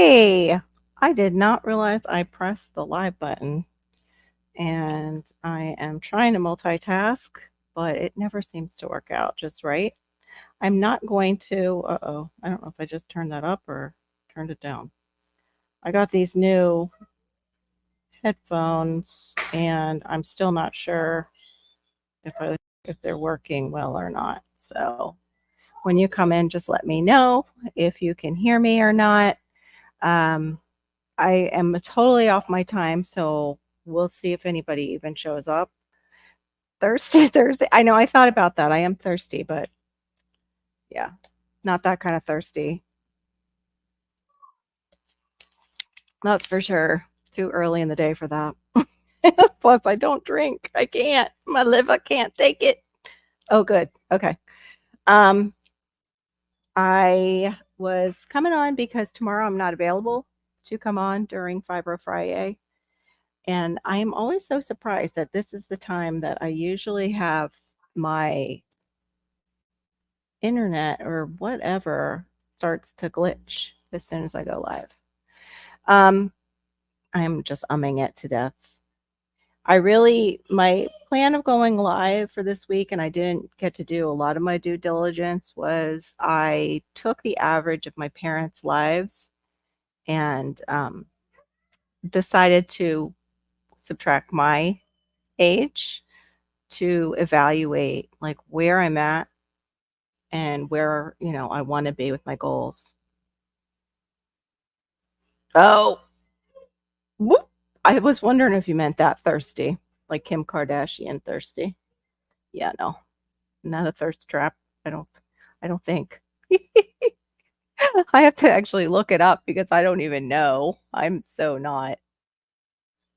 Hey, I did not realize I pressed the live button and I am trying to multitask, but it never seems to work out just right. I'm not going to, I don't know if I just turned that up or turned it down. I got these new headphones and I'm still not sure if they're working well or not. So when you come in, just let me know if you can hear me or not. Um, I am totally off my time, so we'll see if anybody even shows up. Thirsty Thursday. I know I thought about that. I am thirsty, but yeah, not that kind of thirsty. That's for sure. Too early in the day for that. Plus, I don't drink. I can't. My liver can't take it. Oh, good. Okay. Um, I was coming on because tomorrow I'm not available to come on during Fibro Fri-Yay. And I am always so surprised that this is the time that I usually have my internet or whatever starts to glitch as soon as I go live. I'm just umming it to death. My plan of going live for this week, and I didn't get to do a lot of my due diligence, was I took the average of my parents' lives and decided to subtract my age to evaluate like where I'm at and where, I want to be with my goals. Oh, whoop. I was wondering if you meant that thirsty, like Kim Kardashian thirsty. Yeah, no, not a thirst trap. I don't, I don't think. I have to actually look it up because I don't even know. I'm so not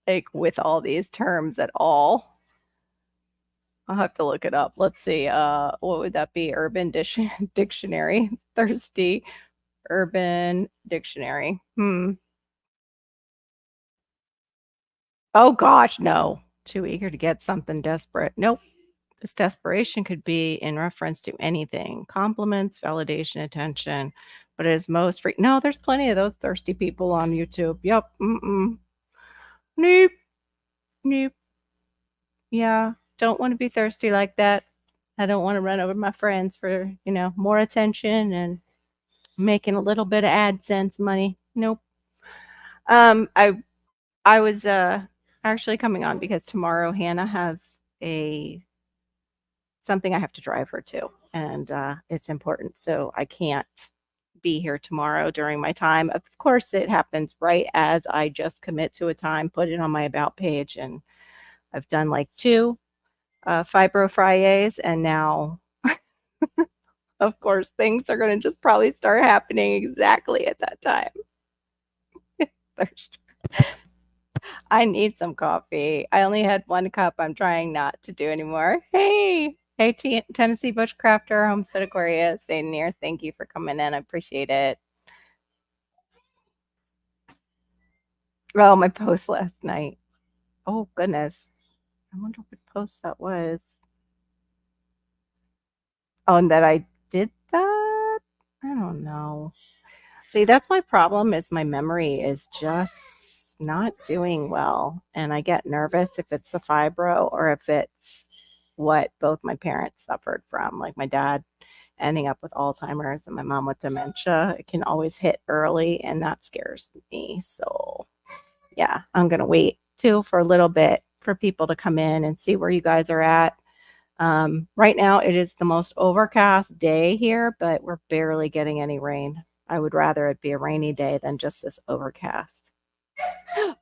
like with all these terms at all. I'll have to look it up. Let's see. What would that be? Urban Dictionary. Thirsty Urban Dictionary. Oh gosh, no. Too eager to get something desperate. Nope. This desperation could be in reference to anything, compliments, validation, attention, but it is most free. No, there's plenty of those thirsty people on YouTube. Yep. Mm-mm. Nope. Nope. Yeah. Don't want to be thirsty like that. I don't want to run over my friends for, more attention and making a little bit of AdSense money. Nope. Um, I I was actually coming on because tomorrow Hannah has a something I have to drive her to, and it's important. So I can't be here tomorrow during my time. Of course, it happens right as I just commit to a time, put it on my about page, and I've done like 2 Fibro Fri-Yays, and now, of course, things are going to just probably start happening exactly at that time. I need some coffee. I only had 1 cup. I'm trying not to do anymore. Hey, Tennessee Bushcrafter, Homestead Aquarius, staying near. Thank you for coming in. I appreciate it. Oh, my post last night. Oh, goodness. I wonder what post that was. Oh, and that I did that? I don't know. See, that's my problem is my memory is just not doing well. And I get nervous if it's the fibro or if it's what both my parents suffered from, like my dad ending up with Alzheimer's and my mom with dementia. It can always hit early, and that scares me. So, yeah, I'm going to wait too for a little bit for people to come in and see where you guys are at. Right now, it is the most overcast day here, but we're barely getting any rain. I would rather it be a rainy day than just this overcast.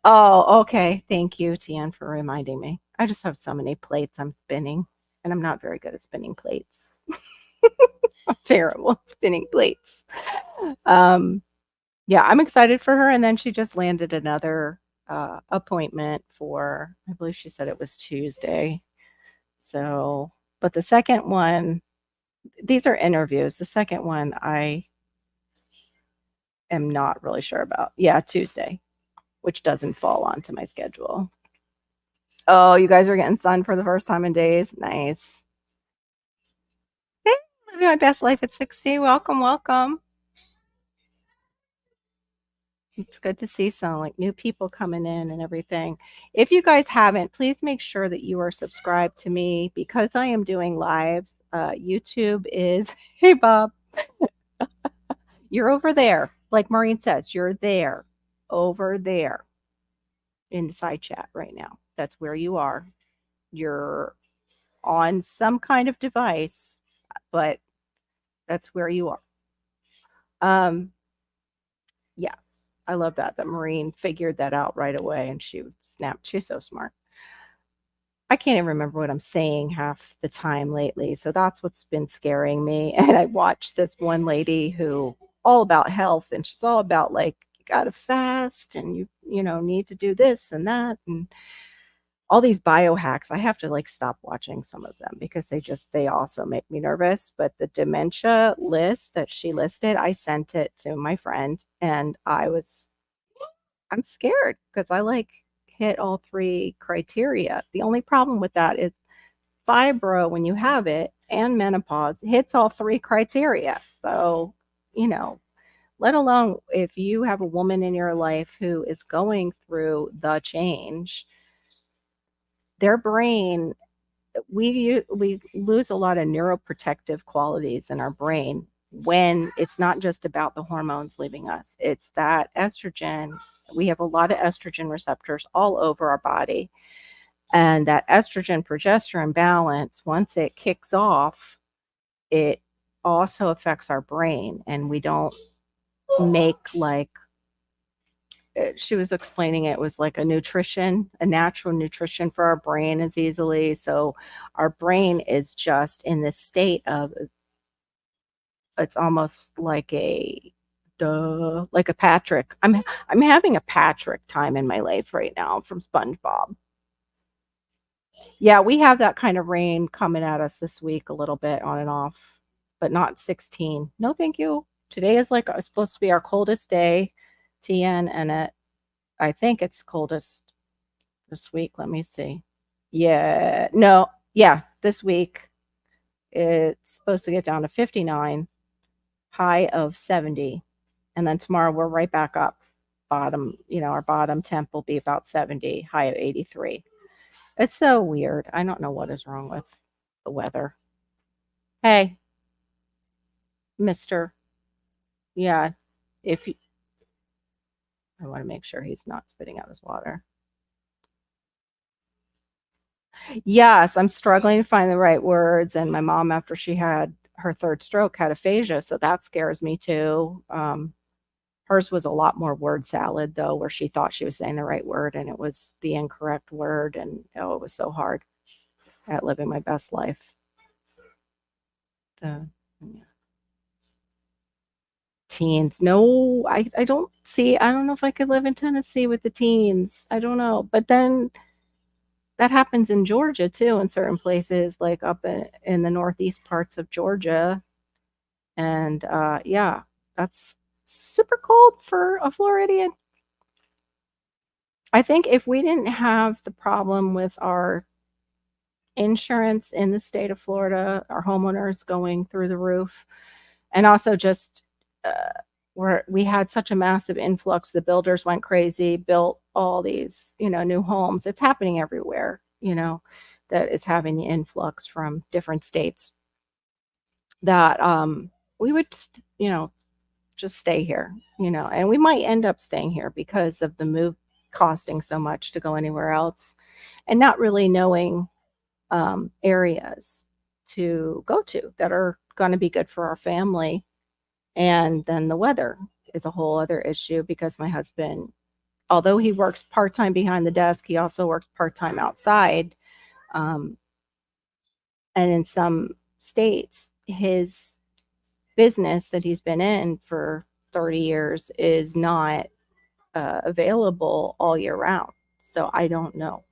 Oh, okay. Thank you, Tian, for reminding me. I just have so many plates I'm spinning, and I'm not very good at spinning plates. I'm terrible at spinning plates. Yeah, I'm excited for her. And then she just landed another appointment for, I believe she said it was Tuesday. So, but the second one, these are interviews. The second one, I am not really sure about. Yeah, Tuesday, which doesn't fall onto my schedule. Oh, you guys are getting sun for the first time in days. Nice. Hey, living my best life at 60. Welcome, welcome. It's good to see some, like, new people coming in and everything. If you guys haven't, please make sure that you are subscribed to me because I am doing lives. YouTube is Hey, Bob, you're over there. Like Maureen says, you're there, over there in the side chat right now. That's where you are. You're on some kind of device, but that's where you are. Um, yeah, I love that Maureen figured that out right away and she snapped. She's so smart. I can't even remember what I'm saying half the time lately, so that's what's been scaring me, and I watched this one lady who all about health, and she's all about, like, "You gotta fast, and you need to do this and that," and all these biohacks. I have to, like, stop watching some of them because they also make me nervous, but the dementia list that she listed, I sent it to my friend, and I'm scared because I, like, hit all 3 criteria. The only problem with that is fibro, when you have it, and menopause hits all 3 criteria. So, you know, let alone if you have a woman in your life who is going through the change, their brain we lose a lot of neuroprotective qualities in our brain when it's not just about the hormones leaving us. It's that estrogen. We have a lot of estrogen receptors all over our body. And that estrogen progesterone balance, once it kicks off, it also affects our brain. And we don't make like, she was explaining it was like a natural nutrition for our brain as easily. So our brain is just in this state of, it's almost like like a Patrick. I'm having a Patrick time in my life right now from SpongeBob. Yeah, we have that kind of rain coming at us this week a little bit on and off, but not 16. No, thank you. Today is like supposed to be our coldest day, TN, and I think it's coldest this week. Let me see. Yeah, no, yeah, this week it's supposed to get down to 59, high of 70, and then tomorrow we're right back up. Our bottom temp will be about 70, high of 83. It's so weird. I don't know what is wrong with the weather. Hey, mister. Yeah, if you, I want to make sure he's not spitting out his water. Yes, I'm struggling to find the right words. And my mom, after she had her third stroke, had aphasia. So that scares me too. Hers was a lot more word salad, though, where she thought she was saying the right word and it was the incorrect word. And oh, it was so hard at living my best life. The yeah. Teens. No, I don't see. I don't know if I could live in Tennessee with the teens. I don't know. But then that happens in Georgia too, in certain places, like up in the northeast parts of Georgia. And yeah, that's super cold for a Floridian. I think if we didn't have the problem with our insurance in the state of Florida, our homeowners going through the roof, and also just where we had such a massive influx, the builders went crazy, built all these, new homes. It's happening everywhere, that is having the influx from different states that we would just stay here, and we might end up staying here because of the move costing so much to go anywhere else and not really knowing areas to go to that are going to be good for our family. And then the weather is a whole other issue because my husband, although he works part-time behind the desk, he also works part-time outside. Um, and in some states, his business that he's been in for 30 years is not available all year round. So I don't know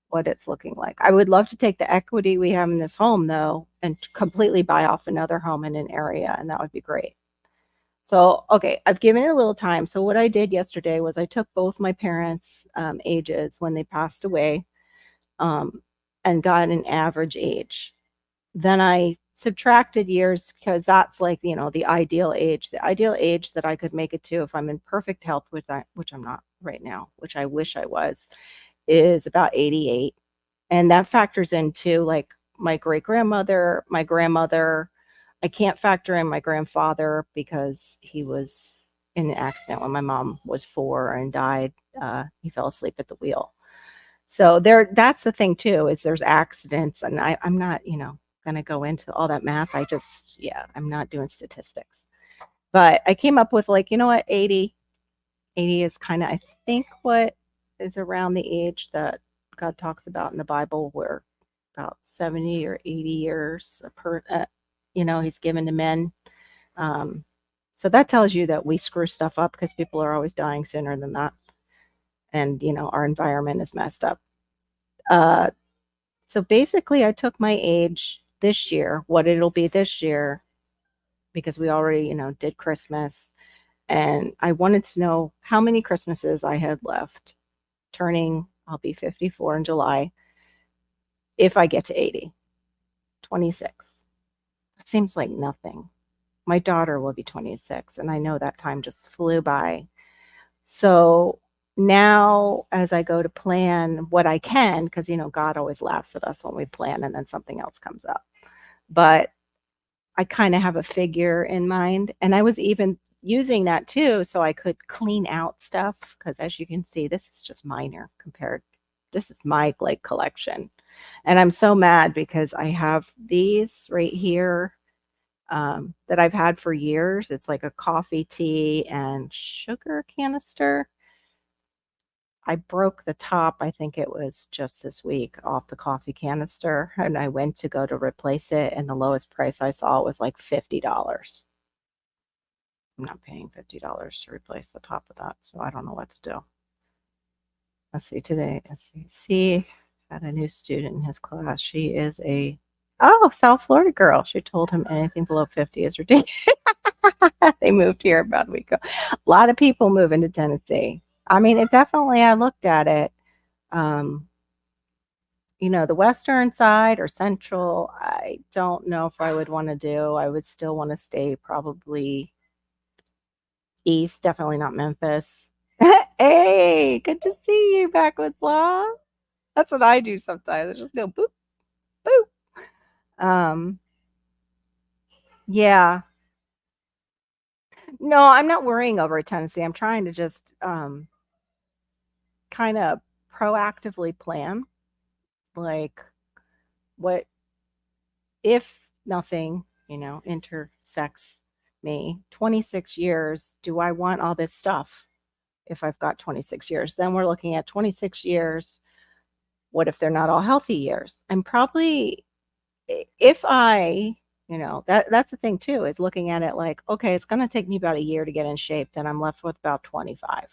what it's looking like. I would love to take the equity we have in this home, though, and completely buy off another home in an area, and that would be great. So, okay, I've given it a little time. So what I did yesterday was I took both my parents' ages when they passed away, and got an average age. Then I subtracted years because that's like, the ideal age. The ideal age that I could make it to if I'm in perfect health, which I'm not right now, which I wish I was, is about 88. And that factors into like my great grandmother, my grandmother. I can't factor in my grandfather because he was in an accident when my mom was 4 and died. He fell asleep at the wheel. So that's the thing too, is there's accidents and I'm not, gonna go into all that math. Yeah, I'm not doing statistics. But I came up with like, you know what, 80 is kind of, I think, what is around the age that God talks about in the Bible, where about 70 or 80 years he's given to men. Um, so that tells you that we screw stuff up because people are always dying sooner than that. And, our environment is messed up. Uh, so basically, I took my age this year, what it'll be this year, because we already, did Christmas. And I wanted to know how many Christmases I had left. I'll be 54 in July. If I get to 80, 26. It seems like nothing. My daughter will be 26, and I know that time just flew by. So now, as I go to plan what I can, because, God always laughs at us when we plan and then something else comes up. But I kind of have a figure in mind. And I was even using that too, so I could clean out stuff. Because as you can see, this is just minor compared. This is my like collection. And I'm so mad because I have these right here that I've had for years. It's like a coffee, tea, and sugar canister. I broke the top, I think it was just this week, off the coffee canister, and I went to go to replace it, and the lowest price I saw was like $50. I'm not paying $50 to replace the top of that, so I don't know what to do. Let's see, today, see, had a new student in his class. She is South Florida girl. She told him anything below 50 is ridiculous. They moved here about a week ago. A lot of people move into Tennessee. I mean, I looked at it. Um, the western side or central, I don't know if I would want to do. I would still want to stay probably east, definitely not Memphis. Hey, good to see you back with Law. That's what I do sometimes. I just go boop, boop. Yeah. No, I'm not worrying over Tennessee. I'm trying to just kind of proactively plan, like, what if nothing, intersects me 26 years, do I want all this stuff? If I've got 26 years, then we're looking at 26 years. What if they're not all healthy years? I'm probably, if I, that's the thing too, is looking at it like, okay, it's going to take me about a year to get in shape, then I'm left with about 25.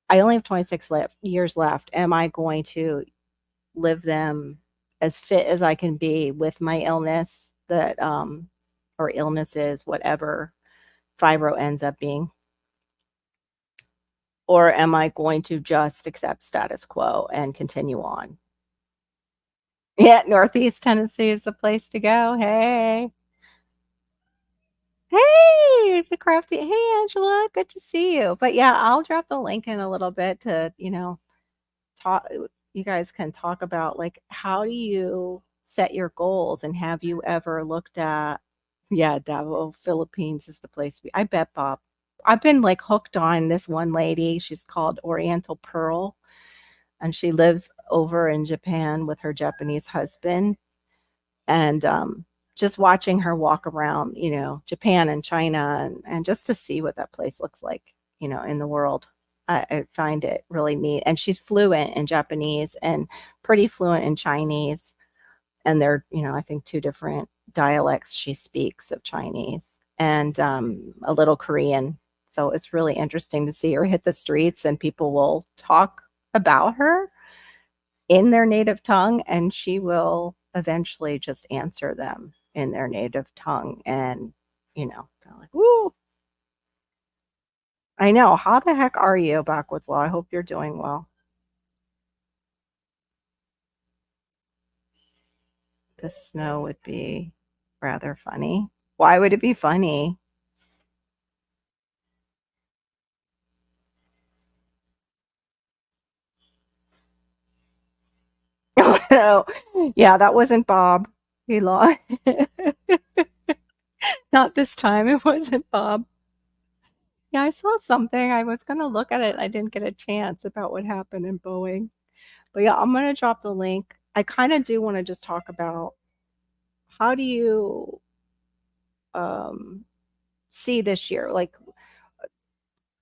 I only have 26 years left. Am I going to live them as fit as I can be with my illness or illnesses, whatever fibro ends up being? Or am I going to just accept status quo and continue on? Yeah, Northeast Tennessee is the place to go. Hey. Hey, the crafty. Hey, Angela, good to see you. But yeah, I'll drop the link in a little bit to, talk. You guys can talk about like, how do you set your goals, and have you ever looked at, yeah, Davao, Philippines is the place to be. I bet, Bob. I've been like hooked on this one lady. She's called Oriental Pearl, and she lives over in Japan with her Japanese husband. And just watching her walk around, Japan and China, and just to see what that place looks like, in the world. I find it really neat. And she's fluent in Japanese and pretty fluent in Chinese. And they're, I think, two different dialects she speaks of Chinese, and a little Korean. So it's really interesting to see her hit the streets and people will talk about her in their native tongue, and she will eventually just answer them in their native tongue. And, they're like, woo. I know. How the heck are you, Backwoods Law? I hope you're doing well. The snow would be rather funny. Why would it be funny? Oh, no. Yeah, that wasn't Bob. He lost. Not this time, it wasn't Bob. Yeah, I saw something, I was gonna look at it, I didn't get a chance about what happened in Boeing. But yeah, I'm gonna drop the link. I kinda do wanna just talk about how do you, um, see this year? Like,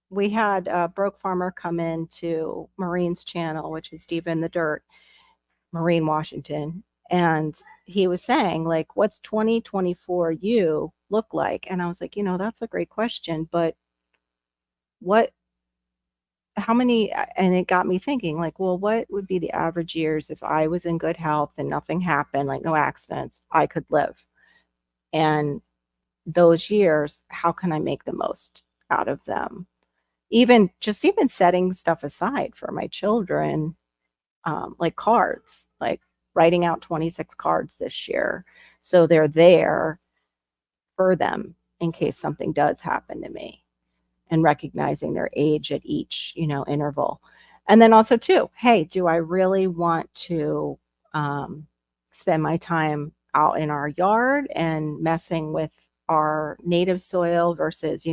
we had a Broke Farmer come in to Marine's channel, which is Deep in the Dirt, Marine, Washington, and he was saying, like, "What's 2024 you look like?" And I was like, "That's a great question, but what how many" and it got me thinking, like, well, what would be the average years if I was in good health and nothing happened, like, no accidents, I could live? And those years, how can I make the most out of them? Even setting stuff aside for my children, like cards, like writing out 26 cards this year, so they're there for them in case something does happen to me, and recognizing their age at each, interval. And then also too, hey, do I really want to spend my time out in our yard and messing with our native soil versus,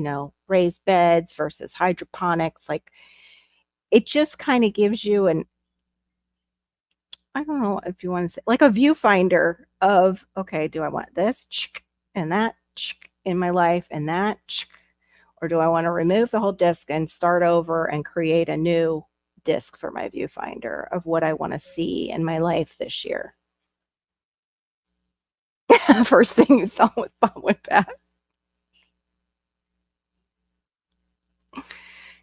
raised beds versus hydroponics? Like, it just kind of gives you an, I don't know if you want to say, like a viewfinder of, okay, do I want this and that in my life and that, or do I want to remove the whole disk and start over and create a new disk for my viewfinder of what I want to see in my life this year? First thing you thought was Bob went back.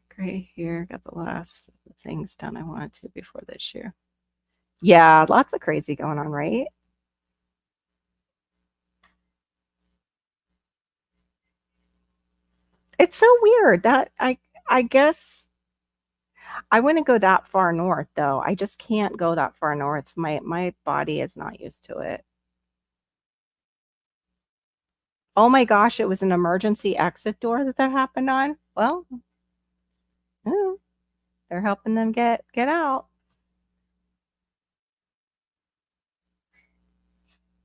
Great, here, got the last of the things done I wanted to before this year. Yeah, lots of crazy going on, right? It's so weird that I guess I wouldn't go that far north though. I just can't go that far north. My body is not used to it. Oh my gosh, it was an emergency exit door that happened on? Well, mm, they're helping them get out.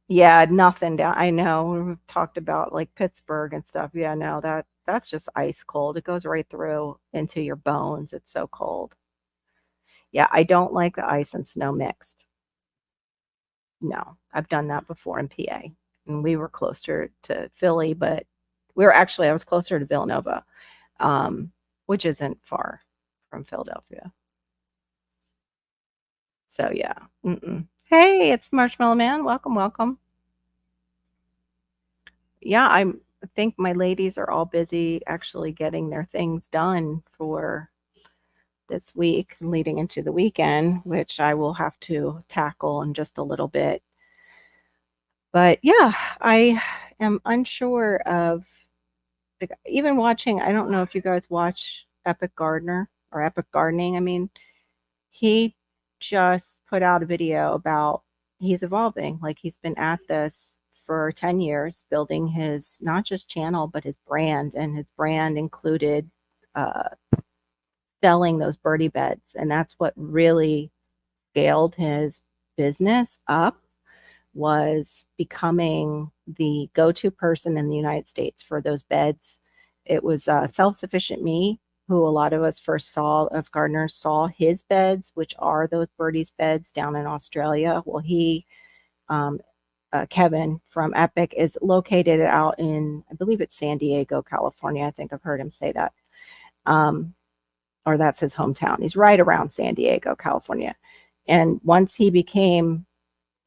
Yeah, nothing down. I know. We've talked about like Pittsburgh and stuff. Yeah, no, that's just ice cold. It goes right through into your bones. It's so cold. Yeah, I don't like the ice and snow mixed. No, I've done that before in PA. And we were closer to Philly, but I was closer to Villanova, um, which isn't far from Philadelphia. So yeah. Mm-mm. Hey, it's Marshmallow Man. Welcome, welcome. Yeah, I think my ladies are all busy actually getting their things done for this week leading into the weekend, which I will have to tackle in just a little bit. But yeah, I am unsure of even watching. I don't know if you guys watch Epic Gardener or Epic Gardening. I mean, he just put out a video about he's evolving. Like, he's been at this for 10 years, building his not just channel, but his brand. And his brand included uh, selling those birdie beds. And that's what really scaled his business up, was becoming the go-to person in the United States for those beds. It was Self-Sufficient Me, who a lot of us first saw as gardeners, saw his beds, which are those birdies beds down in Australia. Well, um, Kevin from Epic is located out in, I believe it's San Diego, California. I think I've heard him say that. Um, or that's his hometown. He's right around San Diego, California. And once he became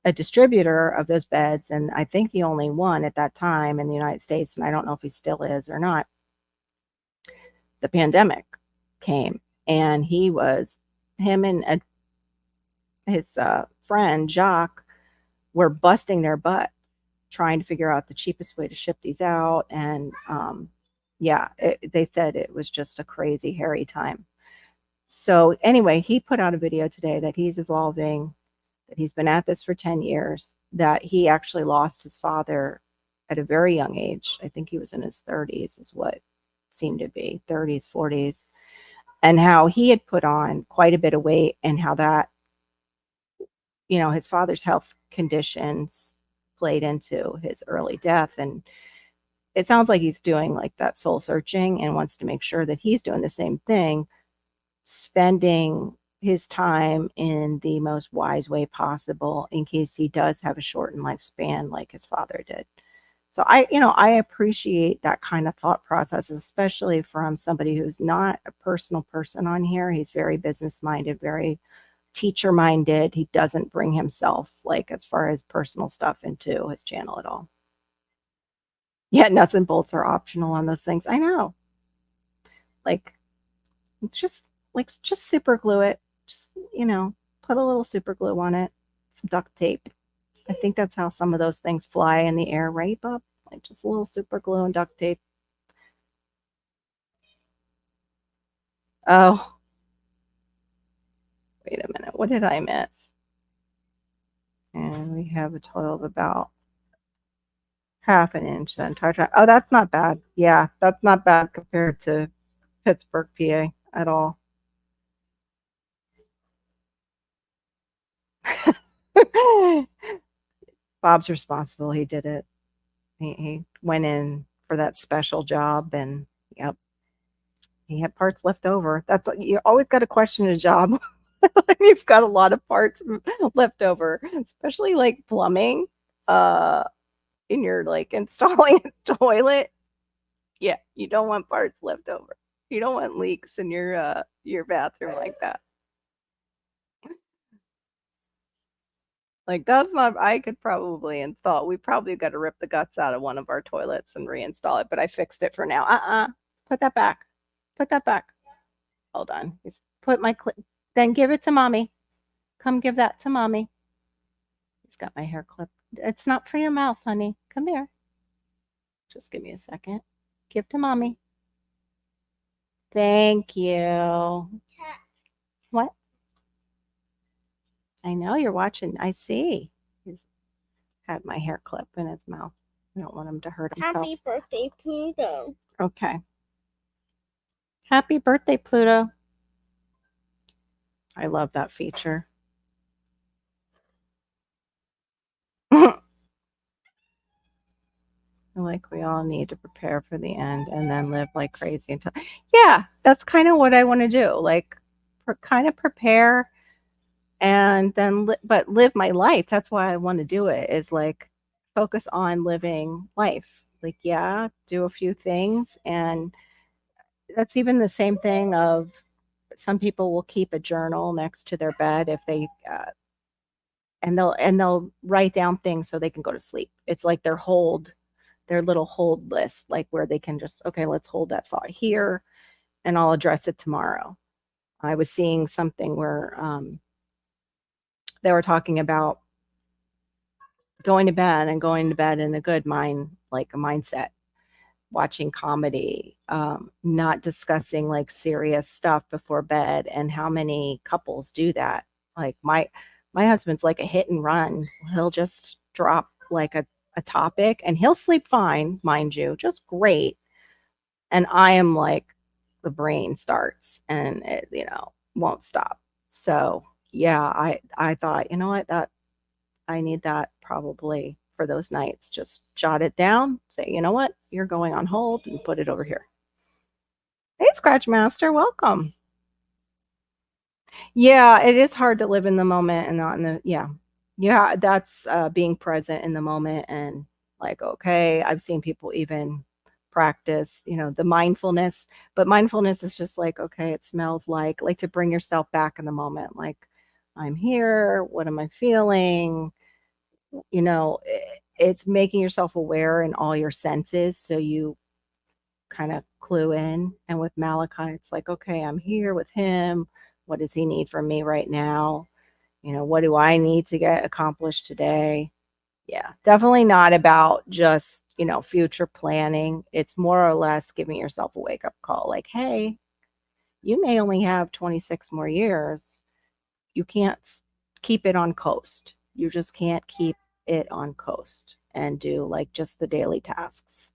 a distributor of those beds, and I think the only one at that time in the United States, and I don't know if he still is or not, the pandemic came, and him and his friend Jacques were busting their butt trying to figure out the cheapest way to ship these out. And yeah, they said it was just a crazy, hairy time. So anyway, he put out a video today that he's evolving, that he's been at this for 10 years, that he actually lost his father at a very young age. I think he was in his 30s is what seemed to be 30s, 40s, and how he had put on quite a bit of weight and how that, his father's health conditions played into his early death. And it sounds like he's doing like that soul searching and wants to make sure that he's doing the same thing, spending his time in the most wise way possible in case he does have a shortened lifespan like his father did. So I appreciate that kind of thought process, especially from somebody who's not a personal person on here. He's very business minded, very teacher minded. He doesn't bring himself like as far as personal stuff into his channel at all. Yeah, nuts and bolts are optional on those things. I know. Like it's just super glue it. Just, put a little super glue on it, some duct tape. I think that's how some of those things fly in the air, right, Bob? Like just a little super glue and duct tape. Oh, wait a minute. What did I miss? And we have a total of about half an inch the entire time. Oh, that's not bad. Yeah, that's not bad compared to Pittsburgh, PA at all. Bob's responsible. He did it. He went in for that special job and yep, he had parts left over. That's you always got to question a job. You've got a lot of parts left over, especially like plumbing. Uh and you're like installing a toilet. Yeah, you don't want parts left over. You don't want leaks in your bathroom like that. Like that's not I could probably install. We probably got to rip the guts out of one of our toilets and reinstall it, but I fixed it for now. Put that back. Put that back. Hold on. Just put my clip. Then give it to mommy. Come give that to mommy. He's got my hair clipped. It's not for your mouth, honey. Come here. Just give me a second. Give to mommy. Thank you. What? I know you're watching. I see. He's had my hair clip in his mouth. I don't want him to hurt himself. Happy birthday, Pluto. Okay. Happy birthday, Pluto. I love that feature. Like we all need to prepare for the end and then live like crazy until yeah, that's kind of what I want to do. Like kind of prepare and then but live my life. That's why I want to do it is like focus on living life. Like yeah, do a few things and that's even the same thing of some people will keep a journal next to their bed if they and they'll write down things so they can go to sleep. It's like their little hold list, like where they can just, okay, let's hold that thought here and I'll address it tomorrow. I was seeing something where they were talking about going to bed and going to bed in a good mind, like a mindset, watching comedy, not discussing like serious stuff before bed, and how many couples do that. Like my husband's like a hit and run. He'll just drop like a topic and he'll sleep fine, mind you, just great. And I am like the brain starts and it, won't stop. So yeah, I thought, you know what, that I need that probably for those nights. Just jot it down, say, you know what, you're going on hold and put it over here. Hey, Scratch Master, welcome. Yeah, it is hard to live in the moment and not in the, yeah. Yeah, that's being present in the moment and like, okay, I've seen people even practice, the mindfulness, but mindfulness is just like, okay, it smells like to bring yourself back in the moment. Like, I'm here. What am I feeling? It's making yourself aware in all your senses so you kind of clue in. And with Malachi, it's like, okay, I'm here with him. What does he need from me right now? What do I need to get accomplished today? Yeah, definitely not about just, future planning. It's more or less giving yourself a wake up call like, hey, you may only have 26 more years. You can't keep it on coast. You just can't keep it on coast. and do like just the daily tasks.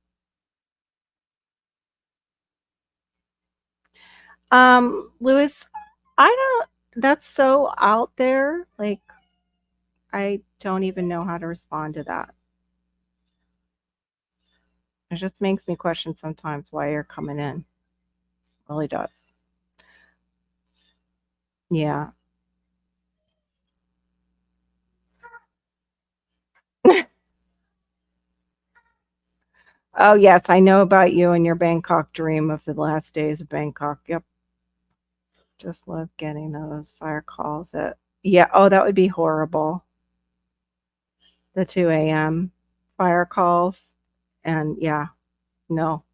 Louis, I don't that's so out there. Like I don't even know how to respond to that. It just makes me question sometimes why you're coming in. Really does. Yeah. Oh, yes, I know about you and your Bangkok dream of the last days of Bangkok. Yep. Just love getting those fire calls at yeah, oh, that would be horrible. The 2 a.m. fire calls and yeah, no.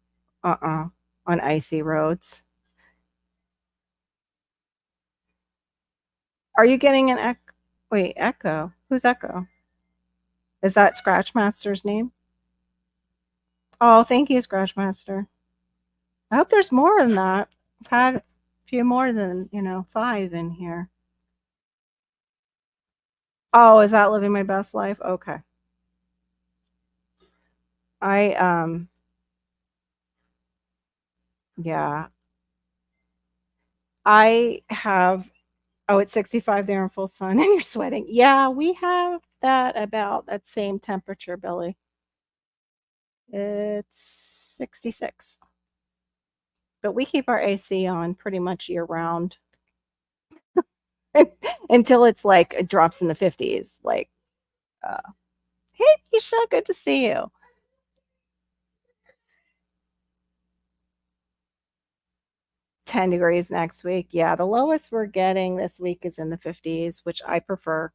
Uh-uh. On icy roads. Are you getting an wait, Echo? Who's Echo? Is that Scratchmaster's name? Oh, thank you, Scratchmaster. I hope there's more than that. I've had a few more than, 5 in here. Oh, is that living my best life? Okay. I yeah. I have oh, it's 65 there in full sun and you're sweating. Yeah, we have that about that same temperature, Billy. It's 66. But we keep our AC on pretty much year round until it's like it drops in the 50s. Like, uh, hey, Misha, good to see you. 10 degrees next week. Yeah, the lowest we're getting this week is in the 50s, which I prefer,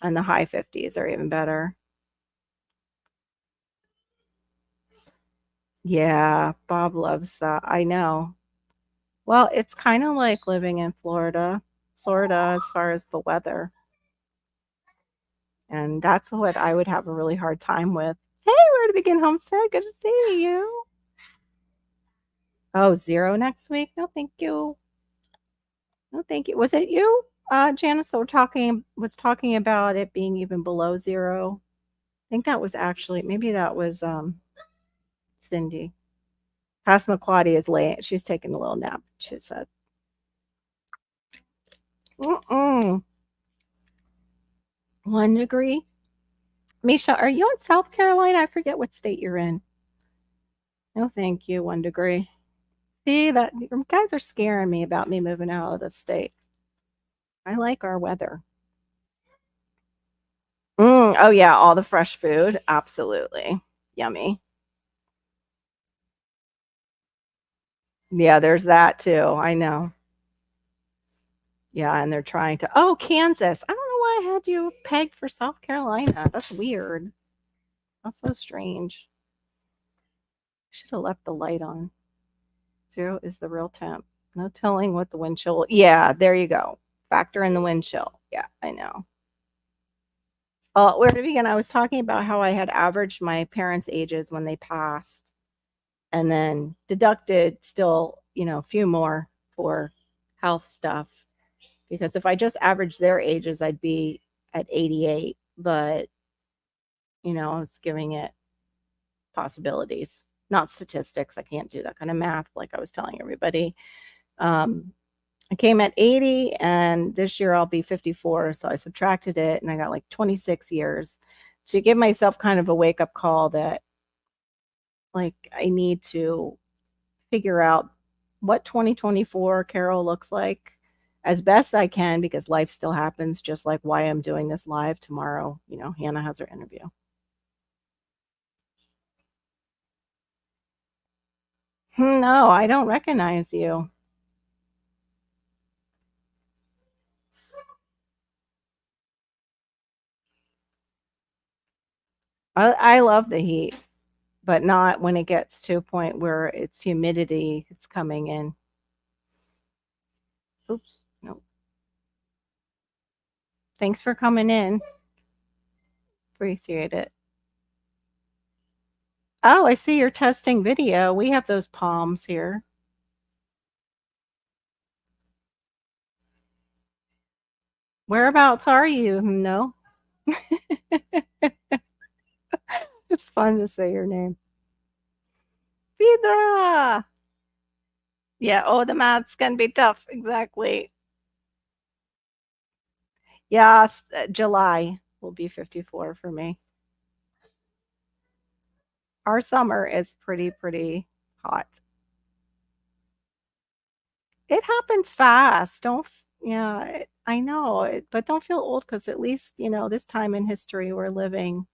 and the high 50s are even better. Yeah, Bob loves that. I know. Well, it's kind of like living in Florida, sort of, as far as the weather. And that's what I would have a really hard time with. Hey, we're to begin homestead. Good to see you. Oh, 0 next week? No, thank you. No, thank you. Was it you, Janice, that was talking about it being even below 0? I think that was actually maybe that was Cindy. Passamaquoddy is late. She's taking a little nap. She said, Mm-mm. 1 degree. Misha, are you in South Carolina? I forget what state you're in. No, thank you. 1 degree. See that you guys are scaring me about me moving out of the state. I like our weather. Oh yeah, all the fresh food. Absolutely. Yummy. Yeah, there's that too. I know. Yeah, and they're trying to oh, Kansas. I don't know why I had you pegged for South Carolina. That's weird. That's so strange. Should have left the light on. 0 is the real temp. No telling what the wind chill. Yeah, there you go. Factor in the wind chill. Yeah, I know. Where to begin? I was talking about how I had averaged my parents' ages when they passed and then deducted still, a few more for health stuff. Because if I just averaged their ages, I'd be at 88. But, I was giving it possibilities, not statistics. I can't do that kind of math like I was telling everybody. Um, I came at 80 and this year I'll be 54. So I subtracted it and I got like 26 years to give myself kind of a wake up call that like I need to figure out what 2024 Carol looks like as best I can because life still happens, just like why I'm doing this live tomorrow. Hannah has her interview. No, I don't recognize you. I love the heat, but not when it gets to a point where it's humidity, it's coming in. Oops, no. Thanks for coming in. Appreciate it. Oh, I see you're testing video. We have those palms here. Whereabouts are you? No. It's fun to say your name. Vidra! Yeah, oh, the maths can be tough. Exactly. Yes, July will be 54 for me. Our summer is pretty hot. It happens fast. Don't f yeah, I know it, but don't feel old because at least, this time in history, we're living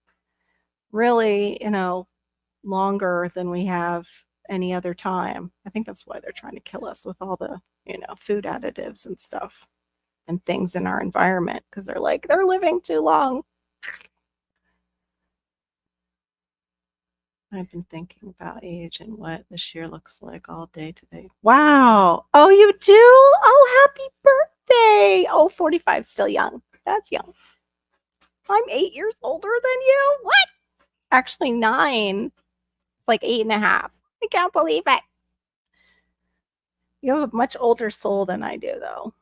really, longer than we have any other time. I think that's why they're trying to kill us with all the, food additives and stuff and things in our environment because they're like, "They're living too long." I've been thinking about age and what this year looks like all day today. Wow. Oh, you do? Oh, happy birthday. Oh, 45, still young. That's young. I'm 8 years older than you. What? Actually, 9. It's like 8.5. I can't believe it. You have a much older soul than I do, though.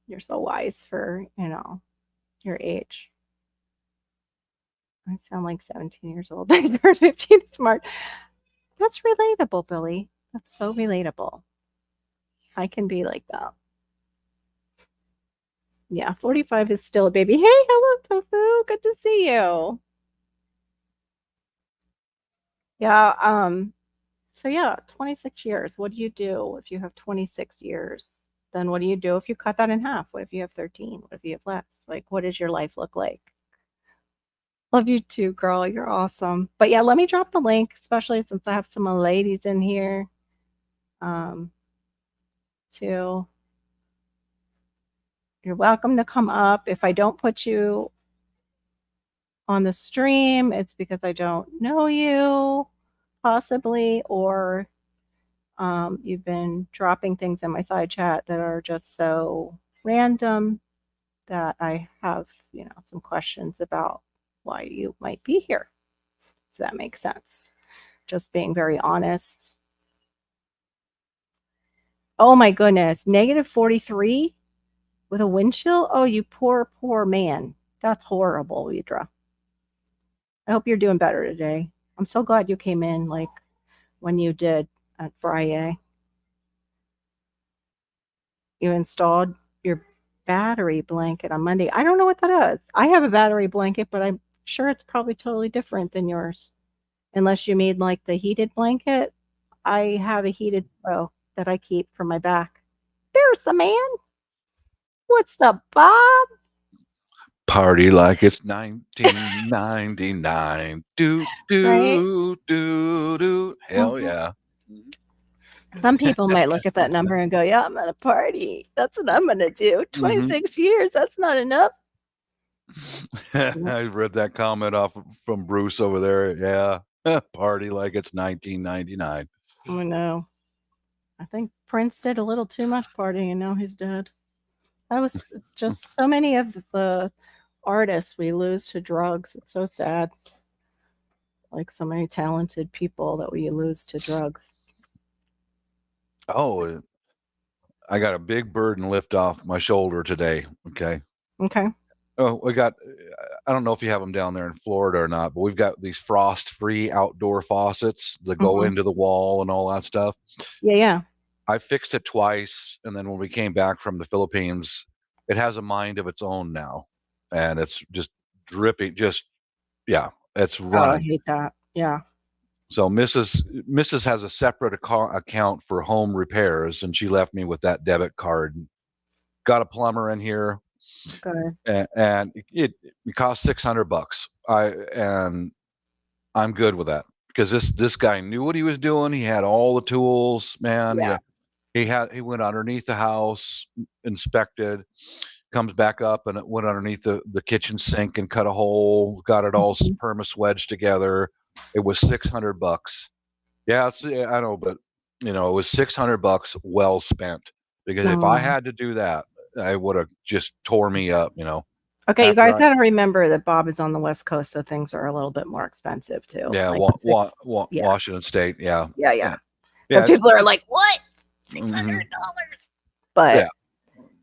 You're so wise for, your age. I sound like 17 years old. I turned 15 smart. That's relatable, Billy. That's so relatable. I can be like that. Yeah, 45 is still a baby. Hey, hello, Tofu. Good to see you. Yeah, so yeah, 26 years. What do you do if you have 26 years? Then what do you do if you cut that in half? What if you have 13? What if you have less? Like, what does your life look like? Love you too, girl. You're awesome. But yeah, let me drop the link, especially since I have some ladies in here. Too. You're welcome to come up. If I don't put you on the stream, it's because I don't know you, possibly, or you've been dropping things in my side chat that are just so random that I have, some questions about why you might be here. If that makes sense. Just being very honest. Oh my goodness, -43 with a wind chill? Oh, you poor man. That's horrible, Vidra. I hope you're doing better today. I'm so glad you came in like when you did at Fri-Yay. You installed your battery blanket on Monday. I don't know what that is. I have a battery blanket, but I'm sure it's probably totally different than yours. Unless you made like the heated blanket. I have a heated throw that I keep for my back. There's the man. What's up, Bob? Party like it's 1999. Do, Right? do, do, do. Hell Mhm. yeah. Some people might look at that number and go, "Yeah, I'm at a party. That's what I'm gonna do. hmm 26 years, that's not enough." Nope. I read that comment off from Bruce over there. Yeah. Party like it's 1999. I know. I think Prince did a little too much partying and now he's dead. That was just so many of the artists we lose to drugs. It's so sad. Like so many talented people that we lose to drugs. Oh, I got a big burden lift off my shoulder today. Okay. Okay. Oh, I don't know if you have them down there in Florida or not, but we've got these frost-free outdoor faucets that go Mhm. into the wall and all that stuff. Yeah, yeah. I fixed it twice, and then when we came back from the Philippines, it has a mind of its own now, and it's just dripping. Yeah, it's Oh, I running. hate that. Yeah. So Mrs. has a separate account for home repairs, and she left me with that debit card. Got a plumber in here, Okay. and it cost $600. And I'm good with that because this guy knew what he was doing. He had all the tools, man. Yeah. He went underneath the house, inspected, comes back up and it went underneath the kitchen sink and cut a hole, got it all Mhm. perma wedged together. It was $600. Yeah, I know, but it was $600 well spent because if I No. had to do that, I would have just tore me up. Okay, you After guys I gotta remember that Bob is on the West Coast, so things are a little bit more expensive too. yeah, Like 6 yeah, Washington State, yeah, yeah, yeah, yeah. yeah. Because people are like, "What? Mhm. $600?" But Yeah,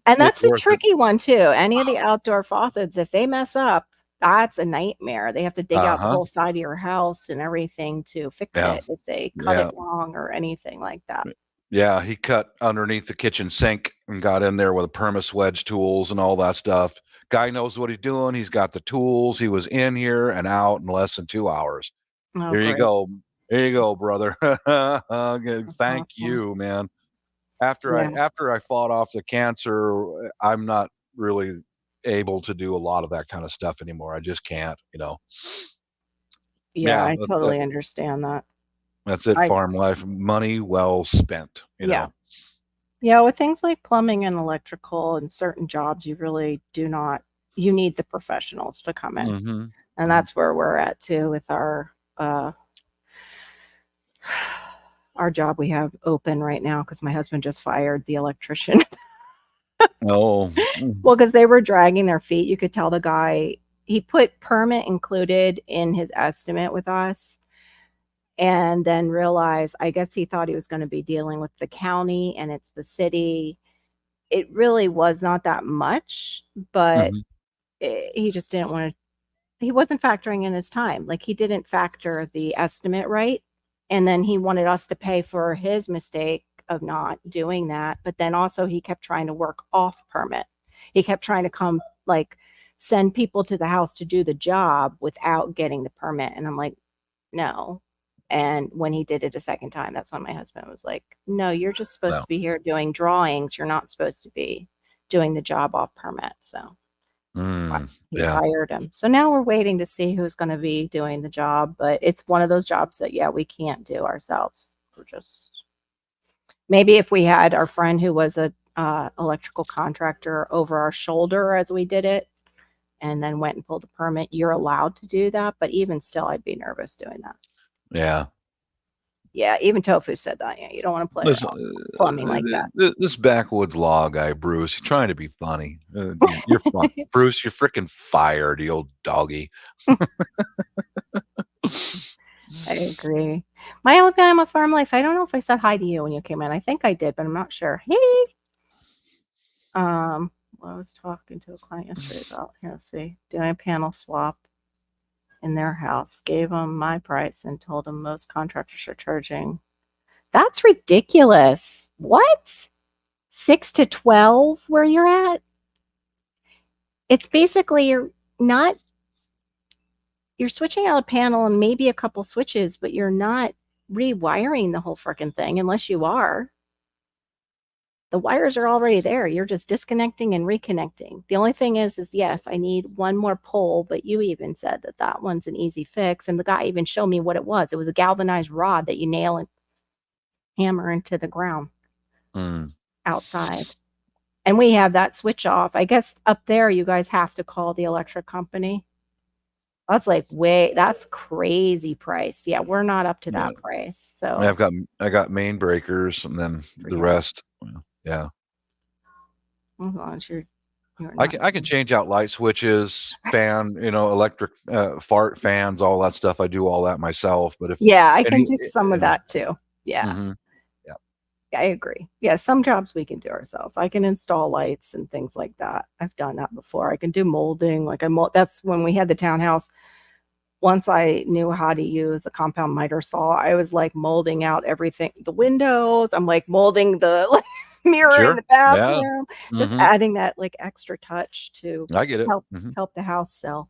and it's that's the worth it. tricky one too. Any of the outdoor faucets, if they mess up, that's a nightmare. They have to dig out the Uh-huh. whole side of your house and everything to fix Yeah. it if they cut Yeah. it wrong or anything like that. Yeah, he cut underneath the kitchen sink and got in there with a permis wedge tools and all that stuff. Guy knows what he's doing. He's got the tools. He was in here and out in less than 2 hours. Oh, Here you great. go. Here you go, brother. That's Thank awesome. you, man. Yeah. After I fought off the cancer, I'm not really able to do a lot of that kind of stuff anymore. I just can't, you know. Yeah, Yeah, I totally understand that. that's it. I Farm life, money well spent, you Yeah. know. Yeah, with things like plumbing and electrical and certain jobs, you really do not you need the professionals to come in. Hmm. And that's where we're at too with our job we have open right now because my husband just fired the electrician. Oh, Well, because they were dragging their feet. You could tell the guy, he put permit included in his estimate with us and then realized, I guess he thought he was going to be dealing with the county and it's the city. It really was not that much, but mhm. he just didn't want to, he wasn't factoring in his time. Like he didn't factor the estimate right. And then he wanted us to pay for his mistake of not doing that. But then also he kept trying to work off permit. He kept trying to come like send people to the house to do the job without getting the permit. And I'm like, no. And when he did it a second time, that's when my husband was like, no, you're just supposed No. to be here doing drawings. You're not supposed to be doing the job off permit. So he Yeah. fired him. So now we're waiting to see who's going to be doing the job, but it's one of those jobs that, yeah, we can't do ourselves. We're just maybe if we had our friend who was a electrical contractor over our shoulder as we did it and then went and pulled a permit, you're allowed to do that. But even still, I'd be nervous doing that. Yeah. Yeah, even Tofu said that. Yeah, you don't want to play Listen, around plumbing like that. this backwoods law guy, Bruce, he's trying to be funny. You're fun. Bruce, you're freaking fired, you old doggy. I agree. My Alabama farm life. I don't know if I said hi to you when you came in. I think I did, but I'm not sure. Hey. Well, I was talking to a client yesterday about, let's see, doing a panel swap in their house. Gave them my price and told them most contractors are charging. That's ridiculous. What? 6 to 12 where you're at? It's basically you're switching out a panel and maybe a couple switches, but you're not rewiring the whole freaking thing unless you are. The wires are already there. You're just disconnecting and reconnecting. The only thing is yes, I need one more pole, but you even said that one's an easy fix. And the guy even showed me what it was. It was a galvanized rod that you nail and hammer into the ground outside. And we have that switch off. I guess up there, you guys have to call the electric company. That's crazy price. Yeah, we're not up to that price. So I got main breakers and then the rest. Yeah. As long as you're I can change out light switches, fan, electric fart fans, all that stuff. I do all that myself. But if I can do some of that too. Yeah. Mm-hmm. I agree. Yeah, some jobs we can do ourselves. I can install lights and things like that. I've done that before. I can do molding. That's when we had the townhouse. Once I knew how to use a compound miter saw, I was like molding out everything, the windows. I'm like molding the mirror in the bathroom, just adding that like extra touch to I get it. Help the house sell.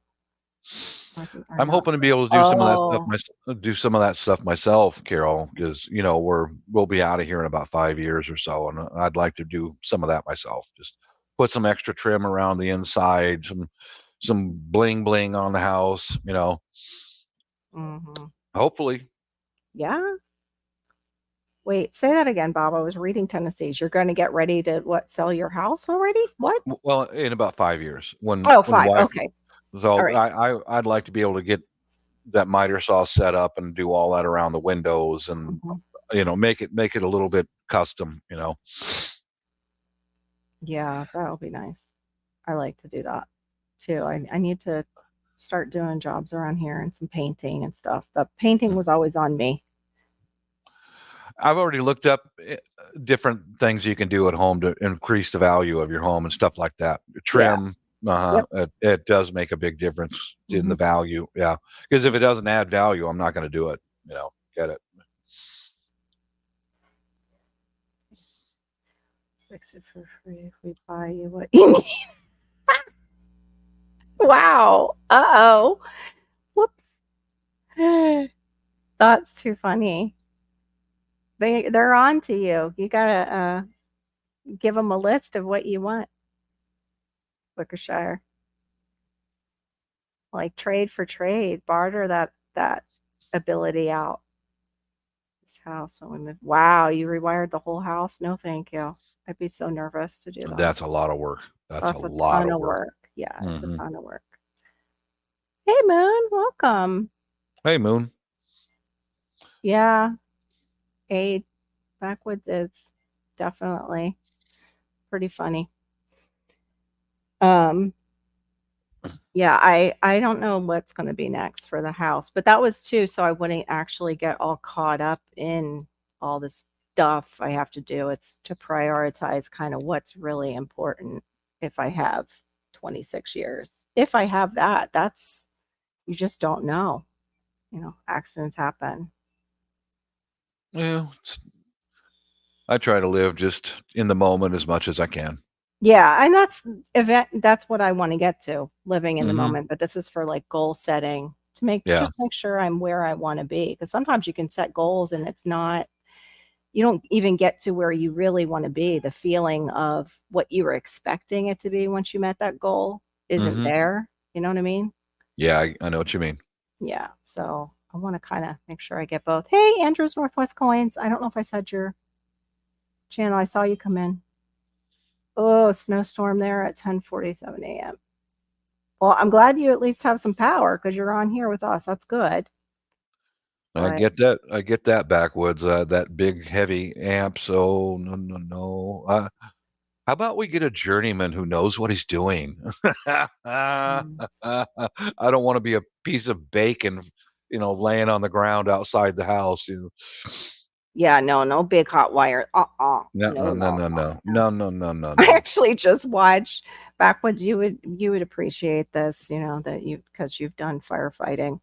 I'm hoping to be able to do some of that stuff myself, Carol, because we'll be out of here in about 5 years or so, and I'd like to do some of that myself. Just put some extra trim around the inside, some bling bling on the house, Hopefully. Yeah. Wait, say that again, Bob. I was reading Tennessee's. You're going to get ready to sell your house already? What? Well, in about 5 years. When 5. wife, Okay. So right. I'd like to be able to get that miter saw set up and do all that around the windows and make it a little bit custom. Yeah, that'll be nice. I like to do that too. I need to start doing jobs around here and some painting and stuff. The painting was always on me. I've already looked up different things you can do at home to increase the value of your home and stuff like that. Trim, It does make a big difference in the Mhm. value. Yeah, because if it doesn't add value, I'm not going to do it. Get it? Fix it for free if we buy you what you need. Wow. Uh-oh. Whoops. That's too funny. They're on to you. You gotta give them a list of what you want, Wickershire. Like trade for trade, barter that ability out. This house when we move. Wow, you rewired the whole house? No, thank you. I'd be so nervous to do that. That's a lot of work. That's a That's a lot ton of of work. work. Yeah, it's a Hmm. ton of work. Hey, Moon, welcome. Hey, Moon. Yeah, Aid Backwoods is definitely pretty funny. Um, yeah, I don't know what's going to be next for the house, but that was too so I wouldn't actually get all caught up in all this stuff I have to do. It's to prioritize kind of what's really important if I have 26 years. If I have that, that's you just don't know. Accidents happen. Yeah, I try to live just in the moment as much as I can. Yeah, and that's what I want to get to, living in the Hmm. moment, but this is for like goal setting to Yeah. make sure I'm where I want to be because sometimes you can set goals and it's not you don't even get to where you really want to be. The feeling of what you were expecting it to be once you met that goal isn't Hmm. there. You know what I mean? Yeah, I know what you mean. Yeah. So I want to kind of make sure I get both. Hey, Andrews Northwest Coins. I don't know if I said your channel. I saw you come in. Oh, snowstorm there at 10:47 a.m. Well, I'm glad you at least have some power because you're on here with us. That's good. I But get that. I get that backwoods. That big heavy amp. So no, no, no. How about we get a journeyman who knows what he's doing? I mm, don't want to be a piece of bacon, laying on the ground outside the house. yeah, no big hot wire. No, No, no, no, no, no, no, no, no. no, no, no, no, I no. actually just watched Backwoods. You would appreciate this, that because you've done firefighting.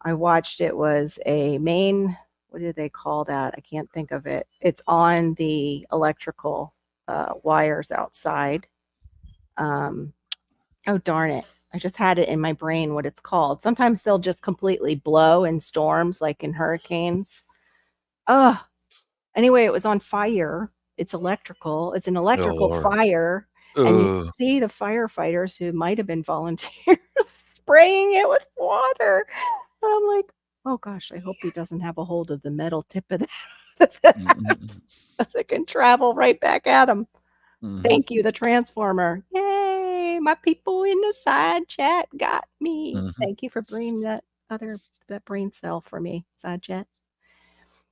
I watched it was a main, what do they call that? I can't think of it. It's on the electrical wires outside. Um, oh darn it. I just had it in my brain what it's called. Sometimes they'll just completely blow in storms, like in hurricanes. Oh, anyway, it was on fire. It's electrical. It's an Oh electrical Lord. fire, and you Ugh. see the firefighters who might have been volunteers spraying it with water. And I'm like, "Oh gosh, I hope he doesn't have a hold of the metal tip of that Mm-hmm. because it can travel right back at him." Mm-hmm. Thank you, the transformer. Yay, my people in the side chat got me. Mm-hmm. Thank you for bringing that brain cell for me, side chat.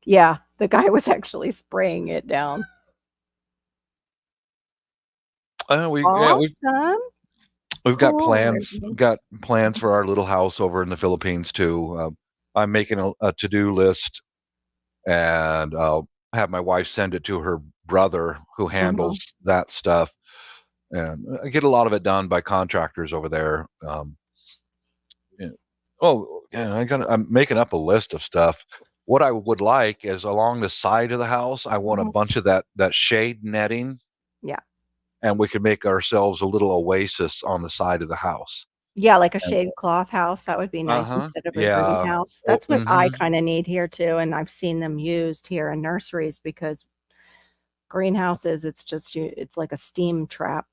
Yeah, the guy was actually spraying it down. Awesome. We've got Cool, plans. Brittany. Got plans for our little house over in the Philippines too. I'm making a to-do list, and I'll have my wife send it to her brother who Mhm. handles that stuff, and I get a lot of it done by contractors over there. Yeah. Oh, yeah, I'm making up a list of stuff. What I would like is along the side of the house, I want a Mhm. bunch of that shade netting, Yeah. and we could make ourselves a little oasis on the side of the house. Yeah, like a And shade cloth house, that would be nice uh-huh. instead of a Yeah. greenhouse. Oh, That's what I kinda need here too, and I've seen them used here in nurseries because greenhouses, it's like a steam trap.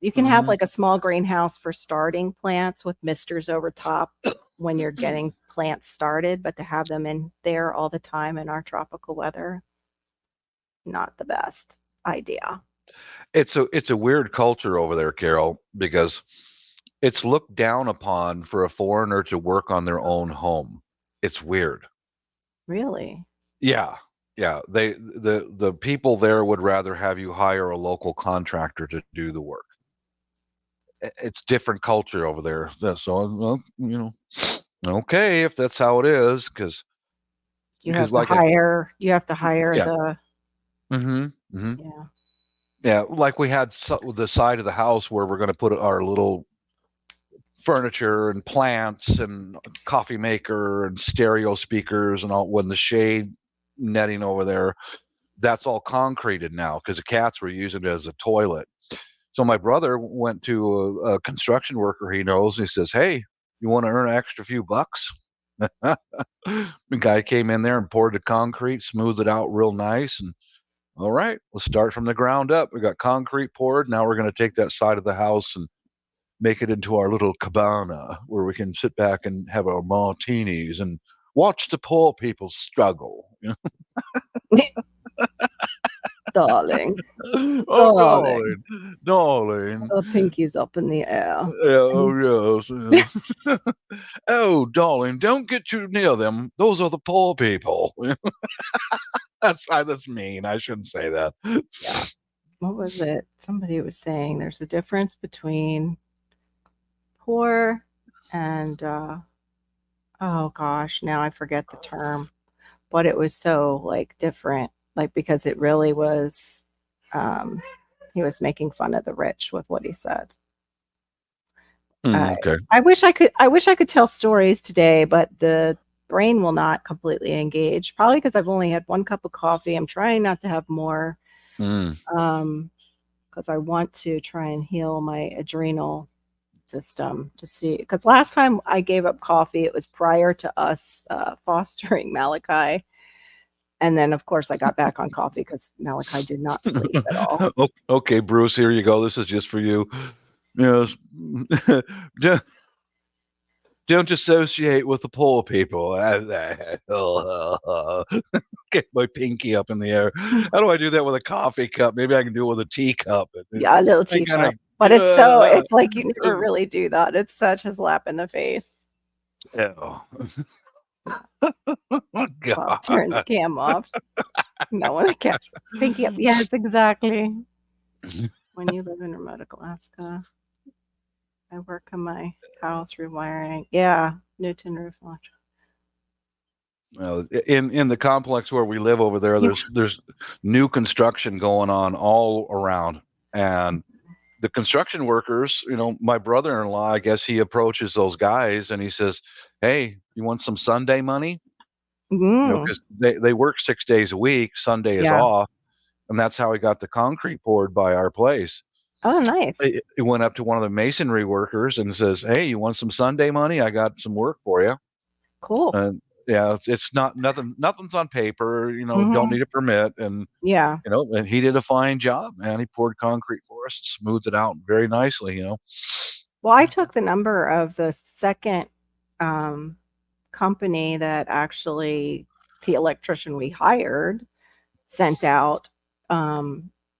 You can have mhm. like a small greenhouse for starting plants with misters over top when you're getting plants started, but to have them in there all the time in our tropical weather, not the best idea. It's a weird culture over there, Carol, because it's looked down upon for a foreigner to work on their own home. It's weird. Really? Yeah. Yeah. The people there would rather have you hire a local contractor to do the work. It's different culture over there. So, well, okay, if that's how it is, because like You have to hire yeah. the Mhm. Mhm. yeah. Yeah, like we had the side of the house where we're going to put our little furniture and plants and coffee maker and stereo speakers and all. When the shade netting over there, that's all concreted now because the cats were using it as a toilet. So my brother went to a construction worker he knows, and he says, "Hey, you want to earn an extra few bucks?" The guy came in there and poured the concrete, smoothed it out real nice, and all right, let's start from the ground up. We got concrete poured. Now we're going to take that side of the house and make it into our little cabana where we can sit back and have our martinis and watch the poor people struggle. Darling. Oh, Darling. darling. The pinky's up in the air. Oh, yes. Yes. Oh, darling, don't get too near them. Those are the poor people. That's mean. I shouldn't say that. Yeah. What was it? Somebody was saying there's a difference between poor and oh gosh, now I forget the term, but it was so like different, like because it really was he was making fun of the rich with what he said. Okay. I wish I could tell stories today, but the brain will not completely engage. Probably because I've only had one cup of coffee. I'm trying not to have more. Because I want to try and heal my adrenal system to see. Because last time I gave up coffee, it was prior to us fostering Malachi. And then, of course, I got back on coffee because Malachi did not sleep at all. Okay, Bruce, here you go. This is just for you. Yes. Don't associate with the poor people. Get my pinky up in the air. How do I do that with a coffee cup? Maybe I can do it with a teacup. Yeah, a little teacup. But it's like you never really do that. It's such a slap in the face. Oh, God. Turn the cam off. No one catch pinky up. Yes, exactly. When you live in remote Alaska, I work on my house rewiring. Yeah, Newton roof electric. in the complex where we live over there, there's new construction going on all around, and the construction workers, my brother-in-law, I guess he approaches those guys and he says, "Hey, you want some Sunday money?" Because they work 6 days a week. Sunday is off, and that's how he got the concrete poured by our place. Oh, nice. He went up to one of the masonry workers and says, "Hey, you want some Sunday money? I got some work for you." Cool. And yeah, it's not nothing's on paper. Don't need a permit, and and he did a fine job, man. He poured concrete for us, smoothed it out very nicely. Well, I took the number of the second company that actually the electrician we hired sent out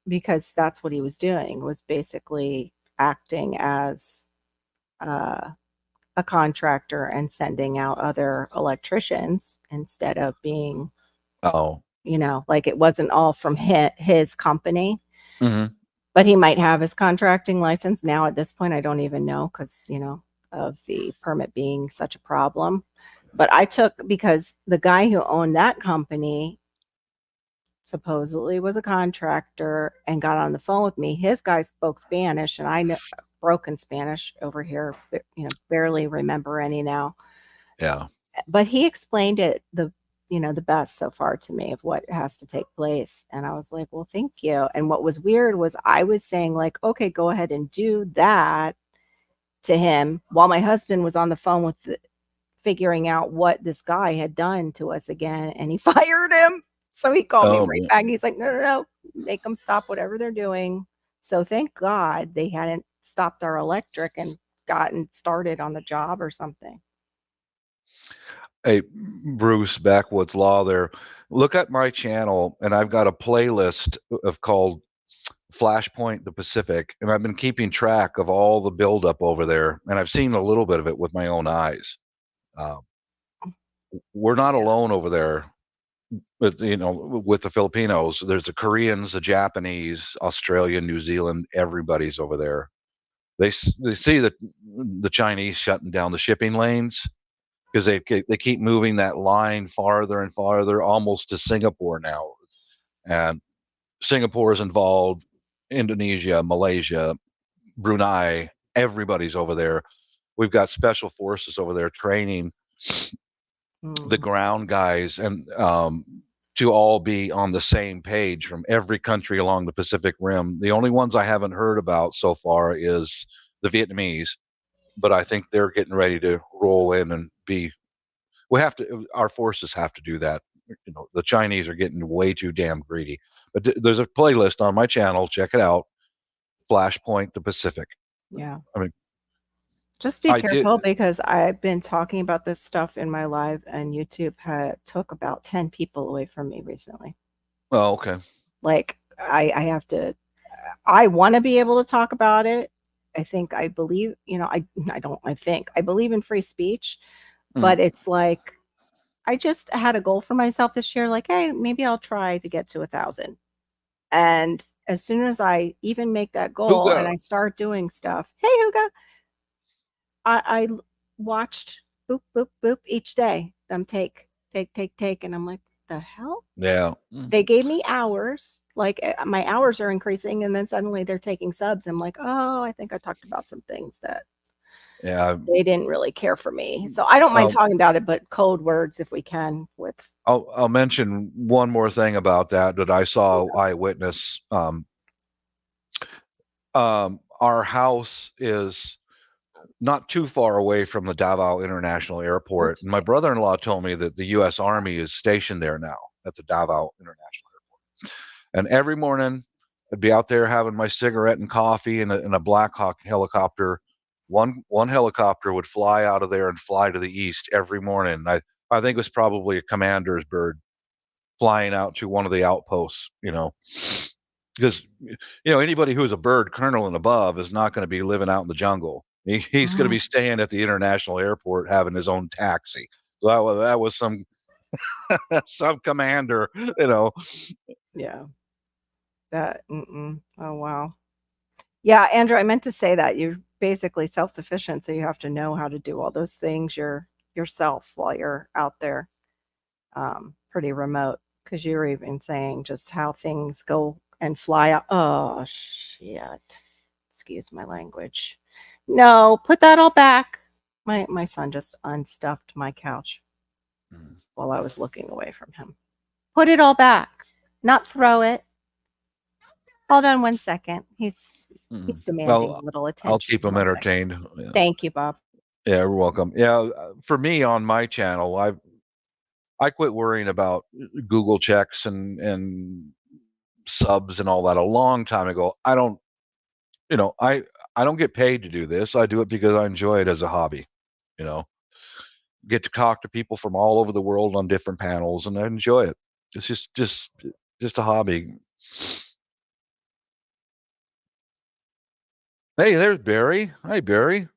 because that's what he was doing, was basically acting as a contractor and sending out other electricians instead of being like it wasn't all from his company. But he might have his contracting license now. At this point I don't even know, because of the permit being such a problem. But I took, because the guy who owned that company supposedly was a contractor and got on the phone with me. His guy spoke Spanish, and I know broken Spanish over here, barely remember any now. Yeah. But he explained it the best so far to me of what has to take place. And I was like, well, thank you. And what was weird was I was saying like, okay, go ahead and do that to him while my husband was on the phone with figuring out what this guy had done to us again, and he fired him. So he called me right back. He's like, no, make them stop whatever they're doing. So thank God they hadn't stopped our electric and gotten started on the job or something. Hey, Bruce, Backwoods Law there. Look at my channel, and I've got a playlist called Flashpoint the Pacific, and I've been keeping track of all the buildup over there, and I've seen a little bit of it with my own eyes. We're not alone over there. But, with the Filipinos, there's the Koreans, the Japanese, Australia, New Zealand, everybody's over there. They see the Chinese shutting down the shipping lanes because they keep moving that line farther and farther, almost to Singapore now. And Singapore is involved. Indonesia, Malaysia, Brunei, everybody's over there. We've got special forces over there training the ground guys and to all be on the same page from every country along the Pacific Rim. The only ones I haven't heard about so far is the Vietnamese, but I think they're getting ready to roll in and be. We have to. Our forces have to do that. You know, the Chinese are getting way too damn greedy. But there's a playlist on my channel. Check it out. Flashpoint the Pacific. Yeah. I mean, Just be I did. careful because I've been talking about this stuff in my live, and YouTube took about 10 people away from me recently. Oh, okay. Like, I have to I wanna be able to talk about it. I believe, I believe in free speech, but it's like, I just had a goal for myself this year, like, "Hey, maybe I'll try to get to 1,000." And as soon as I even make that goal and Hugo. I start doing stuff, "Hey, Huga," I watched boop, boop, boop each day, them take, and I'm like, "The hell?" Yeah. They gave me hours, like, my hours are increasing, and then suddenly they're taking subs. I'm like, "Oh, I think I talked about some things that Yeah. they didn't really care for me." So I don't mind talking about it, but code words if we can with I'll mention one more thing about that I saw eyewitness. Our house is not too far away from the Davao International Airport, and my brother-in-law told me that the U.S. Army is stationed there now at the Davao International Airport. And every morning, I'd be out there having my cigarette and coffee in a Black Hawk helicopter. One helicopter would fly out of there and fly to the east every morning. I think it was probably a commander's bird flying out to one of the outposts, because anybody who is a bird colonel and above is not going to be living out in the jungle. He's going to be staying at the international airport having his own taxi. So that was some some commander. know. Yeah. Oh, wow. Yeah, Andrew, I meant to say that you're basically self-sufficient, so you have to know how to do all those things yourself while you're out there, pretty remote. Because you were even saying just how things go and fly out. Oh, shit. Excuse my language. No, put that all back. My son just unstuffed my couch while I was looking away from him. Put it all back, not throw it. Hold on one second. He's demanding a little attention. I'll keep him entertained. Yeah. Thank you, Bob. Yeah, you're welcome. Yeah, for me on my channel, I quit worrying about Google checks and subs and all that a long time ago. I don't, I don't get paid to do this. I do it because I enjoy it as a hobby. You know, get to talk to people from all over the world on different panels, and I enjoy it. It's just a hobby. Hey, there's Barry. Hi, Barry.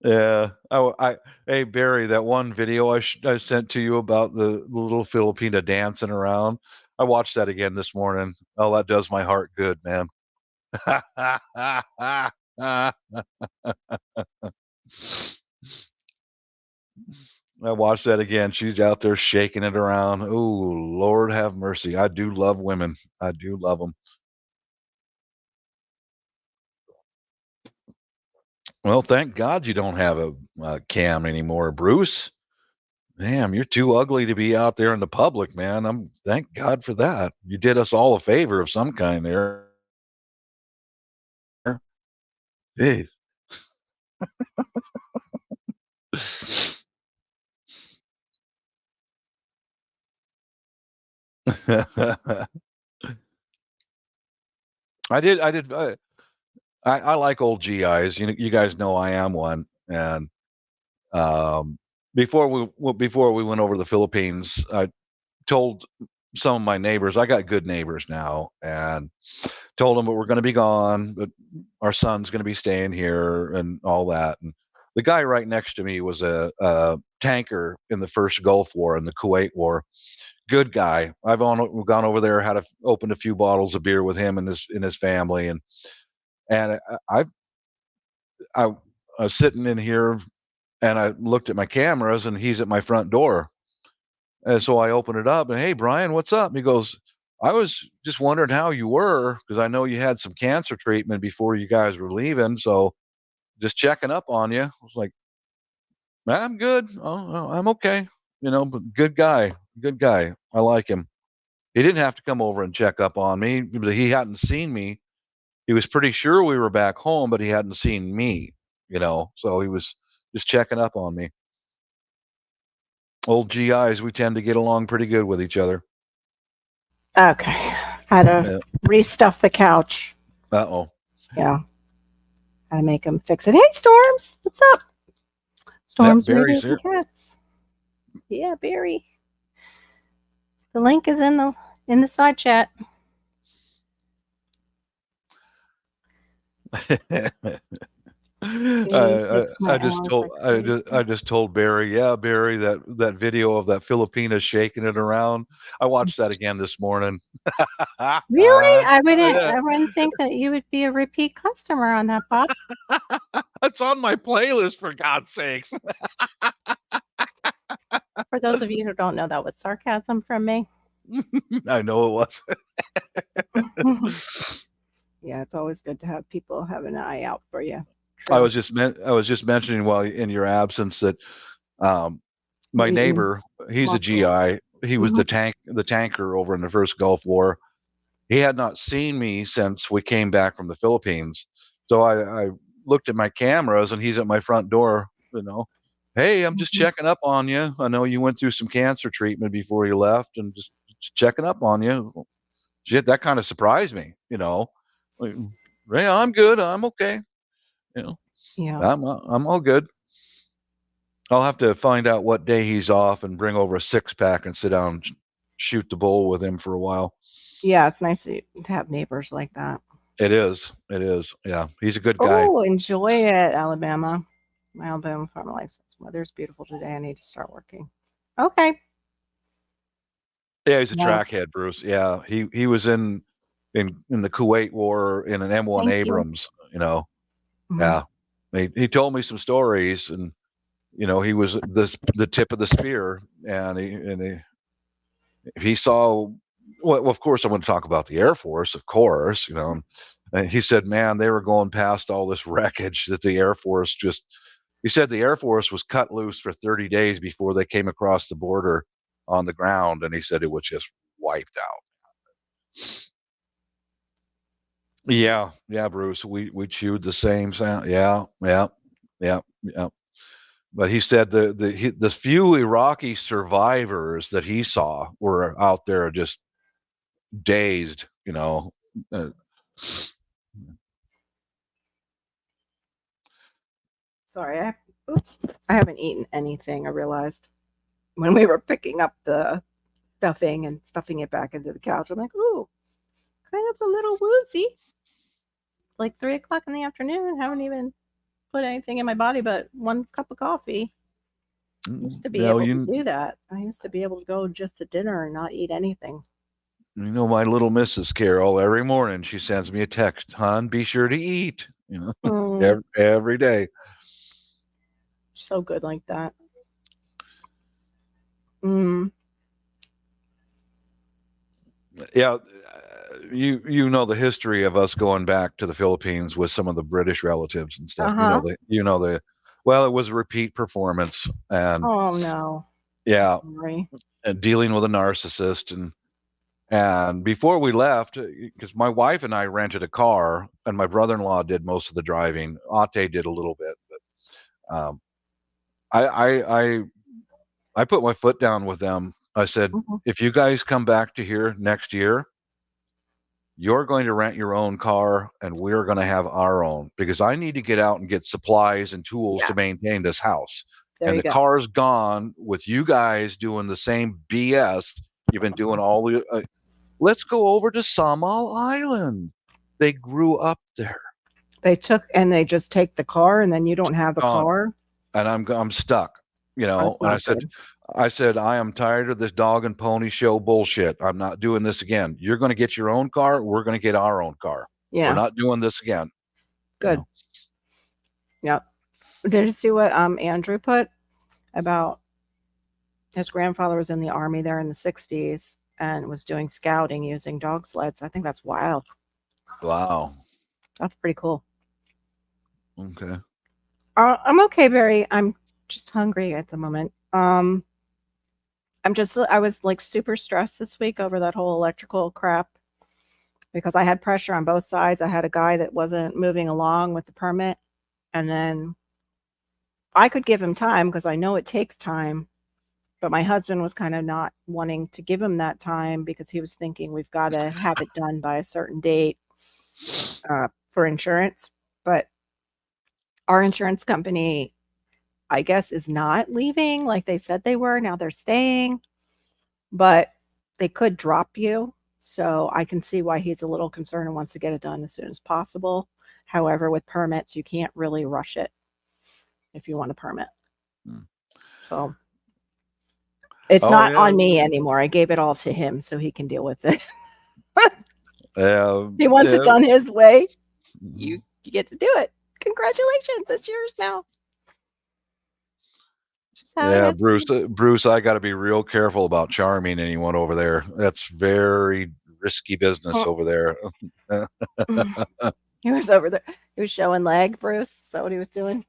Yeah. Hey Barry, that one video I sent to you about the little Filipina dancing around. I watched that again this morning. Oh, that does my heart good, man. I watched that again. She's out there shaking it around. Oh, Lord have mercy. I do love women. I do love them. Well, thank God you don't have a cam anymore, Bruce. Damn, you're too ugly to be out there in the public, man. Thank God for that. You did us all a favor of some kind there. Hey. I like old GIs. You guys know I am one. And um, before we went over to the Philippines, I told some of my neighbors, I got good neighbors now, and told them that we're going to be gone, but our son's going to be staying here and all that. And the guy right next to me was a tanker in the first Gulf War and the Kuwait War. Good guy. Gone over there, opened a few bottles of beer with him and his family, and I was sitting in here and I looked at my cameras and he's at my front door. And so I open it up and, hey, Brian, what's up? And he goes, I was just wondering how you were because I know you had some cancer treatment before you guys were leaving. So just checking up on you. I was like, I'm good. Oh, I'm okay. But good guy. Good guy. I like him. He didn't have to come over and check up on me, but he hadn't seen me. He was pretty sure we were back home, but he hadn't seen me, so he was just checking up on me. Old GIs, we tend to get along pretty good with each other. Okay. Had to restuff the couch. Uh-oh. Yeah. Had to make him fix it. Hey, Storms. What's up? Storms, Barry's and cats. Yeah, Barry. The link is in the side chat. I just told Barry, yeah, Barry, that video of that Filipina shaking it around. I watched that again this morning. Really? I wouldn't think that you would be a repeat customer on that, Bob. It's on my playlist, for God's sakes. For those of you who don't know, that was sarcasm from me. I know it was. Yeah, it's always good to have people have an eye out for you. True. I was just mentioning while in your absence that my neighbor, he's a GI. He was the tanker over in the first Gulf War. He had not seen me since we came back from the Philippines. So I looked at my cameras and he's at my front door, Hey, I'm just checking up on you. I know you went through some cancer treatment before you left and just checking up on you. Shit, that kind of surprised me, Like, yeah, I'm good. I'm okay. Yeah, I'm all good. I'll have to find out what day he's off and bring over a 6-pack and sit down and shoot the bull with him for a while. Yeah, it's nice to have neighbors like that. It is. Yeah, he's a good guy. Oh, enjoy it, Alabama. My Alabama farm life says weather's beautiful today. I need to start working. Okay. Yeah, he's a trackhead, Bruce. Yeah, he was in the Kuwait War in an M1 Abrams. Yeah, he told me some stories, and he was the tip of the spear, and he saw. Well, of course, I want to talk about the Air Force, of course. And he said, man, they were going past all this wreckage that the Air Force he said the Air Force was cut loose for 30 days before they came across the border on the ground, and he said it was just wiped out. Yeah, Bruce, we chewed the same sound. Yeah. But he said the few Iraqi survivors that he saw were out there just dazed, Sorry, I haven't eaten anything. I realized when we were picking up the stuffing and stuffing it back into the couch. I'm like, ooh, kind of a little woozy. Like 3 o'clock in the afternoon. Haven't even put anything in my body but 1 cup of coffee. I used to be able to do that. I used to be able to go just to dinner and not eat anything. My little Mrs. Carol, every morning she sends me a text, hon, be sure to eat, every day. So good like that. Yeah, you know the history of us going back to the Philippines with some of the British relatives and stuff. Well, it was a repeat performance, and oh no, yeah, and dealing with a narcissist, and before we left, because my wife and I rented a car, and my brother-in-law did most of the driving. Ate did a little bit, but I put my foot down with them. I said, if you guys come back to here next year, you're going to rent your own car and we're going to have our own, because I need to get out and get supplies and tools to maintain this house. And the car's gone with you guys doing the same BS you've been doing all the let's go over to Samal Island. They grew up there. They just take the car and then you don't have the car. And I'm stuck, and I said, I am tired of this dog and pony show bullshit. I'm not doing this again. You're going to get your own car. We're going to get our own car. Yeah. We're not doing this again. Good. Yep. Did you see what Andrew put about His grandfather was in the Army there in the 60s and was doing scouting using dog sleds. I think that's wild. Wow. That's pretty cool. Okay. I'm okay, Barry. I'm just hungry at the moment. I was like super stressed this week over that whole electrical crap because I had pressure on both sides. I had a guy that wasn't moving along with the permit, and then I could give him time because I know it takes time, but my husband was kind of not wanting to give him that time because he was thinking we've got to have it done by a certain date for insurance. But our insurance company, I guess, is not leaving like they said they were. Now they're staying, but they could drop you. So I can see why he's a little concerned and wants to get it done as soon as possible. However, with permits, you can't really rush it if you want a permit. So it's not on me anymore. I gave it all to him so he can deal with it. He wants it done his way. You get to do it. Congratulations. It's yours now. Yeah, Bruce, I got to be real careful about charming anyone over there. That's very risky business over there. He was over there. He was showing leg, Bruce. Is that what he was doing?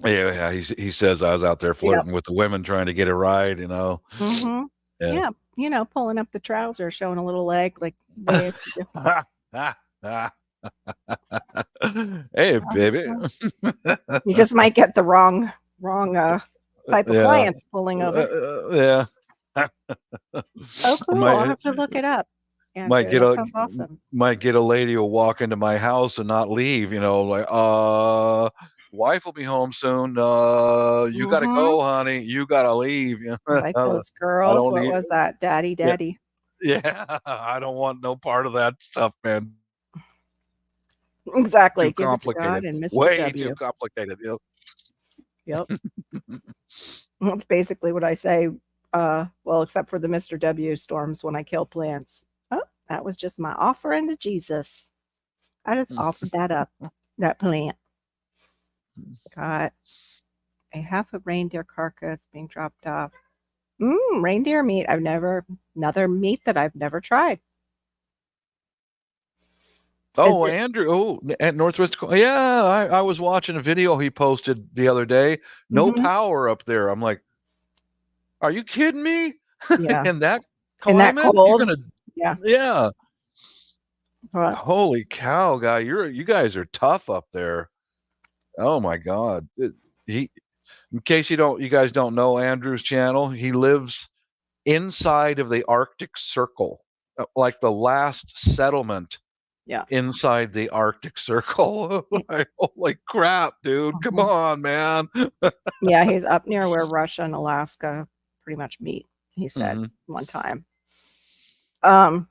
Yeah. He says I was out there flirting with the women trying to get a ride, you know. Mm-hmm. Yeah, you know, pulling up the trousers, showing a little leg, like they used to do. Hey, baby. You just might get the wrong type of clients pulling over. Yeah. Oh, cool. I'll have to look it up. Might get that sounds awesome. Might get a lady who'll walk into my house and not leave, you know, like, wife will be home soon. You gotta go, honey. You gotta leave. Like those girls. What was that? Daddy. Yeah. I don't want no part of that stuff, man. Exactly. Too complicated. And Mr. Way W. too complicated. Yep. That's basically what I say. Well, except for the Mr. W storms when I kill plants. Oh, that was just my offering to Jesus. I just offered that up, that plant. Got a half a reindeer carcass being dropped off. Reindeer meat. Another meat that I've never tried. Oh, Andrew. Oh, at Northwest. Yeah, I was watching a video he posted the other day. No power up there. I'm like, are you kidding me? Yeah. In that climate, in that cold. Yeah. Holy cow, guy! You guys are tough up there. Oh my God. In case you guys don't know Andrew's channel, he lives inside of the Arctic Circle, like the last settlement. Yeah. Inside the Arctic Circle. Like, holy crap, dude. Come on, man. Yeah, he's up near where Russia and Alaska pretty much meet, he said one time. I'm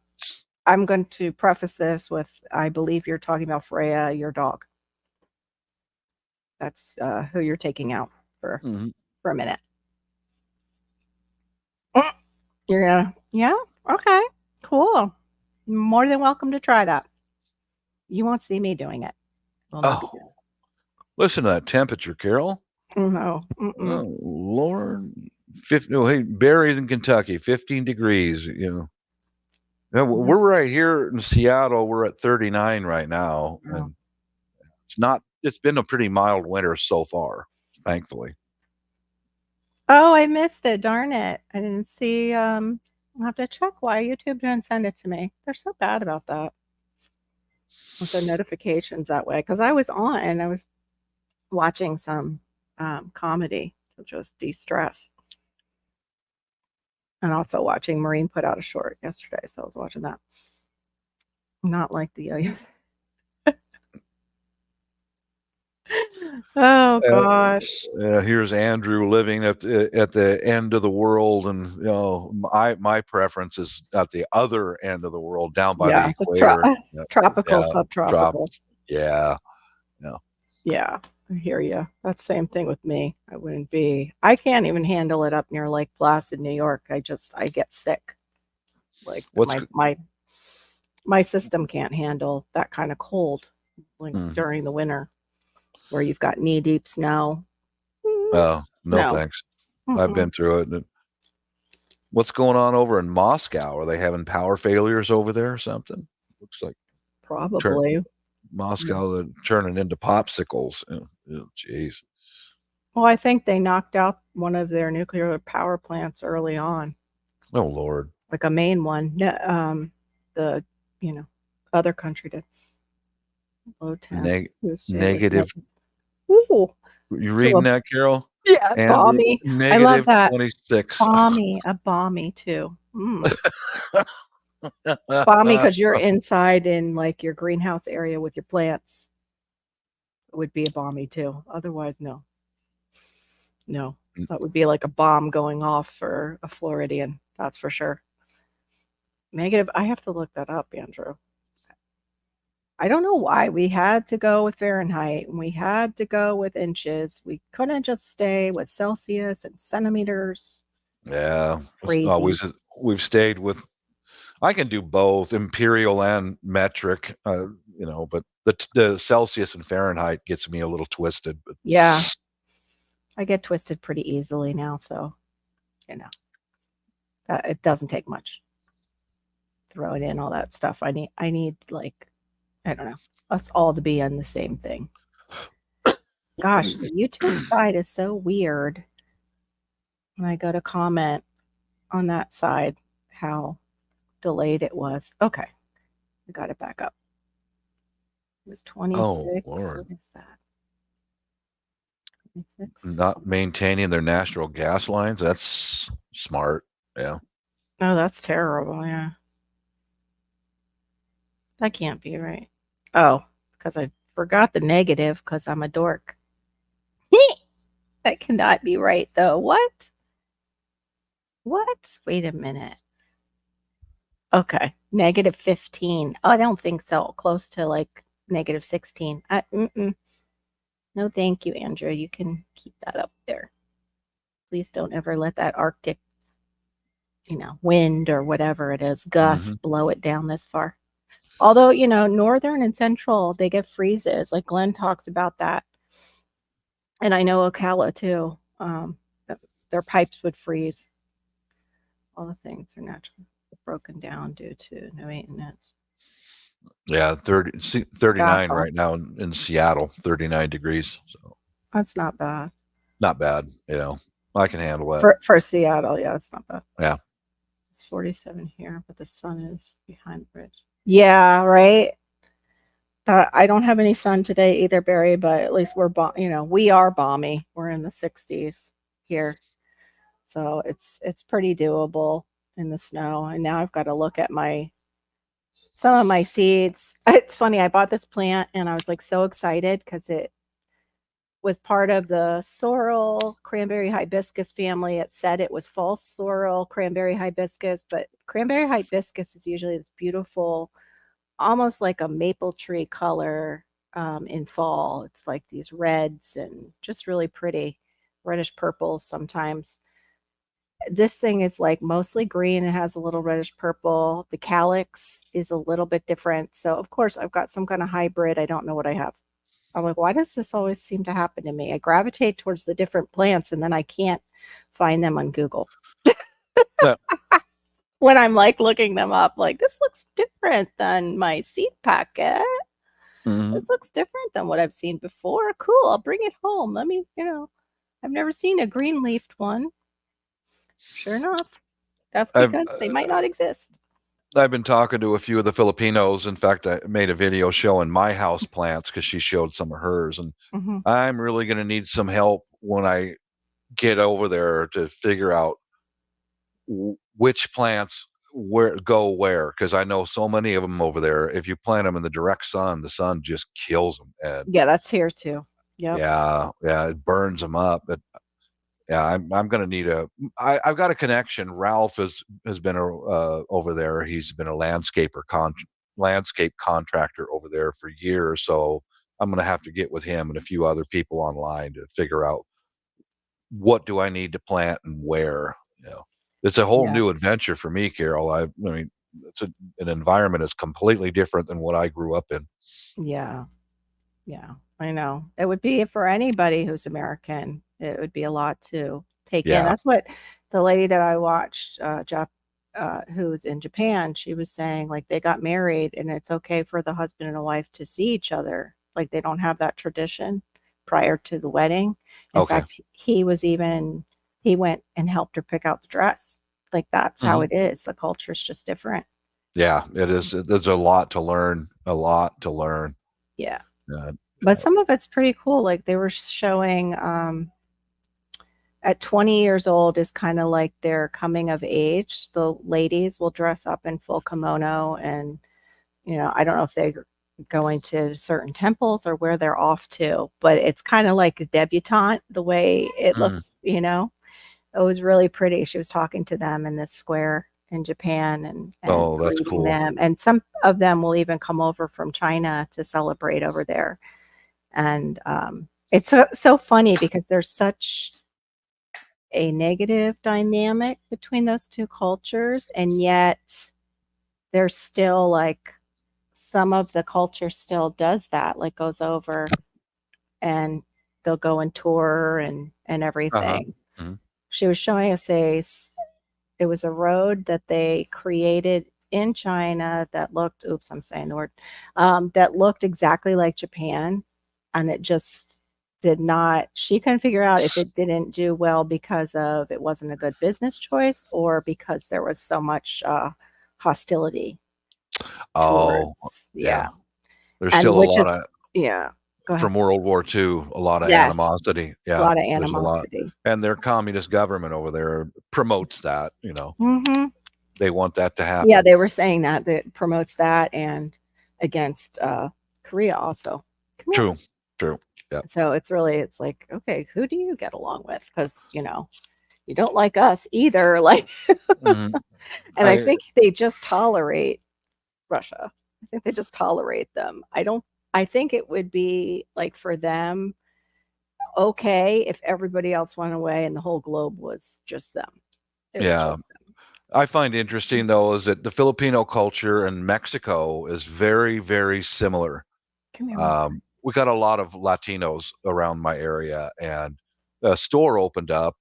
going to preface this with, I believe you're talking about Freya, your dog. That's who you're taking out for a minute. You're gonna, yeah? Okay, cool. More than welcome to try that. You won't see me doing it. Listen to that temperature, Carol. No. Oh, Lord. 50, hey, Barry's in Kentucky, 15 degrees, you know. We're right here in Seattle. We're at 39 right now. And it's been a pretty mild winter so far, thankfully. Oh, I missed it. Darn it. I didn't see. I'll have to check why YouTube didn't send it to me. They're so bad about that. With the notifications that way. Because I was watching some comedy to just de-stress. And also watching Maureen put out a short yesterday. So I was watching that. Not like the oh gosh. Here's Andrew living at the end of the world, and you know my preference is at the other end of the world, down by the equator. Tropical, subtropical. Yeah. I hear you. That's the same thing with me. I can't even handle it up near Lake Placid, New York. I get sick. Like my system can't handle that kind of cold during the winter where you've got knee deep snow. Oh, no. Thanks. I've been through it. What's going on over in Moscow? Are they having power failures over there or something? Looks like Probably. Moscow turning into popsicles. Jeez. Well, I think they knocked out one of their nuclear power plants early on, Oh Lord. like a main one. The other country did. Low temp. Negative. Ooh, You reading that, Carol? yeah, Andrew, balmy. I love negative that. 26. A balmy too. Balmy because you're inside in like your greenhouse area with your plants. It would be a balmy too. Otherwise, no. No, that would be like a bomb going off for a Floridian. That's for sure. Negative. I have to look that up, Andrew. I don't know why we had to go with Fahrenheit and we had to go with inches. We couldn't just stay with Celsius and centimeters. Yeah. Crazy. We've stayed with, I can do both imperial and metric, but the Celsius and Fahrenheit gets me a little twisted. But Yeah. I get twisted pretty easily now, so it doesn't take much. Throw it in all that stuff. I need like, I don't know, us all to be on the same thing. Gosh, the YouTube side is so weird. When I go to comment on that side, how delayed it was. Okay, we got it back up. It was 26. Oh Lord. What is that? 26? Not maintaining their natural gas lines. That's smart. Yeah. Oh, that's terrible. Yeah. That can't be right. Oh, because I forgot the negative because I'm a dork. That cannot be right, though. What? What? Wait a minute. Okay. Negative 15. Oh, I don't think so. Close to like negative 16. No, thank you, Andrew. You can keep that up there. Please don't ever let that Arctic, wind or whatever it is, gusts blow it down this far. Although, northern and central, they get freezes. Like Glenn talks about that. And I know Ocala too. Their pipes would freeze. All the things are naturally broken down due to no maintenance. Yeah, 39 right now in Seattle, 39 degrees. So that's not bad. Not bad, I can handle that. For Seattle, yeah, it's not bad. Yeah. It's 47 here, but the sun is behind the ridge. Yeah, right. I don't have any sun today either, Barry, but at least we are balmy. We're in the 60s here. So it's pretty doable in the snow. And now I've got to look at some of my seeds. It's funny, I bought this plant and I was like so excited because it was part of the sorrel cranberry hibiscus family. It said it was false sorrel cranberry hibiscus, but cranberry hibiscus is usually this beautiful, almost like a maple tree color in fall. It's like these reds and just really pretty, reddish purples sometimes. This thing is like mostly green. It has a little reddish purple. The calyx is a little bit different. So of course I've got some kind of hybrid. I don't know what I have. I'm like, why does this always seem to happen to me? I gravitate towards the different plants and then I can't find them on Google. Yeah. When I'm like looking them up, like this looks different than my seed packet. This looks different than what I've seen before. Cool. I'll bring it home. Let me, I've never seen a green leafed one. Sure enough. That's because they might not exist. I've been talking to a few of the Filipinos. In fact, I made a video showing my house plants because she showed some of hers. And I'm really going to need some help when I get over there to figure out which plants go where, because I know so many of them over there. If you plant them in the direct sun, the sun just kills them. And yeah, that's here too. Yeah, it burns them up. But yeah, I'm gonna need I've got a connection. Ralph has been over there. He's been a landscape contractor over there for years. So I'm gonna have to get with him and a few other people online to figure out what do I need to plant and where. It's a whole new adventure for me, Carol. I mean, it's an environment that's completely different than what I grew up in. Yeah, I know. It would be for anybody who's American. It would be a lot to take in. the lady that I watched, who's in Japan, she was saying like they got married and it's okay for the husband and a wife to see each other. Like they don't have that tradition prior to the wedding. In Okay. fact, he went and helped her pick out the dress. Like that's how Mhm. it is. The culture's just different. Yeah, it is. There's a lot to learn. A lot to learn. Yeah. Uh, But some of it's pretty cool. Like they were showing at 20 years old is kind of like their coming of age. The ladies will dress up in full kimono and, I don't know if they're going to certain temples or where they're off to, but it's kind of like a debutante the way it mm, looks. It was really pretty. She was talking to them in this square in Japan and oh, that's greeting cool. them. And some of them will even come over from China to celebrate over there. And it's so funny because there's such a negative dynamic between those two cultures, and yet there's still like some of the culture still does that, like goes over and they'll go and tour and Uh-huh. everything. Mhm. She was showing us it was a road that they created in China that looked, oops, I'm saying the word, that looked exactly like Japan. And it just did not, she couldn't figure out if it didn't do well because of it wasn't a good business choice or because there was so much hostility Oh, towards, yeah. yeah. There's And still a which lot of is, yeah, go ahead. from World War II, a lot of Yes, animosity. a Yeah, lot of there's a lot. animosity. And their communist government over there promotes that, Hmm. They want that to Yeah, happen. they were saying that promotes that and against Korea also. Come here. True. True. Yeah. So it's like, okay, who do you get along with? Because you don't like us either. Like, Mhm. and I I think they just tolerate Russia. I think they just tolerate them. I don't. I think it would be like for them okay if everybody else went away and the whole globe was just them. It was yeah. just I find interesting though is that the Filipino culture and Mexico is very, very similar. come here, Mom. We got a lot of Latinos around my area, and a store opened up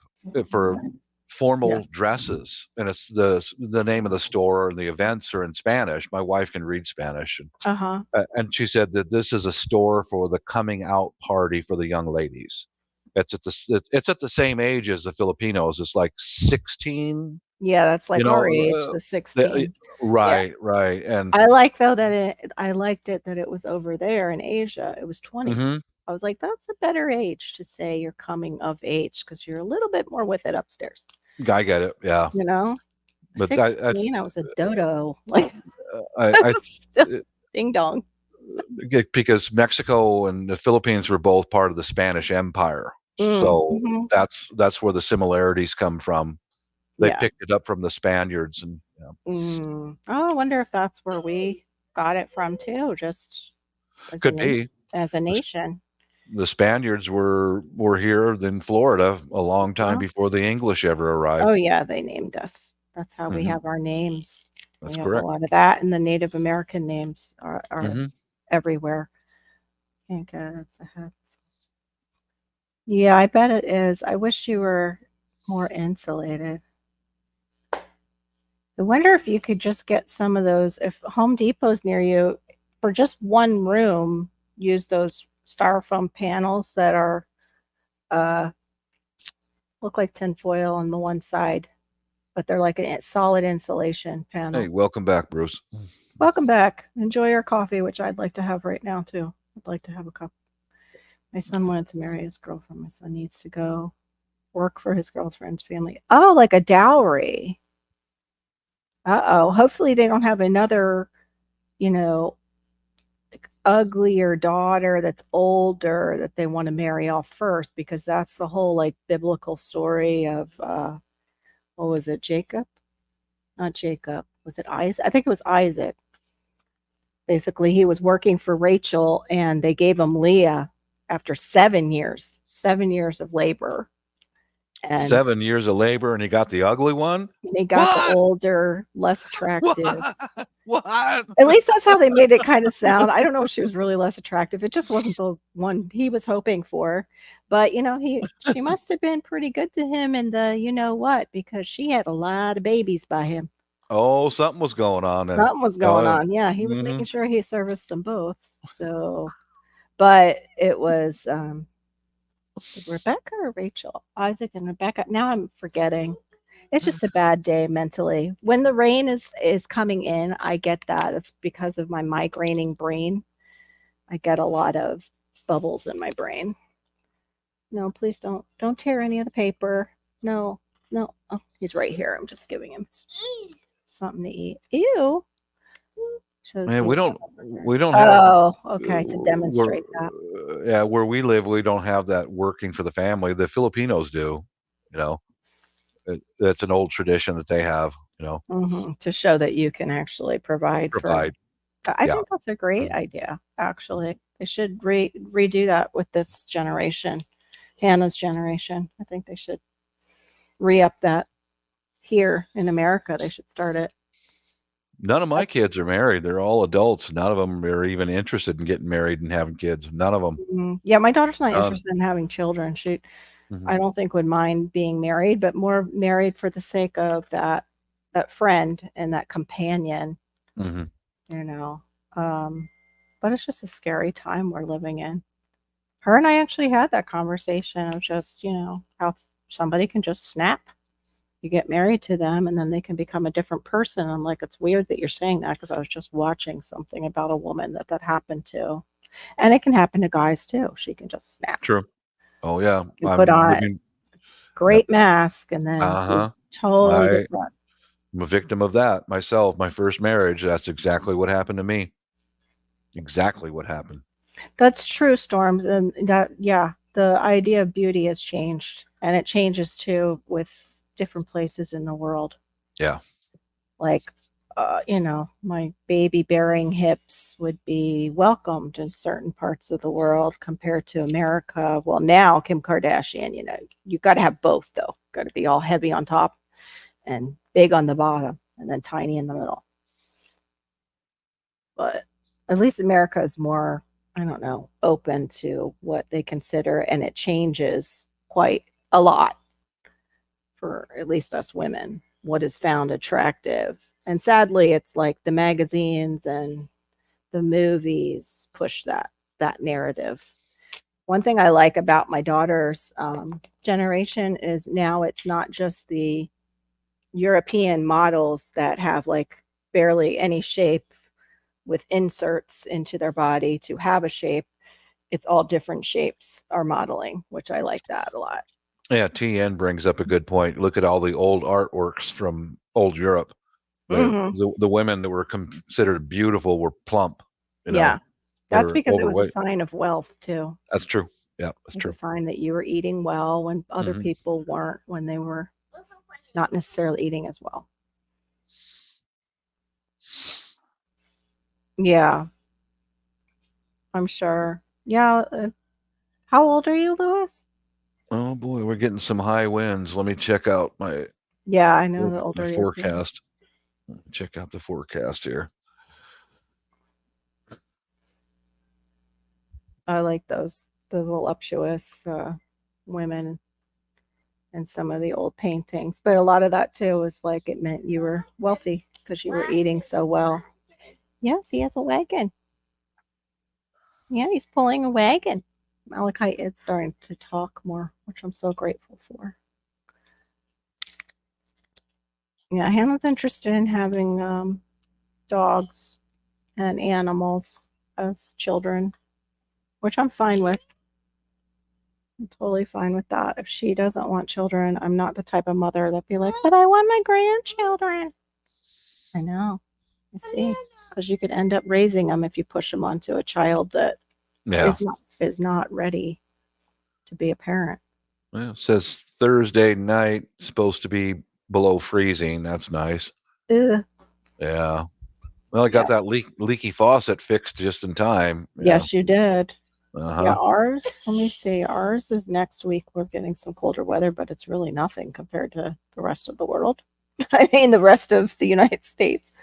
for Yeah. formal dresses, and it's the name of the store and the events are in Spanish. My wife can read Spanish, Uh huh. and she said that this is a store for the coming out party for the young ladies. It's at the same age as the Filipinos. It's like 16, Yeah, that's you like our know. age, the 16. Yeah. Right, right, and I like though that I liked it that it was over there in Asia. It was 20. mhm, I was like, that's a better age to say you're coming of age because you're a little bit more with it upstairs. I get it, yeah, You know, but I 16, I was a dodo. Like, I still ding dong. because Mexico and the Philippines were both part of the Spanish Empire. So Mhm. that's where the similarities come from. They Yeah. picked it up from the Spaniards, and Oh, I wonder if that's where we got it from too, just as a could be as a the, nation. the Spaniards were here in Florida a long time Yeah. before the English ever Oh arrived. yeah, they named us. That's how we Hmm. have our names. We That's have a correct. lot of that, and the Native American names are Hmm. everywhere. Can't get it's a hex. Yeah, I bet it is. I wish you were more insulated. I wonder if you could just get some of those, if Home Depot's near you, for just one room, use those styrofoam panels that are uh look like tinfoil on the one side, but they're like a solid insulation Hey, panel. welcome back, Bruce. Welcome back. Enjoy your coffee, which I'd like to have right now too. I'd like to have a cup. My son wanted to marry his girlfriend. My son needs to go work for his girlfriend's family. Oh, like a dowry. Uh-oh. Hopefully they don't have another, you know, like uglier daughter that's older that they want to marry off first, because that's the whole like biblical story of what was it, Jacob? Not Jacob. Was it Isaac? I think it was Isaac. Basically, he was working for Rachel and they gave him Leah after 7 years of labor. And 7 years of labor, and he got the ugly one? he got the What? older, less attractive. What? At least that's how they made it kind of sound. I don't know if she was really less attractive. It just wasn't the one he was hoping for. But, she must have been pretty good to him and the you know what, because she had a lot of babies by him. Oh, something was going on then. Something was going Oh, on. Yeah, he was mhm. making sure he serviced them both. So, but it was is it Rebecca or Rachel? Isaac and Rebecca. Now I'm forgetting. It's just a bad day mentally. When the rain is coming in, I get that. It's because of my migraining brain. I get a lot of bubbles in my brain. No, please don't tear any of the paper. No. No. Oh, he's right here. I'm just giving him something to eat. Ew. Shows Man, you we what- don't have Oh, okay, to demonstrate that. where we live, we don't have that working for the family. The Filipinos do, you know. That's an old tradition that they have, To show that you can actually provide for. provide. I Yeah. think that's a great idea, actually. They should redo that with this generation, Hannah's generation. I think they should re-up that here in America. They should start it. None of my kids are married. They're all adults. None of them are even interested in getting married and having kids. None of them. Yeah, my daughter's not interested in having children. She, Mhm. I don't think would mind being married, but more married for the sake of that friend and that companion, Mhm. you know. But it's just a scary time we're living in. Her and I actually had that conversation of just, how somebody can just snap. You get married to them and then they can become a different person. I'm like, it's weird that you're saying that because I was just watching something about a woman that happened to. And it can happen to guys too. She can just snap. True. Oh yeah. You put I'm on living. great mask and then Uh-huh. totally I'm different. a victim of that myself. My first marriage, that's exactly what happened to me. Exactly what happened. That's true, Storms. And the idea of beauty has changed. And it changes too with different places in the world. Yeah. Like, my baby bearing hips would be welcomed in certain parts of the world compared to America. Well, now Kim Kardashian, you've got to have both though. Got to be all heavy on top and big on the bottom and then tiny in the middle. But at least America is more, I don't know, open to what they consider, and it changes quite a lot for at least us women, what is found attractive. And sadly, it's like the magazines and the movies push that narrative. One thing I like about my daughter's generation is now it's not just the European models that have like barely any shape with inserts into their body to have a shape. It's all different shapes are modeling, which I like that a lot. Yeah, TN brings up a good point. Look at all the old artworks from old Europe. Mhm. The women that were considered beautiful were plump, Yeah. That's or because it was a overweight. sign of wealth too. That's true. Yeah, that's It's true. a sign that you were eating well when other Mhm. people weren't, when they were not necessarily eating as well. Yeah, I'm sure. Yeah. How old are you, Louis? Oh boy, we're getting some high winds. Let me check out my Yeah, I know the older you get. forecast. Check out the forecast here. I like the voluptuous women and some of the old paintings. But a lot of that too was like it meant you were wealthy because you were eating so well. Yes, he has a wagon. Yeah, he's pulling a wagon. Malachi is starting to talk more, which I'm so grateful for. Yeah, Hannah's interested in having dogs and animals as children, which I'm fine with. I'm totally fine with that. If she doesn't want children, I'm not the type of mother that'd be like, but I want my grandchildren. I know. I see. Because you could end up raising them if you push them onto a child that Yeah. is not ready to be a parent. Well, it says Thursday night supposed to be below freezing. That's nice. Ugh. Yeah. Well, I got that leaky faucet fixed just in time. Yeah. Yes, you did. Yeah, ours, let me see. Ours is next week. We're getting some colder weather, but it's really nothing compared to the rest of the world. I mean, the rest of the United States.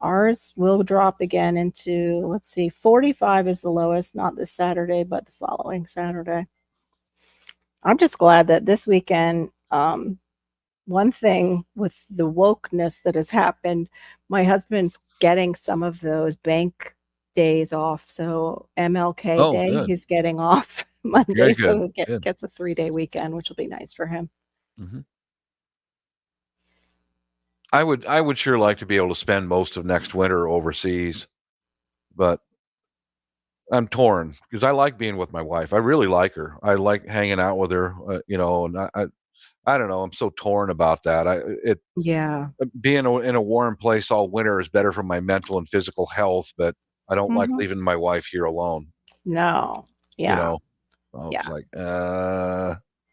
Ours will drop again into, let's see, 45 is the lowest, not this Saturday, but the following Saturday. I'm just glad that this weekend, one thing with the wokeness that has happened, my husband's getting some of those bank days off. So MLK Oh, Day, good. he's getting off Monday, Very good. so he Good. gets a 3-day weekend, which will be nice for him. Mm-hmm. I would sure like to be able to spend most of next winter overseas, but I'm torn because I like being with my wife. I really like her. I like hanging out with her, and I don't know. I'm so torn about that. Yeah. Being in a warm place all winter is better for my mental and physical health, but I don't like Mhm. leaving my wife here alone. No. You Yeah. know, so it's Yeah. like,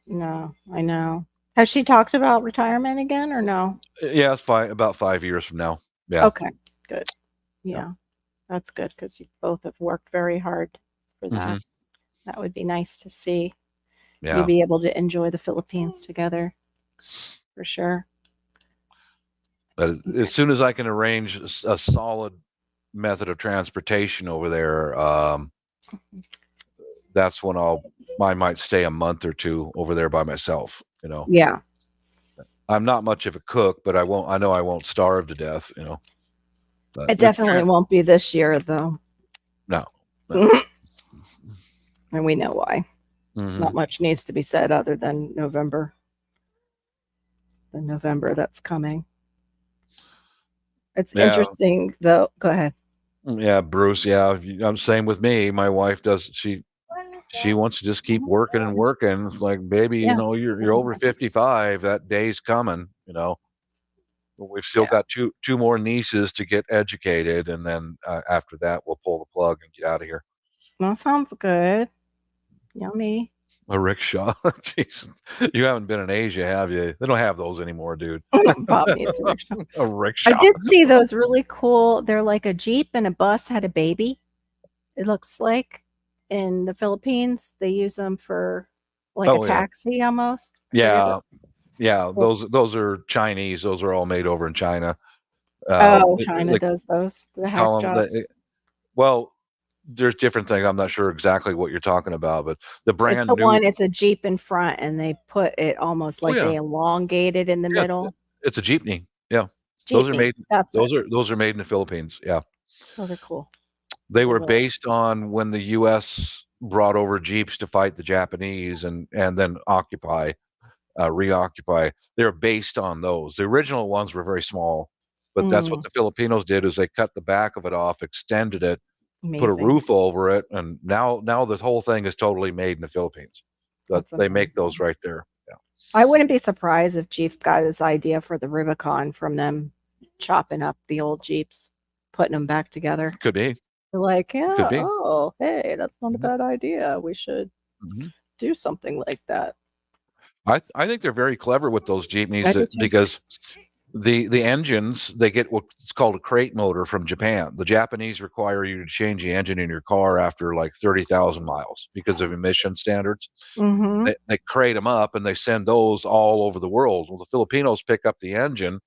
No, I know. Has she talked about retirement again or no? yeah, it's fine. About 5 years from now. Yeah. Okay, good. Yeah, that's good because you both have worked very hard for Mm-hmm. that. That would be nice to see you Yeah. be able to enjoy the Philippines together for sure. But as soon as I can arrange a solid method of transportation over there, that's when I might stay a month or two over there by myself. Yeah. I'm not much of a cook, but I know I won't starve to death. But It definitely won't be this year though. no. And we know why. Mm-hmm. Not much needs to be said other than November. The November that's coming. It's interesting though. Go ahead. Yeah, Bruce. Yeah, I'm same with me. My wife does. She wants to just keep working and working. It's like, baby, Yes. you're over 55. That day's coming. But we've still Yeah. got two more nieces to get educated, and then after that, we'll pull the plug and get out of here. That sounds good. Yummy. A rickshaw. Jeez. You haven't been in Asia, have you? They don't have those anymore, dude. Bob needs a rickshaw. A I rickshaw. did see those really cool. They're like a Jeep and a bus had a baby. It looks like in the Philippines they use them for like a Oh yeah, taxi almost. I forget yeah, what. yeah. Those are Chinese. Those are all made over in China. Oh, China They does those, the hack call them. jobs. Well, there's different things. I'm not sure exactly what you're talking about, but the It's brand the new. one, it's a Jeep in front and they put it almost Oh like yeah, they elongate it in the yeah. middle. It's a jeepney. Yeah, those are Jeepney. made. That's it. Those are made in the Philippines. Yeah. Those are cool. They They're were really based on when the U.S. brought over Jeeps to fight the Japanese and then reoccupy. They were based on those. The original ones were very small, but that's what the Filipinos did is they cut the back of it off, extended it, put a amazing. roof over it, and now this whole thing is totally made in the Philippines. But That's they make those amazing. right there. Yeah. I wouldn't be surprised if Jeep got his idea for the Rubicon from them chopping up the old Jeeps, putting them back together. Could be. They're like, Could yeah, be. oh, hey, that's not a Mhm. bad idea. We should Mhm. do something like that. I think they're very clever with those I jeepneys do too. because the engines, they get what's called a crate motor from Japan. The Japanese require you to change the engine in your car after like 30,000 miles because of emission standards. Mm-hmm. They crate them up and they send those all over the world. Well, the Filipinos pick up the engine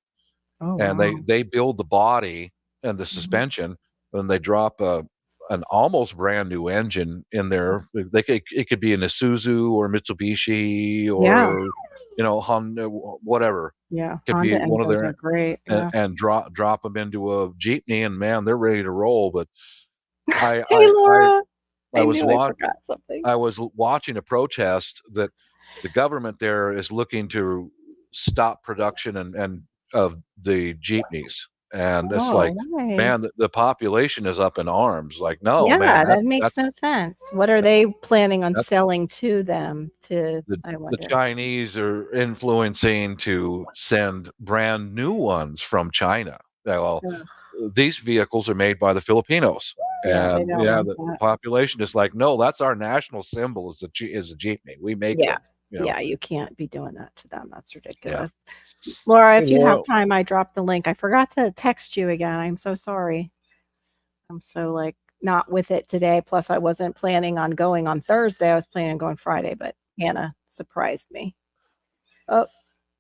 Oh, and wow. they build the body and the Mhm. suspension, and they drop an almost brand new engine in there. It could be an Isuzu or Mitsubishi Yeah. or Honda, whatever. Yeah. Could be Honda one of engines their are great. and, Yeah. and drop them into a jeepney, and man, they're ready to roll. But I Hey, I I, Laura. I I was knew I wa- forgot something. I was watching a protest that the government there is looking to stop production and of the jeepneys, and it's Oh, like, why? man, the population is up in arms. Like, no, man, Yeah, that makes no sense. What are they planning on that's selling to them to, I the wonder. Chinese are influencing to send brand new ones from China. Well, Ugh. these vehicles are made by the Filipinos, Yeah, they and don't yeah, want the that. population is like, no, that's our national symbol is a jeepney. We make Yeah. them. Yeah, you can't be doing that to them. That's Yeah. ridiculous. Laura, if you have Well, time, I dropped the link. I forgot to text you again. I'm so sorry. I'm so like not with it today. Plus, I wasn't planning on going on Thursday. I was planning on going Friday, but Hannah surprised me. Oh,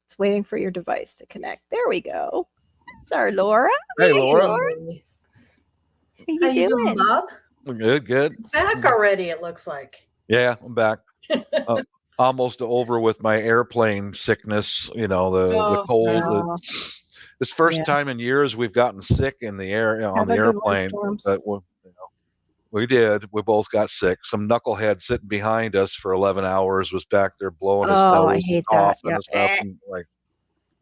it's waiting for your device to connect. There we go. Sorry, Laura. Hey, Laura. How you doing? Bob? Good. Back already, it looks like. Yeah, I'm back. Almost over with my airplane sickness. You know, the cold. no. This first Yeah. time in years we've gotten sick in the air on Have the a good one, airplane. Storms. But we did. We both got sick. Some knucklehead sitting behind us for 11 hours was back there blowing his Oh, nose I and hate that. coughing Yep. and stuff. And like,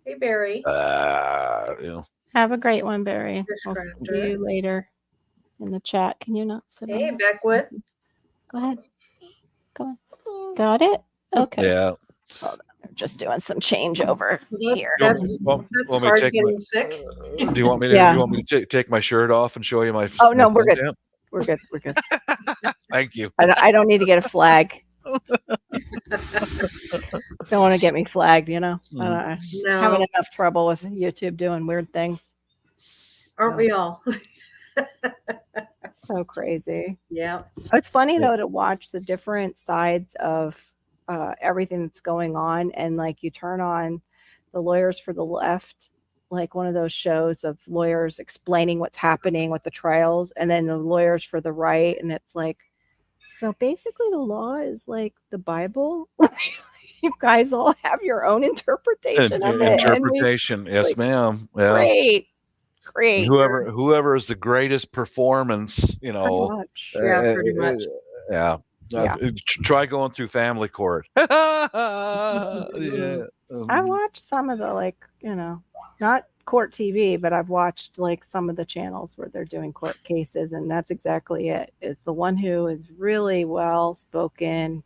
Hey, Barry. you know. Have a great one, Barry. Fish I'll crafter. see you later in the chat. Can you not sit Hey, on Beckwood. Go ahead. Come on. Got it? Okay. Yeah. Hold on. They're just doing some changeover here. That's Want me to hard take getting sick. Do you want me to? Yeah. You want me to take my shirt off and show you my? Oh, no, my we're good. content? We're good. We're good. Thank you. I don't need to get a flag. Don't want to get me flagged, you know. No, Having enough trouble with YouTube doing weird things. aren't we all? So crazy. Yeah. It's funny though to watch the different sides of everything that's going on, and like you turn on the Lawyers for the Left, like one of those shows of lawyers explaining what's happening with the trials, and then the Lawyers for the Right, and it's like, so basically the law is like the Bible. You guys all have your own interpretation of it. Interpretation, yes, like, ma'am. Yeah. Great. Whoever is the greatest performance, you know. Pretty much. Yeah, pretty much. Yeah. Try going through family court. Yeah. I watched some of the, like, you know, not court TV, but I've watched like some of the channels where they're doing court cases, and that's exactly it. It's the one who is really well spoken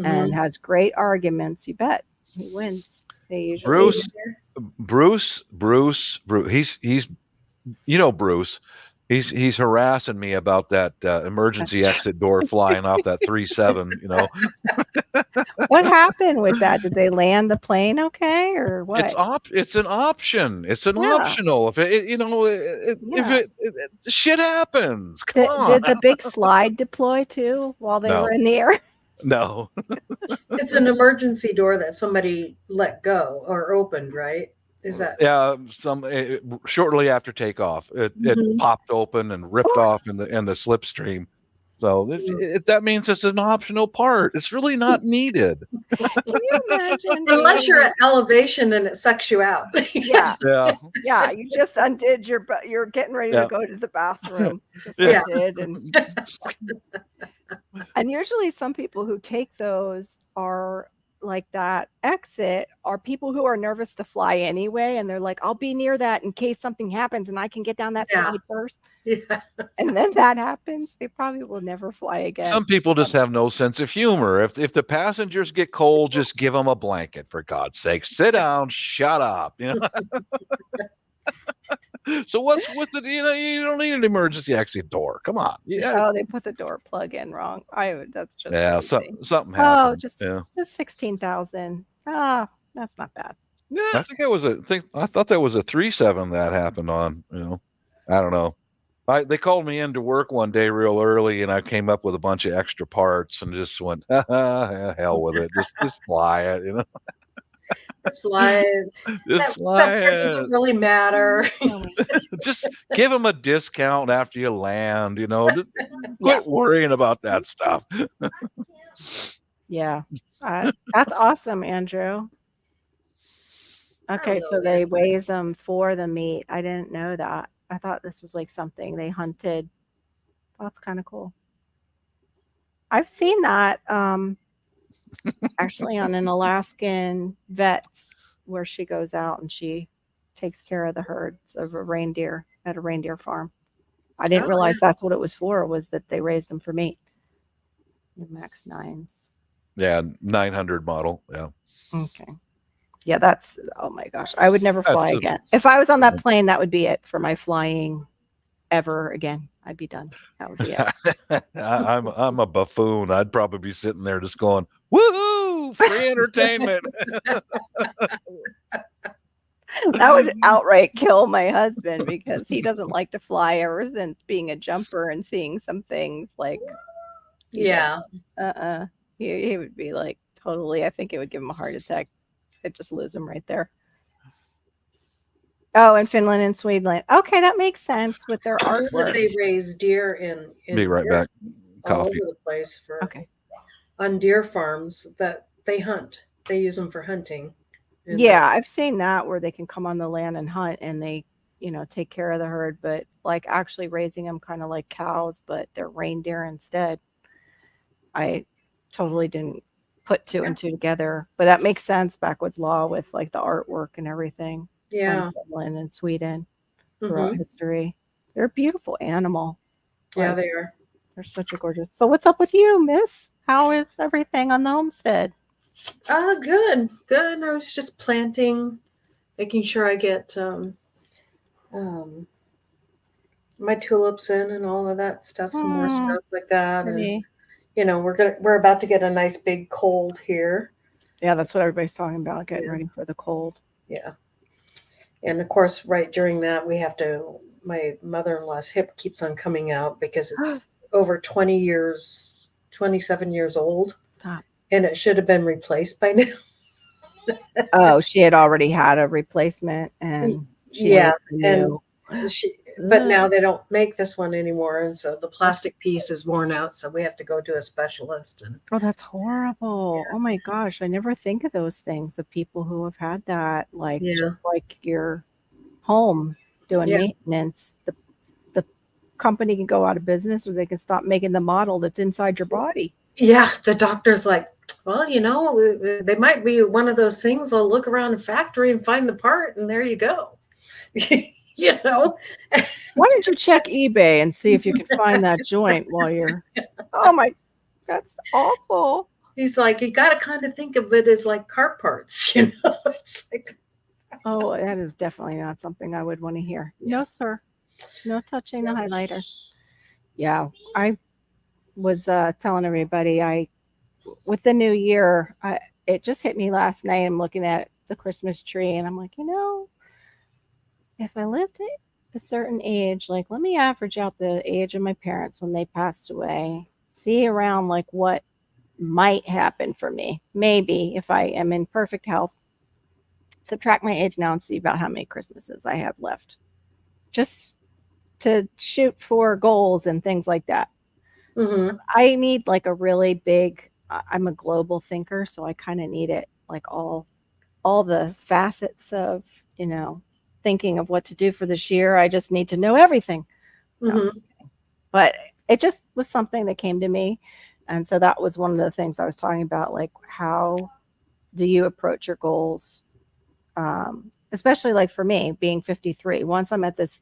and has great arguments. You bet he wins. They usually Bruce. He's you know Bruce. He's harassing me about that emergency exit door flying off that 37. You know. What happened with that? Did they land the plane okay, or what? It's an option. It's an optional. If it shit happens. Come on. Did the big slide deploy too while they were in the air? No. It's an emergency door that somebody let go or opened, right? Is that? Yeah, shortly after takeoff, it popped open and ripped off in the slipstream. So that means it's an optional part. It's really not needed. Can you imagine? Unless you're at elevation and it sucks you out. Yeah. You just undid you're getting ready to go to the bathroom. And usually some people who take those are like that exit are people who are nervous to fly anyway, and they're like, I'll be near that in case something happens and I can get down that slide first. Yeah. And then that happens, they probably will never fly again. Some people just have no sense of humor. If the passengers get cold, just give them a blanket, for God's sake. Sit down, shut up. You know. So what's the you don't need an emergency exit door. Come on. Yeah. Oh, they put the door plug in wrong. That's just something happened. Oh, just 16,000. That's not bad. I think I thought that was a 37 that happened on, you know. I don't know. They called me into work one day real early, and I came up with a bunch of extra parts and just went, hell with it. Just fly it, you know. Just fly it. That doesn't really matter. Just give them a discount after you land, you know. Just quit worrying about that stuff. Yeah. That's awesome, Andrew. Okay, so they raise them for the meat. I didn't know that. I thought this was like something they hunted. That's kind of cool. I've seen that actually on an Alaskan vet's, where she goes out and she takes care of the herds of a reindeer at a reindeer farm. I didn't realize that's what it was for, was that they raised them for meat. Max 9s. Yeah, 900 model. Yeah. Okay. Yeah, that's, oh my gosh. I would never fly again. If I was on that plane, that would be it for my flying ever again. I'd be done. That would be it. I'm a buffoon. I'd probably be sitting there just going, woohoo, free entertainment. That would outright kill my husband because he doesn't like to fly ever since being a jumper and seeing some things like Yeah. he would be like totally, I think it would give him a heart attack. I'd just lose him right there. Oh, in Finland and Sweden. Okay, that makes sense with their I know that artwork. they raise deer in Be right deer back. all Coffee. over the place for Okay. on deer farms that they hunt. They use them for hunting. And Yeah, I've seen that where they can come on the land and hunt and they, take care of the herd, but like actually raising them kind of like cows, but they're reindeer instead. I totally didn't put two and two together, but that makes sense. Backwoods law with like the artwork and everything. yeah. From Finland and Sweden Mhm. throughout history. They're a beautiful animal. Yeah, Like, they are. they're such a gorgeous. So what's up with you, miss? How is everything on the homestead? Good. Good. I was just planting, making sure I get my tulips in and all of that stuff, some more stuff like that. Pretty. And we're about to get a nice big cold here. Yeah, that's what everybody's talking about, getting Yeah. ready for the cold. Yeah. And of course, right during that, my mother-in-law's hip keeps on coming out because it's over 20 years, 27 years old. Stop. And it should have been replaced by now. Oh, she had already had a replacement and she Yeah, needed a new. But now they don't make this one anymore. And so the plastic piece is worn out. So we have to go to a specialist. And Oh, that's horrible. Oh my gosh. I never think of those things of people who have had that, like Yeah. just like your home doing Yeah. maintenance. The company can go out of business or they can stop making the model that's inside your body. yeah, the doctor's like, well, they might be one of those things. They'll look around a factory and find the part, and there you go. Why don't you check eBay and see if you can find that joint while you're. Oh my, that's awful. He's like, you got to kind of think of it as like car parts, It's like, Oh, that is definitely not something I would want to hear. No, sir. No touching the highlighter. Yeah, I was telling everybody with the new year, it just hit me last night. I'm looking at the Christmas tree and I'm like, if I lived at a certain age, like let me average out the age of my parents when they passed away, see around like what might happen for me. Maybe if I am in perfect health, subtract my age now and see about how many Christmases I have left. Just to shoot for goals and things like that. mm-hmm. I need like a really big, I'm a global thinker, so I kind of need it like all the facets of, thinking of what to do for this year. I just need to know everything. Mm-hmm. But it just was something that came to me. And so that was one of the things I was talking about, like how do you approach your goals? Especially like for me being 53, once I'm at this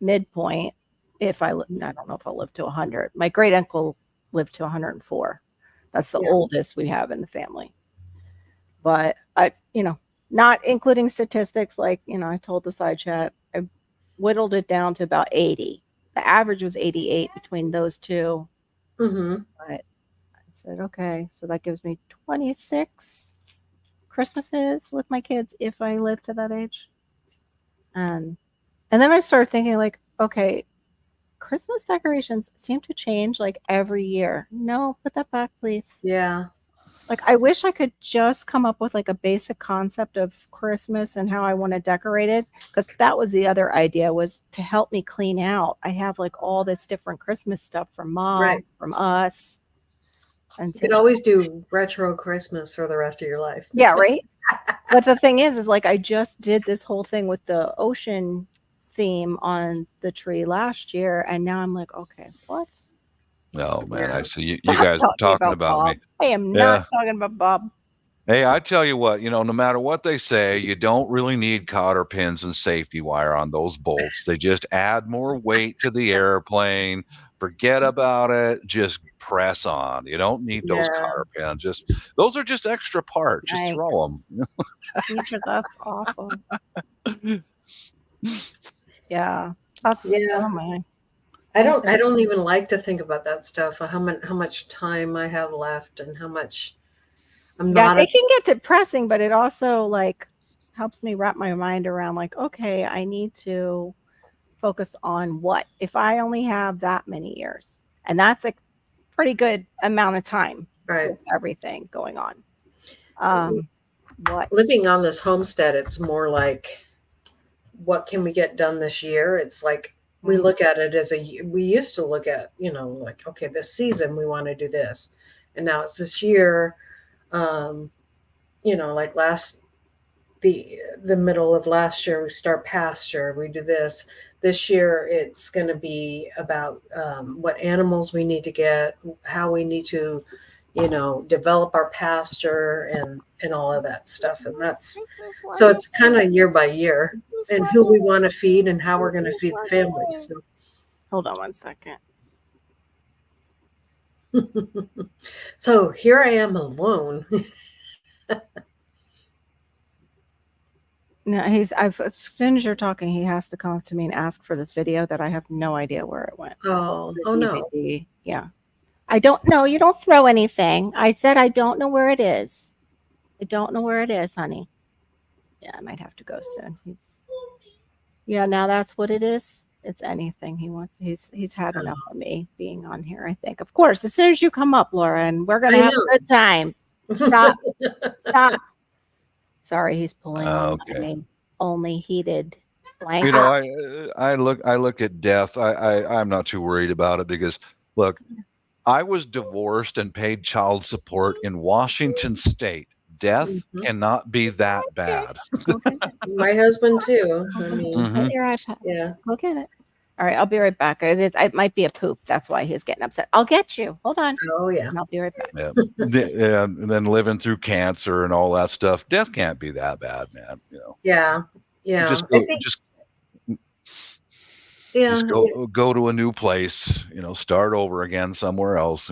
midpoint, I don't know if I'll live to 100. My great uncle lived to 104. That's the oldest we have in the family. But I, not including statistics, like, I told the side chat, I whittled it down to about 80. The average was 88 between those two. Mm-hmm. But I said, okay, so that gives me 26 Christmases with my kids if I live to that age. And then I started thinking like, okay, Christmas decorations seem to change like every year. No, put that back, please. Yeah. Like, I wish I could just come up with like a basic concept of Christmas and how I want to decorate it. Because that was the other idea, was to help me clean out. I have like all this different Christmas stuff from mom, Right. from us. And You could always do retro Christmas for the rest of your life. yeah, right? But the thing is like I just did this whole thing with the ocean theme on the tree last year. And now I'm like, okay, what? No, man. Yeah. I see you Stop guys talking about Bob. me. I am not talking about Bob. Hey, I tell you what, no matter what they say, you don't really need cotter pins and safety wire on those bolts. They just add more weight to the airplane. Forget about it. Just press on. You don't need those cotter pins. Those are just extra parts. Just throw them. Teacher, that's awful. Yeah. Oh my. I don't even like to think about that stuff. How much time I have left and how much I'm not. It can get depressing, but it also like helps me wrap my mind around like, okay, I need to focus on what if I only have that many years, and that's a pretty good amount of time Right. with everything going on. What Living on this homestead, it's more like, what can we get done this year? It's like we look at it as we used to look at, like, okay, this season we want to do this, and now it's this year. Like the middle of last year we start pasture, we do this. This year it's going to be about what animals we need to get, how we need to develop our pasture and all of that stuff. And that's so it's kind of year by year, and who we want to feed and how we're going to feed the family. So hold on one second. So here I am alone. No, as soon as you're talking, he has to come up to me and ask for this video that I have no idea where it went. Oh The no. DVD. Yeah. I don't know. You don't throw anything. I said I don't know where it is. I don't know where it is, honey. Yeah, I might have to go soon. Yeah, now that's what it is. It's anything he wants. He's had enough of me being on here, I think. Of course, as soon as you come up, Laura, and we're gonna have a good time. Stop. Stop. Sorry, he's pulling on my only heated blanket. I look at death. I'm not too worried about it because look, I was divorced and paid child support in Washington State. Death cannot be that bad. Okay. My husband too. I mean, Get your iPad. yeah. Go get it. All right, I'll be right back. It might be a poop. That's why he's getting upset. I'll get you. Hold on. Oh yeah. And I'll be right back. Yeah. And then living through cancer and all that stuff. Death can't be that bad, man. Yeah. Yeah. Just go to a new place. Start over again somewhere else.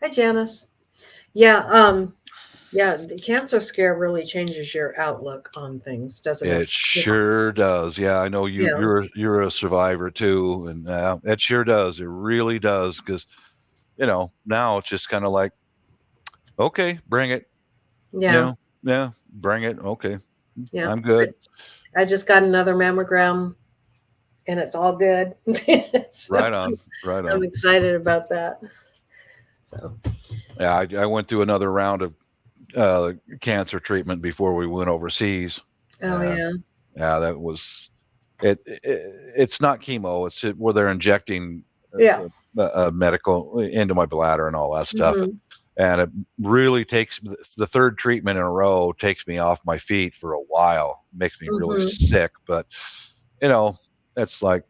Hi, Janice. Yeah. Yeah. The cancer scare really changes your outlook on things, doesn't it? It sure does. Yeah, I know you're a survivor too, and it sure does. It really does, because now it's just kind of like, okay, bring it. Yeah. Yeah, bring it. Okay, yeah. I'm good. I just got another mammogram, and it's all good. So Right on. I'm excited about that. So yeah, I went through another round of cancer treatment before we went overseas. yeah. Yeah, that was it. It's not chemo. It's where they're injecting medical into my bladder and all that stuff. And it really takes the third treatment in a row, takes me off my feet for a while, makes me really sick. But it's like,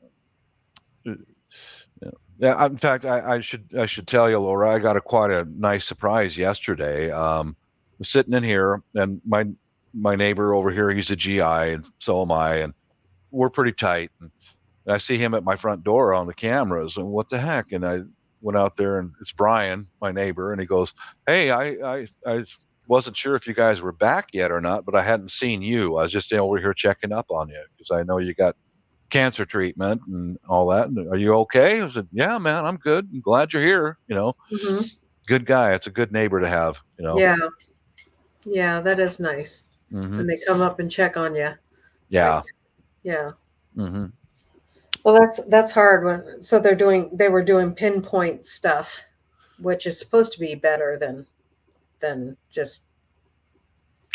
yeah. In fact, I should tell you, Laura, I got quite a nice surprise yesterday. Sitting in here, and my neighbor over here, he's a GI, and so am I, and we're pretty tight. And I see him at my front door on the cameras, and what the heck? And I went out there, and it's Brian, my neighbor, and he goes, "Hey, I wasn't sure if you guys were back yet or not, but I hadn't seen you. I was just over here checking up on you because I know you got cancer treatment and all that. And are you okay?" I said, "Yeah, man, I'm good. I'm glad you're here." Good guy. It's a good neighbor to have. Yeah, that is nice. When they come up and check on you. Yeah. Yeah. Well, that's hard so they were doing pinpoint stuff, which is supposed to be better than just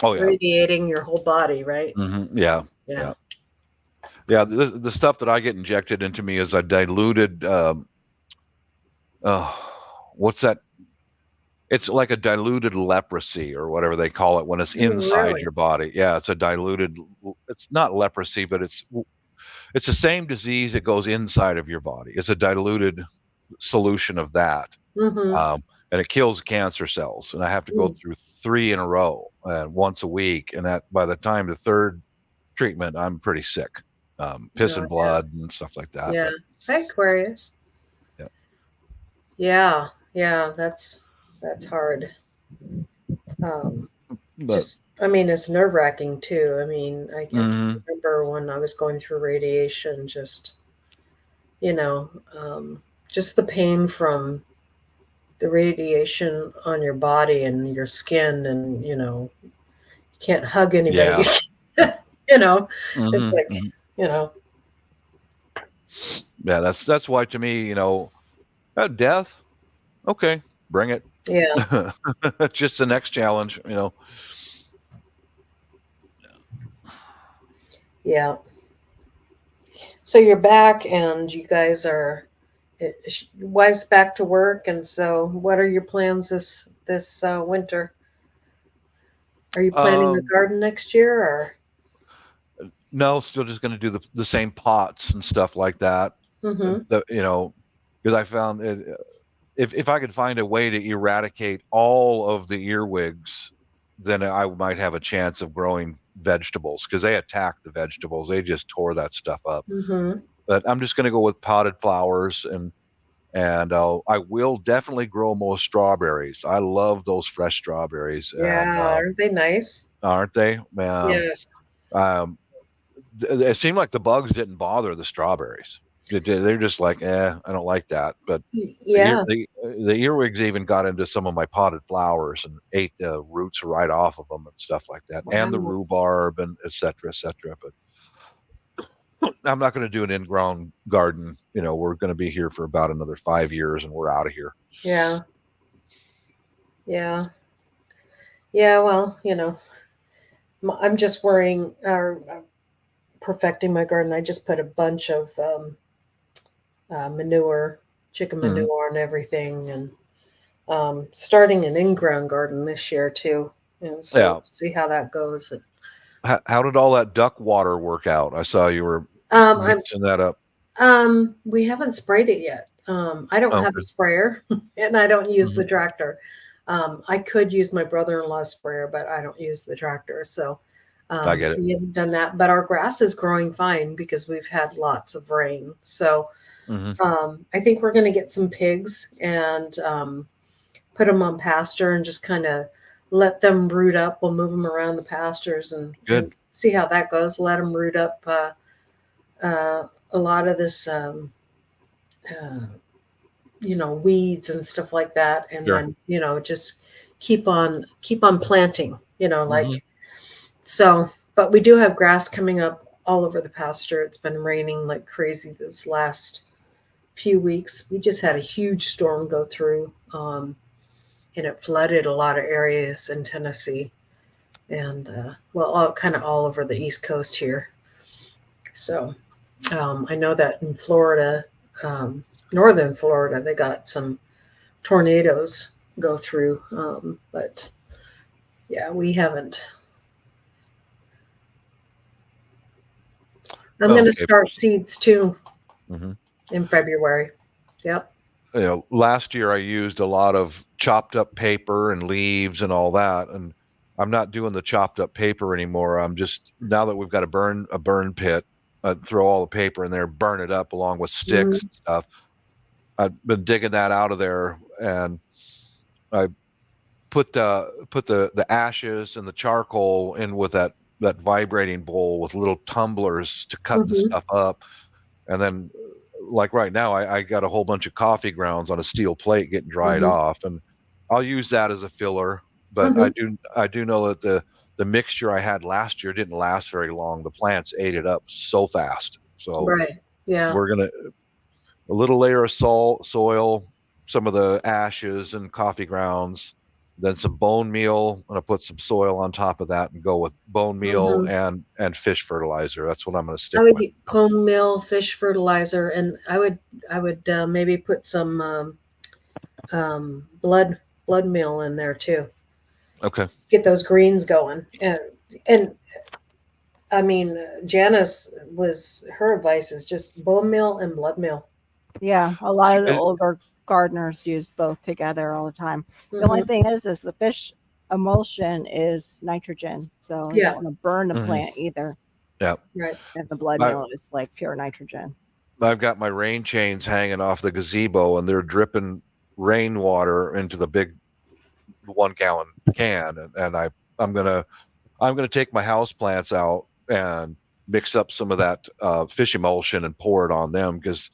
radiating your whole body, right? Yeah. The stuff that I get injected into me is a diluted what's that? It's like a diluted leprosy or whatever they call it when it's inside your body. Yeah, it's a diluted. It's not leprosy, but it's the same disease that goes inside of your body. It's a diluted solution of that, and it kills cancer cells. And I have to go through 3 in a row, once a week. And that by the time the third treatment, I'm pretty sick, pissing blood and stuff like that. Yeah. Hi, Aquarius. Yeah. That's hard. It's nerve-wracking too. I mean, I remember when I was going through radiation, just the pain from the radiation on your body and your skin, and can't hug anybody. Yeah. You know, Mhm, it's like, mhm. you know, Yeah, that's why to me, death, okay, bring it. yeah, Just the next challenge, yeah. So you're back, and you guys are. Your wife's back to work, and so what are your plans this winter? Are you planting a Um, garden next year, or? no, still just going to do the same pots and stuff like that. Mm-hmm. Because I found it, if I could find a way to eradicate all of the earwigs, then I might have a chance of growing vegetables because they attack the vegetables. They just tore that stuff up. Mm-hmm. But I'm just going to go with potted flowers and I will definitely grow more strawberries. I love those fresh strawberries, and Yeah, aren't they nice? aren't they? Yeah. Um, it seemed like the bugs didn't bother the strawberries. They're just like, I don't like that. But Yeah. the earwigs even got into some of my potted flowers and ate the roots right off of them and stuff like that, and the Wow. rhubarb and et cetera, et cetera. But I'm not going to do an in-ground garden. We're going to be here for about another 5 years, and we're out of here. Yeah. Yeah. Yeah. Well, I'm just worrying or perfecting my garden. I just put a bunch of manure, chicken Hmm. manure, and everything, and starting an in-ground garden this year too. And so Yeah. we'll see how that goes. How did all that duck water work out? I saw you were I'm mixing that up. we haven't sprayed it yet. I don't Oh, have a okay. sprayer, and I don't use the Mhm. tractor. I could use my brother-in-law's sprayer, but I don't use the tractor. So I get it. we haven't done that. But our grass is growing fine because we've had lots of rain. So Hmm. I think we're going to get some pigs and put them on pasture and just kind of let them root up. We'll move them around the pastures and Good. see how that goes. Let them root up a lot of this, uh, weeds and stuff like that, and Sure. then just keep on planting. Hmm. Like so. But we do have grass coming up all over the pasture. It's been raining like crazy this last few weeks. We just had a huge storm go through, and it flooded a lot of areas in Tennessee, and kind of all over the East Coast here. So I know that in Florida, northern Florida, they got some tornadoes go through, but yeah, we haven't. I'm Oh, going to okay. start seeds too Hmm. in February. Yep. Last year I used a lot of chopped up paper and leaves and all that, and I'm not doing the chopped up paper anymore. I'm just now that we've got a burn pit, throw all the paper in there, burn it up along with sticks Mm-hmm. and stuff. I've been digging that out of there, and I put the ashes and the charcoal in with that vibrating bowl with little tumblers to cut the Mm-hmm. stuff up, and then like right now I got a whole bunch of coffee grounds on a steel plate getting dried Mm-hmm. off, and I'll use that as a filler. But Mm-hmm. I do know that the mixture I had last year didn't last very long. The plants ate it up so fast. So Right. Yeah. we're gonna a little layer of soil, some of the ashes and coffee grounds, then some bone meal. I'm gonna put some soil on top of that and go with bone meal Mm-hmm. and fish fertilizer. That's what I'm gonna I stick would with. use bone meal, fish fertilizer, and I would maybe put some blood meal in there too. Okay. Get those greens going, and I mean, Janice was her advice is just bone meal and blood meal. Yeah, a lot of the It- older gardeners use both together all the time. The only Hmm. thing is the fish emulsion is nitrogen, so you Yeah, don't want to burn the mhm. plant either. Yeah. right. And the blood I, meal is like pure nitrogen. I've got my rain chains hanging off the gazebo, and they're dripping rainwater into the big 1 gallon can, and I'm gonna take my house plants out and mix up some of that fish emulsion and pour it on them because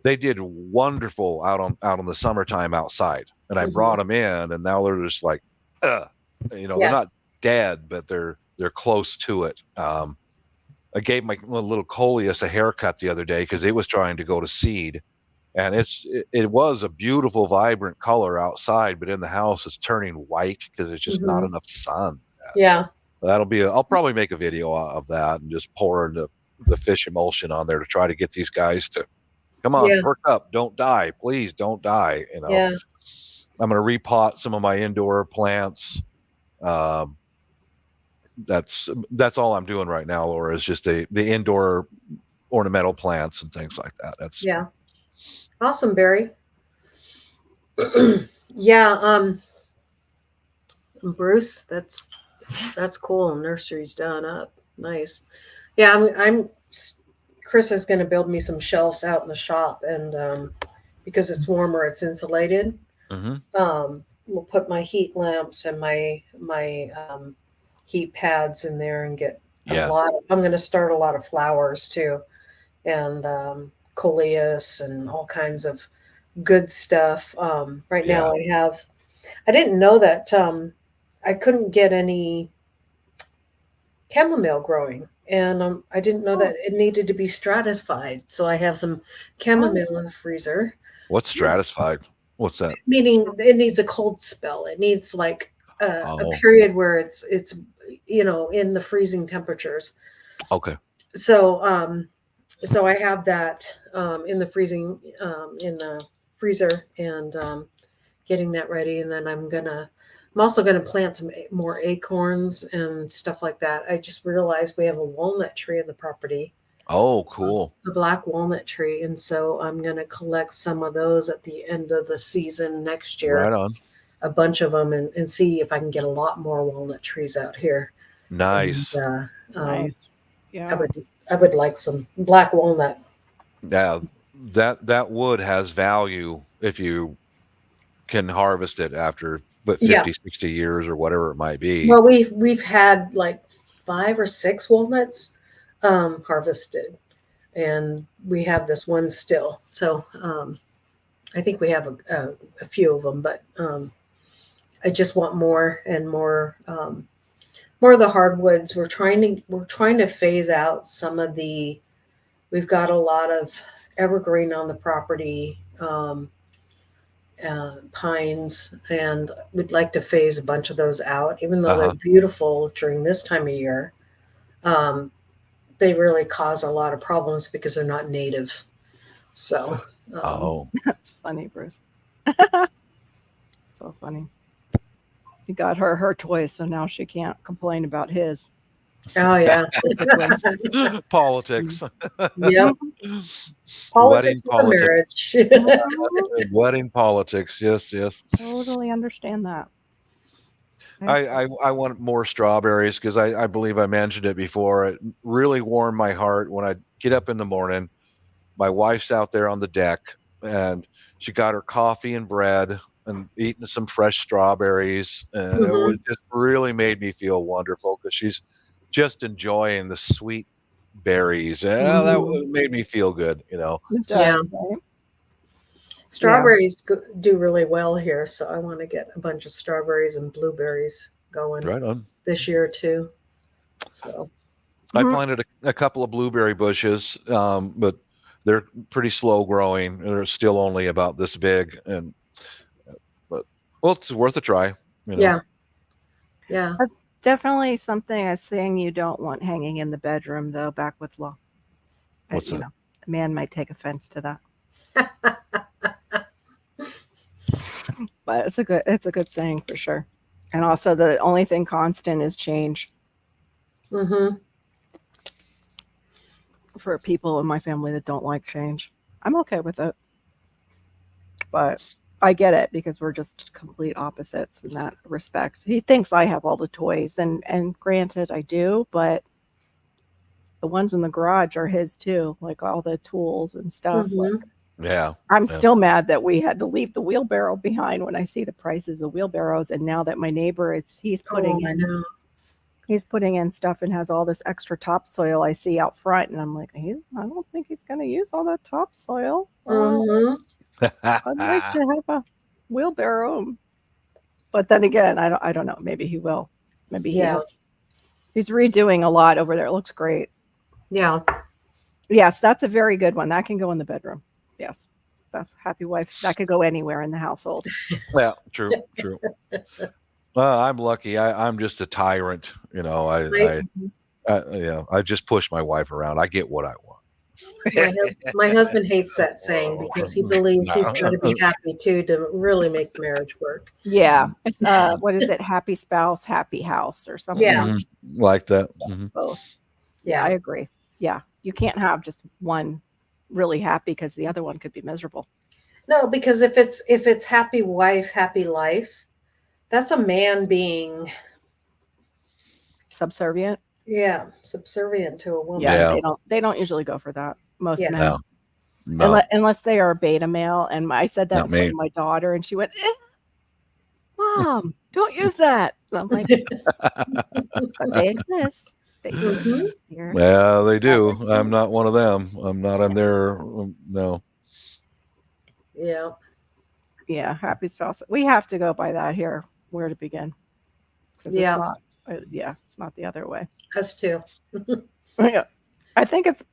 they did wonderful out on the summertime outside. And I Hmm. brought them in, and now they're just like, Ugh. They're Yeah, not dead, but they're close to it. I gave my little coleus a haircut the other day because it was trying to go to seed, and it was a beautiful, vibrant color outside, but in the house it's turning white because it's just not enough sun. Yeah. I'll probably make a video of that and just pour the fish emulsion on there to try to get these guys to come on, perk up, don't die, please don't die. Yeah. I'm going to repot some of my indoor plants. That's all I'm doing right now, Laura, is just the indoor ornamental plants and things like that. That's awesome, Barry. Yeah, Bruce, that's cool. Nursery's done up. Nice. Yeah, Chris is going to build me some shelves out in the shop, and because it's warmer, it's insulated. We'll put my heat lamps and my heat pads in there and get a lot. I'm going to start a lot of flowers too, and coleus and all kinds of good stuff. Right now I didn't know that I couldn't get any chamomile growing, and I didn't know that it needed to be stratified. So I have some chamomile in the freezer. What's stratified? What's that? Meaning it needs a cold spell. It needs like a period where it's in the freezing temperatures. Okay. So so I have that in the freezer, and getting that ready, and then I'm also gonna plant some more acorns and stuff like that. I just realized we have a walnut tree in the property. Oh, cool. The black walnut tree, and so I'm gonna collect some of those at the end of the season next year. Right on. A bunch of them, and see if I can get a lot more walnut trees out here. Nice. And, Nice. Yeah. I would like some black walnut. Yeah, that wood has value if you can harvest it after 50, 60 years or whatever it might be. Well, we've had like 5 or 6 walnuts harvested, and we have this one still. So I think we have a few of them, but I just want more and more. More of the hardwoods. We're trying to phase out some of the. We've got a lot of evergreen on the property, pines, and we'd like to phase a bunch of those out. Even though they're beautiful during this time of year, they really cause a lot of problems because they're not native. So. That's funny, Bruce. So funny. He got her toys, so now she can't complain about his. Oh yeah. Politics. Yep. Politics of marriage. Wedding politics. Yes. Totally understand that. I want more strawberries because I believe I mentioned it before. It really warmed my heart when I get up in the morning. My wife's out there on the deck, and she got her coffee and bread and eating some fresh strawberries, and it just really made me feel wonderful because she's just enjoying the sweet berries. That made me feel good, It does, right? Strawberries do really well here, so I want to get a bunch of strawberries and blueberries going right on this year too. So I planted a couple of blueberry bushes, but they're pretty slow growing. They're still only about this big, but it's worth a try. Yeah. That's definitely something I saying you don't want hanging in the bedroom, though. Backwoods law. What's that? A man might take offense to that. But it's a good saying for sure. And also, the only thing constant is change. For people in my family that don't like change, I'm okay with it. But I get it because we're just complete opposites in that respect. He thinks I have all the toys, and granted I do, but the ones in the garage are his too, like all the tools and stuff. I'm still mad that we had to leave the wheelbarrow behind when I see the prices of wheelbarrows, and now that my neighbor he's putting in stuff and has all this extra topsoil I see out front, and I'm like, I don't think he's going to use all that topsoil. I'd like to have a wheelbarrow, but then again, I don't know. Maybe he will. Maybe he is. He's redoing a lot over there. It looks great. Yeah. Yes, that's a very good one. That can go in the bedroom. Yes. That's happy wife. That could go anywhere in the household. Yeah, true. Well, I'm lucky. I'm just a tyrant. You know, I just push my wife around. I get what I want. My husband hates that saying because he believes he's got to be happy too to really make the marriage work. Yeah. It's, what is it? Happy spouse, happy house or something. Yeah. Like that. Both. Yeah, I agree. Yeah. You can't have just one really happy because the other one could be miserable. No, because if it's happy wife, happy life, that's a man being subservient. Yeah, subservient to a woman. Yeah, they don't usually go for that. Most men. No. Unless they are a beta male. And I said that Not me. to my daughter and she went, Mom, don't use that. So I'm like, because they exist. They do. Yeah, they do. I'm not one of them. I'm not in there. No. Yeah. Yeah, happy spouse. We have to go by that here. Where to begin? Yeah. It's not the other way. Us too. Yeah. I think it's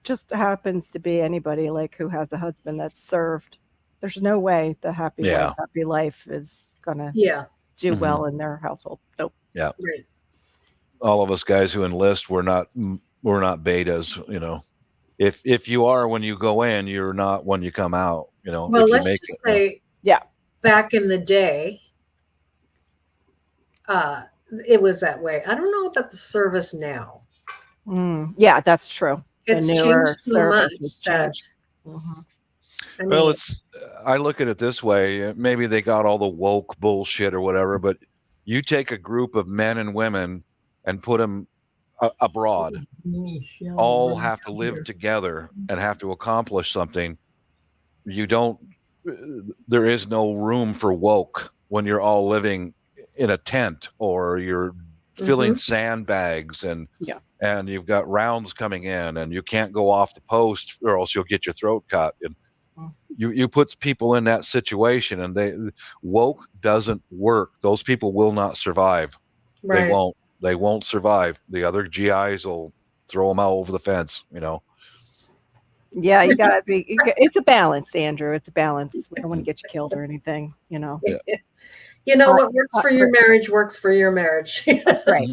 just happens to be anybody like who has a husband that's served. There's no way the happy wife, happy life is gonna do well in their household. Nope. Yeah. Right. All of us guys who enlist, we're not betas. You know, if you are when you go in, you're not when you come out. You know. Well, if let's you make just say, back in the day, it was that way. I don't know about the service now. Yeah, that's true. It's the newer changed so much that. I mean, well, I look at it this way. Maybe they got all the woke bullshit or whatever, but you take a group of men and women and put them abroad, all have to live together and have to accomplish something. There is no room for woke when you're all living in a tent or you're filling sandbags and you've got rounds coming in and you can't go off the post or else you'll get your throat cut. And you put people in that situation and woke doesn't work. Those people will not survive. Right. They won't survive. The other GIs will throw them out over the fence, you know. Yeah, you gotta be. It's a balance, Andrew. It's a balance. We don't want to get you killed or anything, you know. Yeah. You know what works for your marriage works for your marriage. That's right.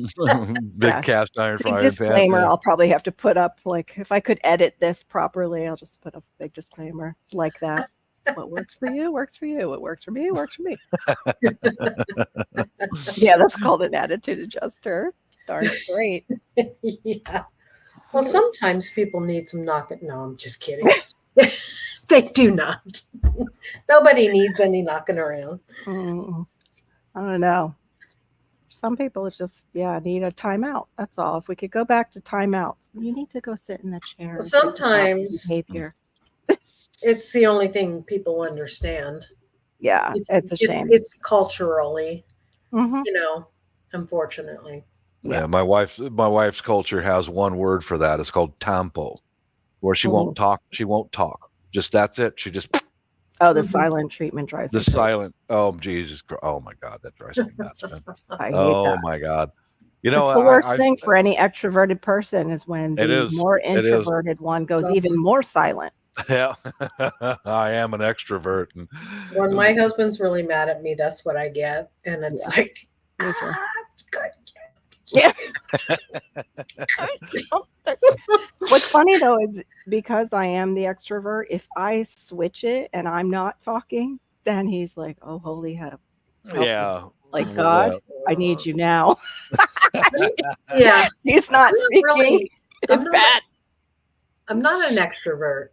Big cast iron frying pan. Disclaimer. I'll probably have to put up, like, if I could edit this properly, I'll just put up a big disclaimer like that. What works for you works for you. What works for me works for me. Yeah, that's called an attitude adjuster. Darn straight. Yeah. Well, sometimes people need some knocking. No, I'm just kidding. They do not. Nobody needs any knocking around. I don't know. Some people just, need a timeout. That's all. If we could go back to timeouts, you need to go sit in the chair. Well, sometimes behavior. It's the only thing people understand. Yeah, it's a shame. It's culturally, unfortunately. Yeah, my wife's culture has one word for that. It's called tampo, where she won't talk. She won't talk. Just that's it. She just. Oh, the silent treatment drives me crazy. Silent. Oh, Jesus. Oh my God, that drives me nuts, man. I hate that. My God. You know, it's the worst thing for any extroverted person is when the more introverted one goes even more silent. Yeah, I am an extrovert. And when my husband's really mad at me, that's what I get, and it's like, me too. Good. Yeah. What's funny though is because I am the extrovert, if I switch it and I'm not talking, then he's like, "Oh, holy hell!" Yeah, like God, I need you now. Yeah, he's not speaking. It's bad. I'm not an extrovert.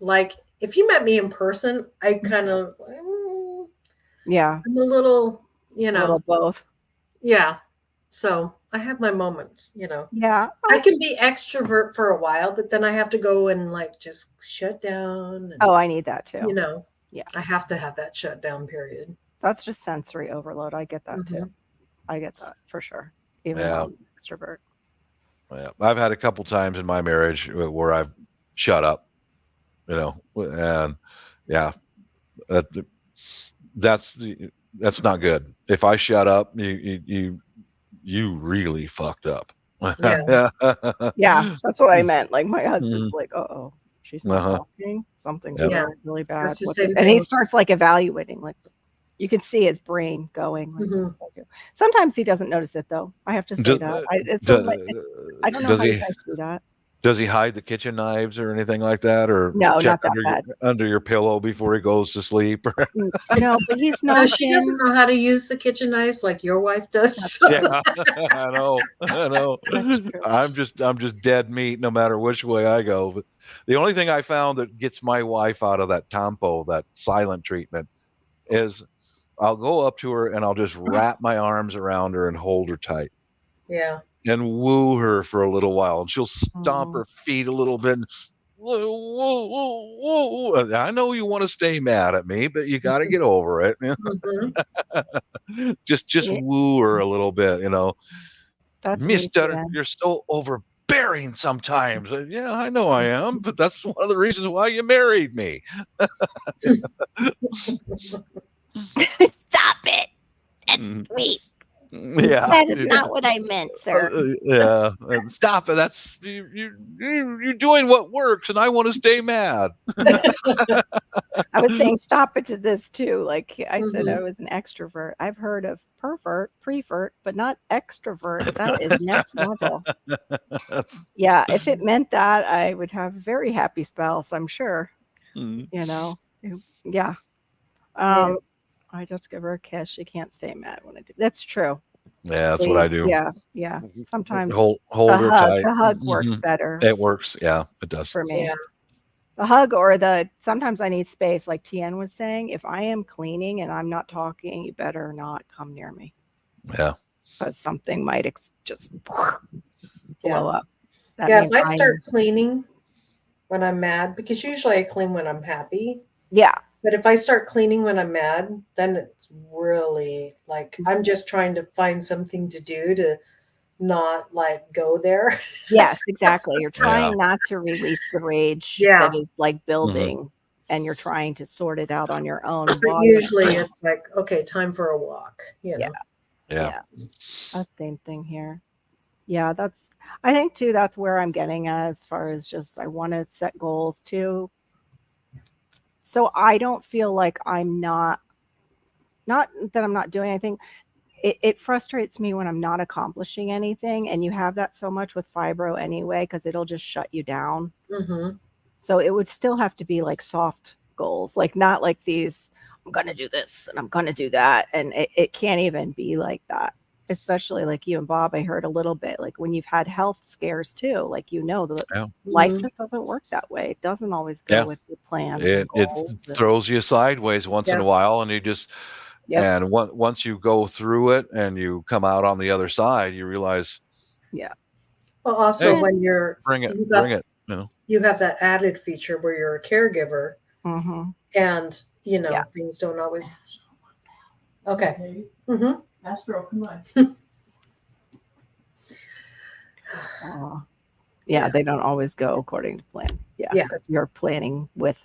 Like if you met me in person, I kind of I'm a little, a little both. Yeah. So I have my moments, Yeah. I can be extrovert for a while, but then I have to go and like just shut down. And, I need that too. Yeah. I have to have that shutdown period. That's just sensory overload. I get that too. I get that for sure. Even though I'm an extrovert. Yeah. I've had a couple times in my marriage where I've shut up, and that's not good. If I shut up, you really fucked up. Yeah. Yeah, that's what I meant. Like my Mhm. husband's like, "Uh-oh, she's not Uh-huh. talking. Something's Yep. Yeah. really, really bad." That's the What same and he thing. starts like evaluating, like you can see his brain going. Like, Mhm. what do I do? Sometimes he doesn't notice it though. I have to say Do, that. It's a do, I don't know does how you he guys do that. does he hide the kitchen knives or anything like that, or No, check not that bad. under your pillow before he goes to sleep? No, but he's No, not she doesn't been. know how to use the kitchen knives like your wife does. That's So- true. Yeah, I know. That's true. I'm just dead meat no matter which way I go. But the only thing I found that gets my wife out of that Tompo, that silent treatment, is I'll go up to her and I'll just wrap my arms around her and hold her tight Yeah. and woo her for a little while, and she'll stomp Mm. her feet a little bit. And, woo, woo, woo, woo. And I know you want to stay mad at me, but you got to get over it. Mhm. Just See, woo her a little bit, that's me too, Mister, then. you're so overbearing sometimes. Yeah, I know I am, but that's one of the reasons why you married me. Stop it. That's Mm, sweet. Yeah, That is not what I meant, sir. yeah. And stop it. That's you're doing what works, and I want to stay mad. I was saying stop it to this too. Like I said, I Mhm. was an extrovert. I've heard of pervert, prevert, but not extrovert. That is next level. Yeah, if it meant that, I would have a very happy spouse, I'm sure. Mm, You know. Yeah. Yeah. I just give her a kiss. She can't stay mad when I do. That's true. Yeah, that's what I do. Yeah. Sometimes Hold her tight. the hug works better It works. Yeah, it does. for me. Yeah. The hug or sometimes I need space, like Tien was saying. If I am cleaning and I'm not talking, you better not come near me Yeah. because something might just Yeah. blow up. That Yeah. means If I start cleaning when I'm mad, because usually I clean when I'm happy. yeah. But if I start cleaning when I'm mad, then it's really like I'm just trying to find something to do to not like go there. Yes, exactly. You're Yeah. trying not to release the rage Yeah. that is like building and you're trying to sort it out on your own. But usually it's like, okay, time for a walk. You know? Yeah. That's same thing here. Yeah, I think too, that's where I'm getting at as far as just I want to set goals too. So I don't feel like I'm not that I'm not doing anything. It frustrates me when I'm not accomplishing anything. And you have that so much with fibro anyway, because it'll just shut you down. Mhm. So it would still have to be like soft goals, like not like these, I'm going to do this and I'm going to do that. And it can't even be like that. Especially like you and Bob, I heard a little bit like when you've had health scares too, like that Yeah. life Mhm. just doesn't work that way. It doesn't always go Yeah. with your plans and It goals. throws you sideways once in Yeah. a while, and you just Yep. and once you go through it and you come out on the other side, you realize, Yeah. Well, also hey, when bring it, you have that added feature where you're a caregiver Mm-hmm. and Yeah. things don't always. Okay. Mm-hmm. Astro, come on. Yeah, they don't always go according to plan. Yeah, Yeah. because you're planning with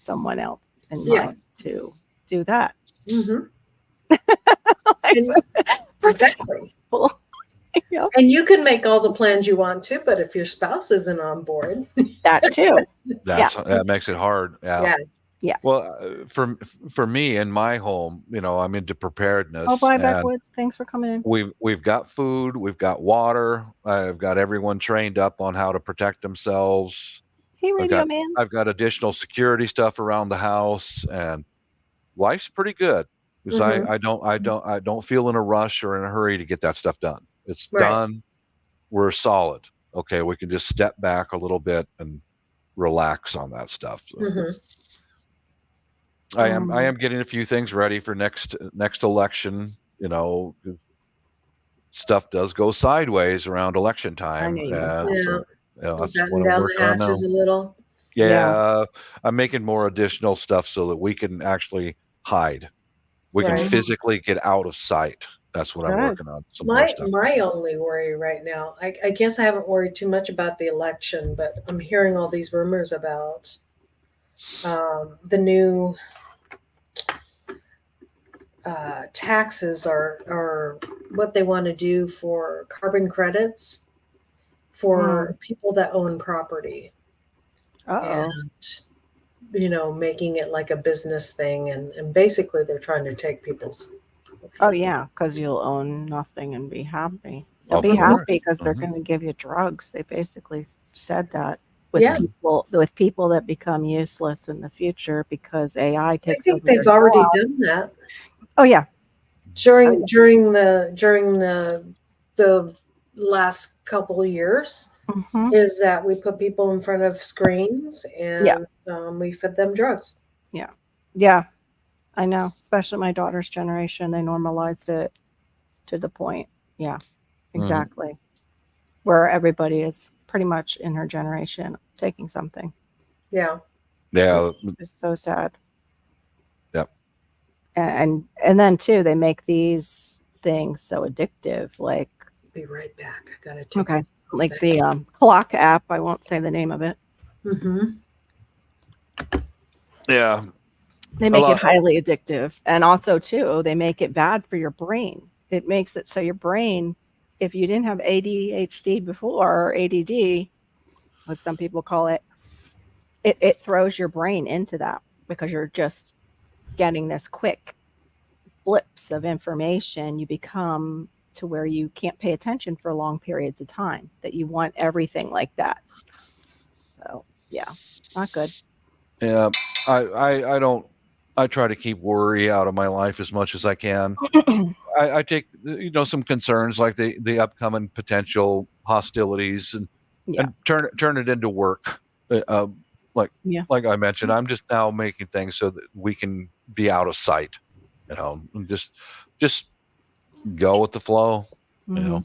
someone else in Yeah. mind to do that. Mm-hmm. Like, Exactly. Yep. And you can make all the plans you want to, but if your spouse isn't on board, That too. that makes it hard. Yeah. yeah. Well, for me in my home, I'm into preparedness. Oh, bye, and Backwoods. Thanks for coming in. We've got food, we've got water. I've got everyone trained up on how to protect themselves. Hey, Radio Man. I've got additional security stuff around the house, and life's pretty good because Mhm. I don't feel in a rush or in a hurry to get that stuff done. It's Right. done. We're solid. Okay, we can just step back a little bit and relax on that stuff. So Mhm. I am getting a few things ready for next election. Stuff does go sideways around election time. know you would. Yeah. So, that's Batten what I'm down working the on now. hatches a little. Yeah, I'm making more additional stuff so that we can actually hide. We can Right. physically get out of sight. That's what I'm Good. working on. Some more stuff. My only worry right now, I guess I haven't worried too much about the election, but I'm hearing all these rumors about the new taxes are what they want to do for carbon credits. for people that own property. Uh-oh. And, you know, making it like a business thing. And basically they're trying to take people's. Oh, yeah, because you'll own nothing and be happy. They'll Of be course. happy because they're Mhm. going to give you drugs. They basically said that with Yeah. people that become useless in the future because AI I takes think over their they've already jobs. done that Oh, yeah. during the last couple of years. Mhm. Is that we put people in front of screens Yeah. and we fed them drugs. Yeah, I know. Especially my daughter's generation, they normalized it to the point. Yeah, exactly. Where everybody is pretty much in her generation taking something. Yeah. Yeah. It's so sad. Yep. And then too, they make these things so addictive, like Be right back. I gotta take okay, this like back. the clock app. I won't say the name of it. Mm-hmm. Yeah. They make it highly addictive, and also too, they make it bad for your brain. It makes it so your brain, if you didn't have ADHD before or ADD, what some people call it, it throws your brain into that because you're just getting this quick blips of information. You become to where you can't pay attention for long periods of time, that you want everything like that. So yeah, not good. Yeah. I don't. I try to keep worry out of my life as much as I can. I take some concerns like the upcoming potential hostilities Yeah. and turn it into work. Like Yeah. like I mentioned, I'm just now making things so that we can be out of sight. And just go with the flow. Mhm.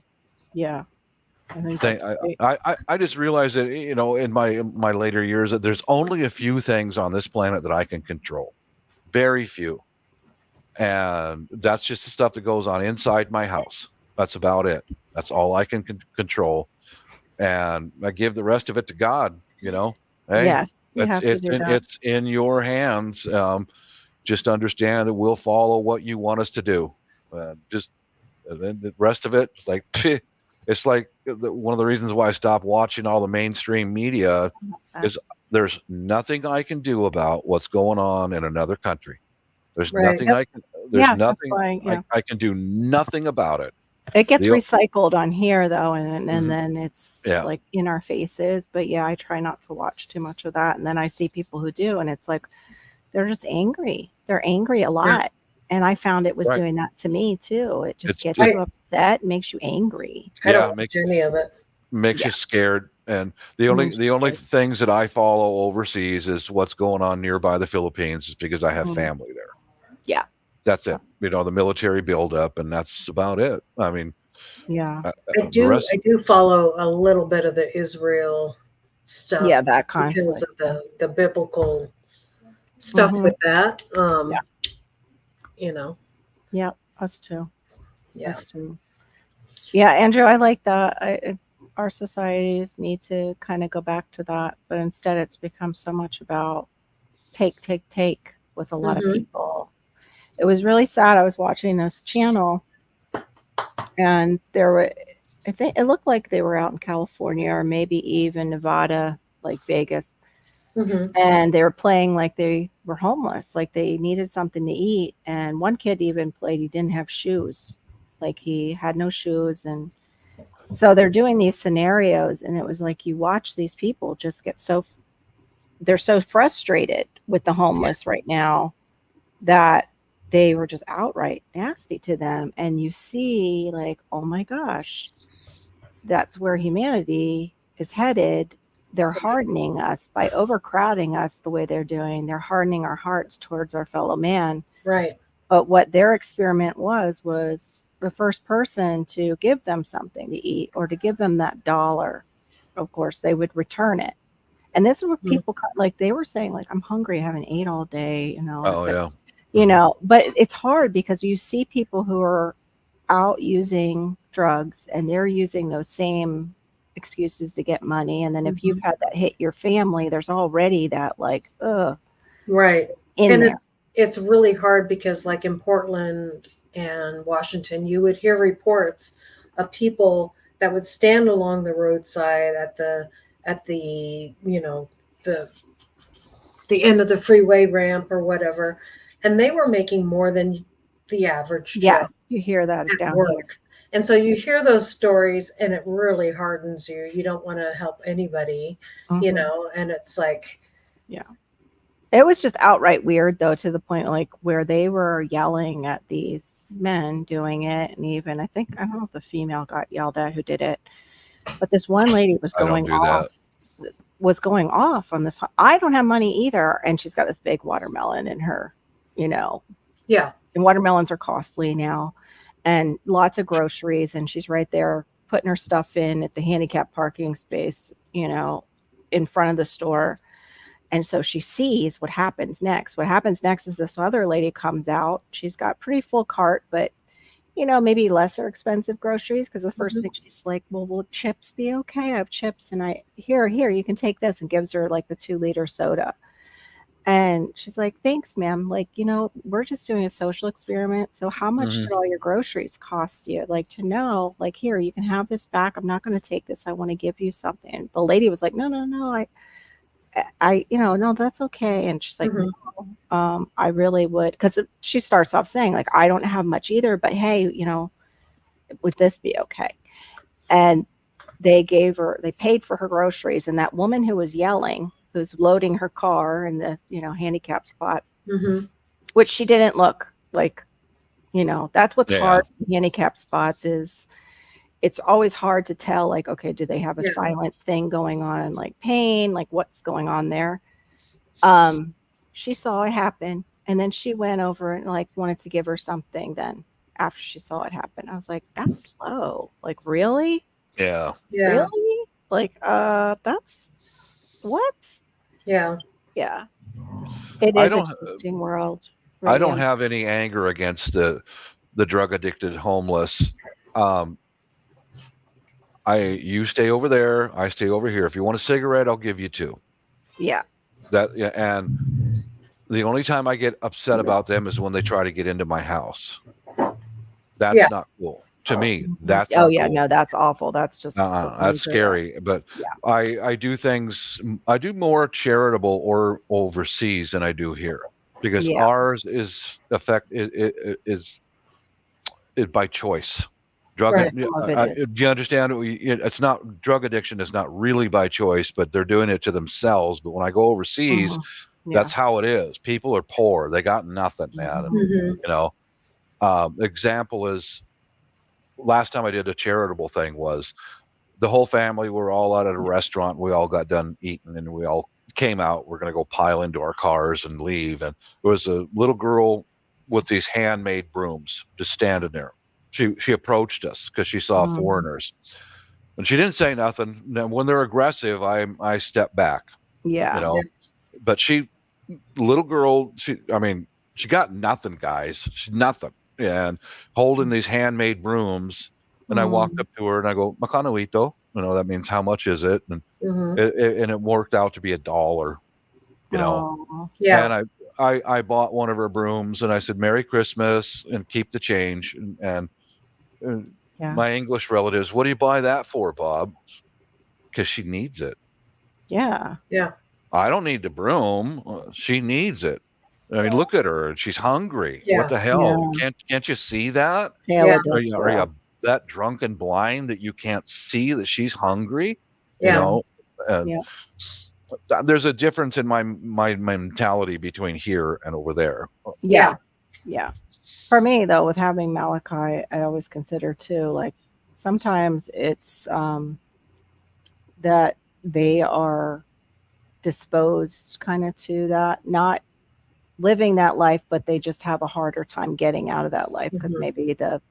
Yeah. I think Thing that's great. I just realized that in my later years that there's only a few things on this planet that I can control, very few, and that's just the stuff that goes on inside my house. That's about it. That's all I can control, and I give the rest of it to God. Hey, Yes, you have to do that. it's in your hands. Just understand that we'll follow what you want us to do. Just and then the rest of it, it's like it's like one of the reasons why I stopped watching all the mainstream media is there's nothing I can do about what's going on in another country. There's Right. nothing Yep. I can. There's Yeah, that's nothing why. Yeah, I can do nothing about it. it gets The o- recycled on here though, and Mhm. then it's Yeah. like in our faces. But yeah, I try not to watch too much of that. And then I see people who do, and it's like they're just angry. They're angry a lot. And I found it was Right. doing that to me too. It just It's gets you upset, makes you angry. I don't Yeah, watch makes any of it. makes you scared. And the only things that I follow overseas is what's going on nearby the Philippines, is because I have Mhm. family there. Yeah. That's it. The military buildup, and that's about it. I mean, Yeah. I the rest. I do follow a little bit of the Israel stuff Yeah, that because conflict. of the biblical stuff Mhm. with that. Yeah. You know, Yeah, us too. yeah. Us too. Yeah, Andrew, I like that. Our societies need to kind of go back to that, but instead it's become so much about take with a lot of Mhm. people. It was really sad. I was watching this channel and I think it looked like they were out in California or maybe even Nevada, like Vegas. Mhm. And they were playing like they were homeless, like they needed something to eat. And one kid even played, he didn't have shoes, like he had no shoes. And so they're doing these scenarios, and it was like you watch these people just get they're so frustrated with the homeless right now that they were just outright nasty to them. And you see, like, oh my gosh, that's where humanity is headed. They're hardening us by overcrowding us the way they're doing. They're hardening our hearts towards our fellow man. Right. But what their experiment was the first person to give them something to eat or to give them that dollar, of course, they would return it. And this is where people like they were saying, like, I'm hungry, I haven't ate all day, Oh like, yeah. but it's hard because you see people who are out using drugs and they're using those same excuses to get money. And then if you've had that hit your family, there's already that like, Right. in And there. it's really hard because like in Portland and Washington, you would hear reports of people that would stand along the roadside at the the end of the freeway ramp or whatever, and they were making more than the average Joe Yes, you hear that at down work. here. And so you hear those stories and it really hardens you. You don't want to help anybody, Mhm. and it's like, It was just outright weird, though, to the point like where they were yelling at these men doing it, and even I don't know if the female got yelled at who did it, but this one lady was I don't going do that. off on this. I don't have money either, and she's got this big watermelon in her, yeah, and watermelons are costly now, and lots of groceries, and she's right there putting her stuff in at the handicap parking space, in front of the store. And so she sees what happens next. What happens next is this other lady comes out. She's got pretty full cart, but maybe lesser expensive groceries, because the 1st thing she's like, well, will chips be okay? I have chips, and here, you can take this, and gives her like the 2-liter soda. And she's like, thanks, ma'am. Like, we're just doing a social experiment. So how much did all your groceries cost you? Like, to know, like, here, you can have this back. I'm not going to take this. I want to give you something. And the lady was like, no, no, that's okay. And she's like, no, I really would. Because she starts off saying, like, I don't have much either, but hey, would this be okay? And they paid for her groceries. And that woman who was yelling, who's loading her car in the, handicap spot, which she didn't look like, that's what's hard in handicap spots is it's always hard to tell, like, okay, do they have a silent thing going on, like pain, like what's going on there? She saw it happen, and then she went over and like wanted to give her something. Then after she saw it happen, I was like, that's low. Like, really? Yeah. Really? Like, that's what? Yeah. Yeah. It is a changing world. I don't have any anger against the drug addicted homeless. You stay over there, I stay over here. If you want a cigarette, I'll give you 2. Yeah. And the only time I get upset about them is when they try to get into my house. That's not cool to me. That's not cool. No, that's awful. That's just that's scary. But I do things. I do more charitable or overseas than I do here, because ours is by choice. Do you understand? It's not, drug addiction is not really by choice, but they're doing it to themselves. But when I go overseas, that's how it is. People are poor; they got nothing, man. And, example is, last time I did a charitable thing was the whole family were all out at a restaurant. We all got done eating, and we all came out. We're going to go pile into our cars and leave. And there was a little girl with these handmade brooms just standing there. She approached us because she saw foreigners, and she didn't say nothing. Now, when they're aggressive, I step back. Yeah. But little girl, she got nothing, guys. She's nothing, and holding these handmade brooms. And I walked up to her and I go, "Makano, that means how much is it?" And it worked out to be $1. And I bought one of her brooms, and I said, "Merry Christmas," and keep the change. And my English relatives, "What do you buy that for, Bob?" Because she needs it. Yeah. I don't need the broom. She needs it. I mean, look at her. She's hungry. What the hell? Can't you see that? Are you that drunk and blind that you can't see that she's hungry? There's a difference in my mentality between here and over there. Yeah. For me, though, with having Malachi, I always consider too, like, sometimes it's that they are disposed kind of to that, not living that life, but they just have a harder time getting out of that life because maybe the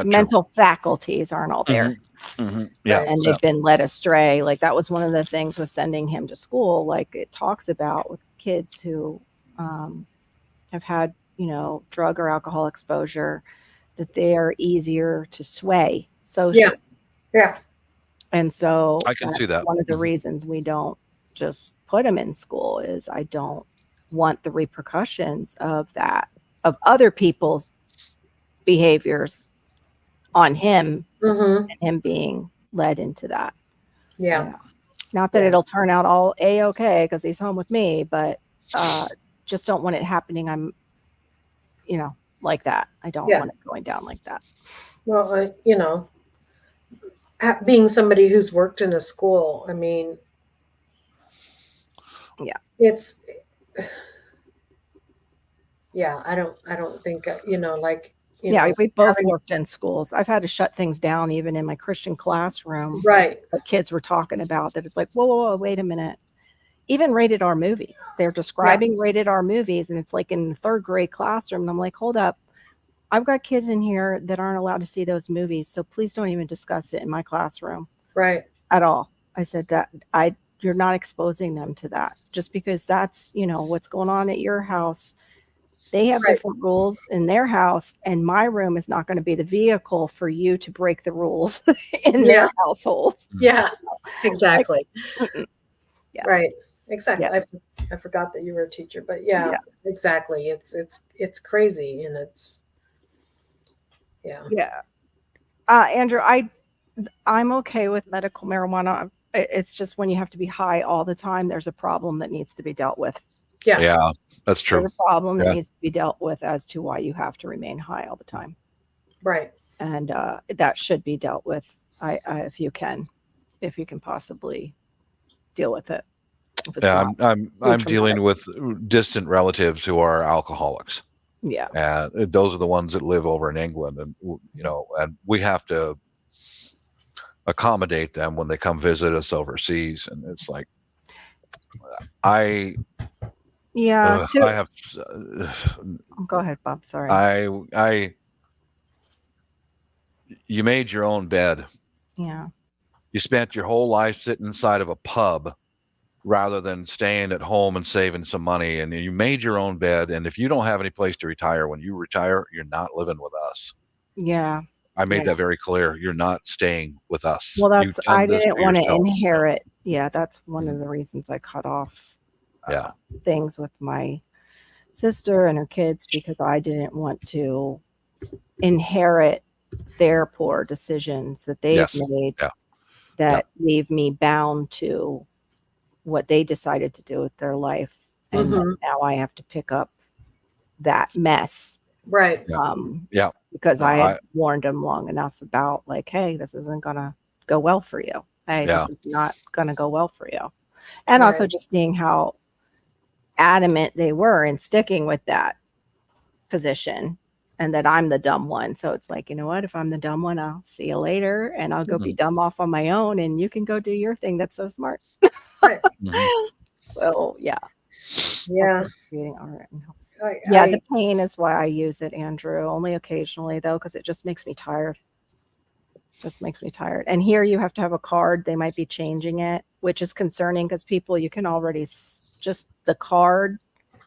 mental faculties aren't all there. Yeah. And they've been led astray. Like, that was one of the things with sending him to school. Like, it talks about with kids who have had, drug or alcohol exposure, that they are easier to sway socially. Yeah. And so I can see that. One of the reasons we don't just put him in school is I don't want the repercussions of that, of other people's behaviors on him, and him being, led into that. Yeah. Not that Yeah. it'll turn out all A-okay because he's home with me, but just don't want it happening. I'm, like that. I don't Yeah. want it going down like that. Well, being somebody who's worked in a school, I mean, Yeah. it's, yeah, I don't think, We both having- worked in schools. I've had to shut things down even in my Christian classroom. right. The kids were talking about that. It's like, whoa, wait a minute. Even rated R movies. They're describing rated R movies, and it's like in the 3rd grade classroom. And I'm like, hold up. I've got kids in here that aren't allowed to see those movies. So please don't even discuss it in my classroom. Right. At all. I said that you're not exposing them to that just because that's, what's going on at your house. They have different rules in their house, and my room is not going to be the vehicle for you to break the rules in their household. Yeah, exactly. Yeah. Right. Exactly. Yeah. I forgot that you were a teacher, but exactly. It's crazy, and it's Yeah. Andrew, I'm okay with medical marijuana. It's just when you have to be high all the time, there's a problem that needs to be dealt with. Yeah, that's true. There's a problem that needs to be dealt with as to why you have to remain high all the time. Right. And that should be dealt with if you can possibly deal with it. Yeah, I'm dealing with distant relatives who are alcoholics. Yeah. And those are the ones that live over in England, and and we have to accommodate them when they come visit us overseas. And it's like, I have. Go ahead, Bob. Sorry. You made your own bed. Yeah. You spent your whole life sitting inside of a pub rather than staying at home and saving some money. And you made your own bed. And if you don't have any place to retire, when you retire, you're not living with us. Yeah. I made that very clear. You're not staying with us. Well, I didn't want to inherit. Yeah, that's one of the reasons I cut off things with my sister and her kids, because I didn't want to inherit their poor decisions that they've made that leave me bound to what they decided to do with their life. And now I have to pick up that mess. Right. Because I had warned them long enough about, like, hey, this isn't going to go well for you. Hey, this is not going to go well for you. And also just seeing how adamant they were in sticking with that position, and that I'm the dumb one. So it's like, you know what? If I'm the dumb one, I'll see you later, and I'll go be dumb off on my own, and you can go do your thing. That's so smart. Right. So, yeah. Yeah. The pain is why I use it, Andrew. Only occasionally, though, because it just makes me tired. And here you have to have a card. They might be changing it, which is concerning because people, you can already just the card.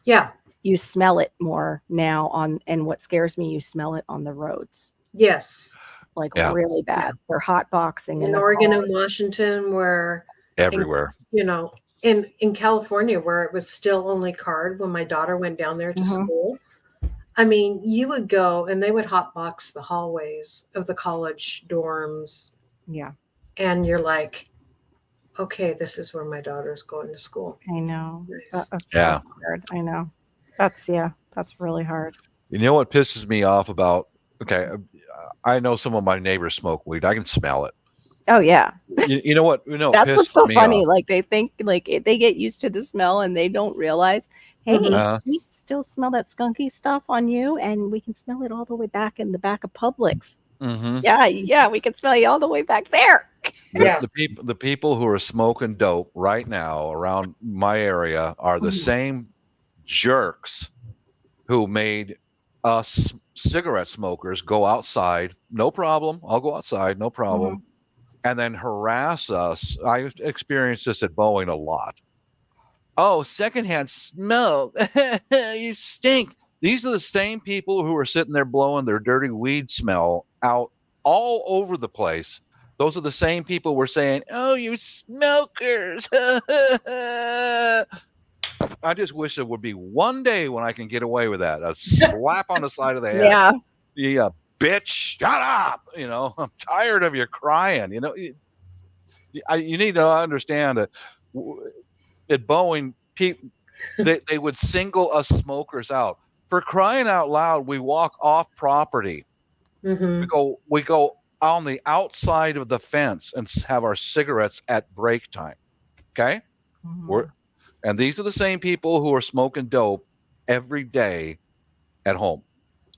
Yeah. You smell it more now and what scares me, you smell it on the roads. Yes. Like really bad. They're hot boxing in Oregon and Washington, where everywhere. In California, where it was still only card when my daughter went down there to school. I mean, you would go and they would hotbox the hallways of the college dorms. Yeah. And you're like, okay, this is where my daughter's going to school. I know. That's so hard. I know. That's really hard. You know what pisses me off about, I know some of my neighbors smoke weed. I can smell it. Oh, yeah. You know what? That's what's so funny. Off. Like they think like they get used to the smell and they don't realize, hey, we still smell that skunky stuff on you, and we can smell it all the way back in the back of Publix. Mm-hmm. Yeah, we can smell you all the way back there. The people who are smoking dope right now around my area are the same jerks who made us cigarette smokers go outside. No problem. I'll go outside. No problem. And then harass us. I experienced this at Boeing a lot. Oh, secondhand smoke. You stink. These are the same people who are sitting there blowing their dirty weed smell out all over the place. Those are the same people who were saying, oh, you smokers. I just wish there would be one day when I can get away with that. A slap on the side of the head. Yeah, bitch, shut up. I'm tired of your crying. you need to understand that at Boeing, they would single us smokers out. For crying out loud, we walk off property. Mm-hmm. We go on the outside of the fence and have our cigarettes at break time. Okay, Mhm. and these are the same people who are smoking dope every day at home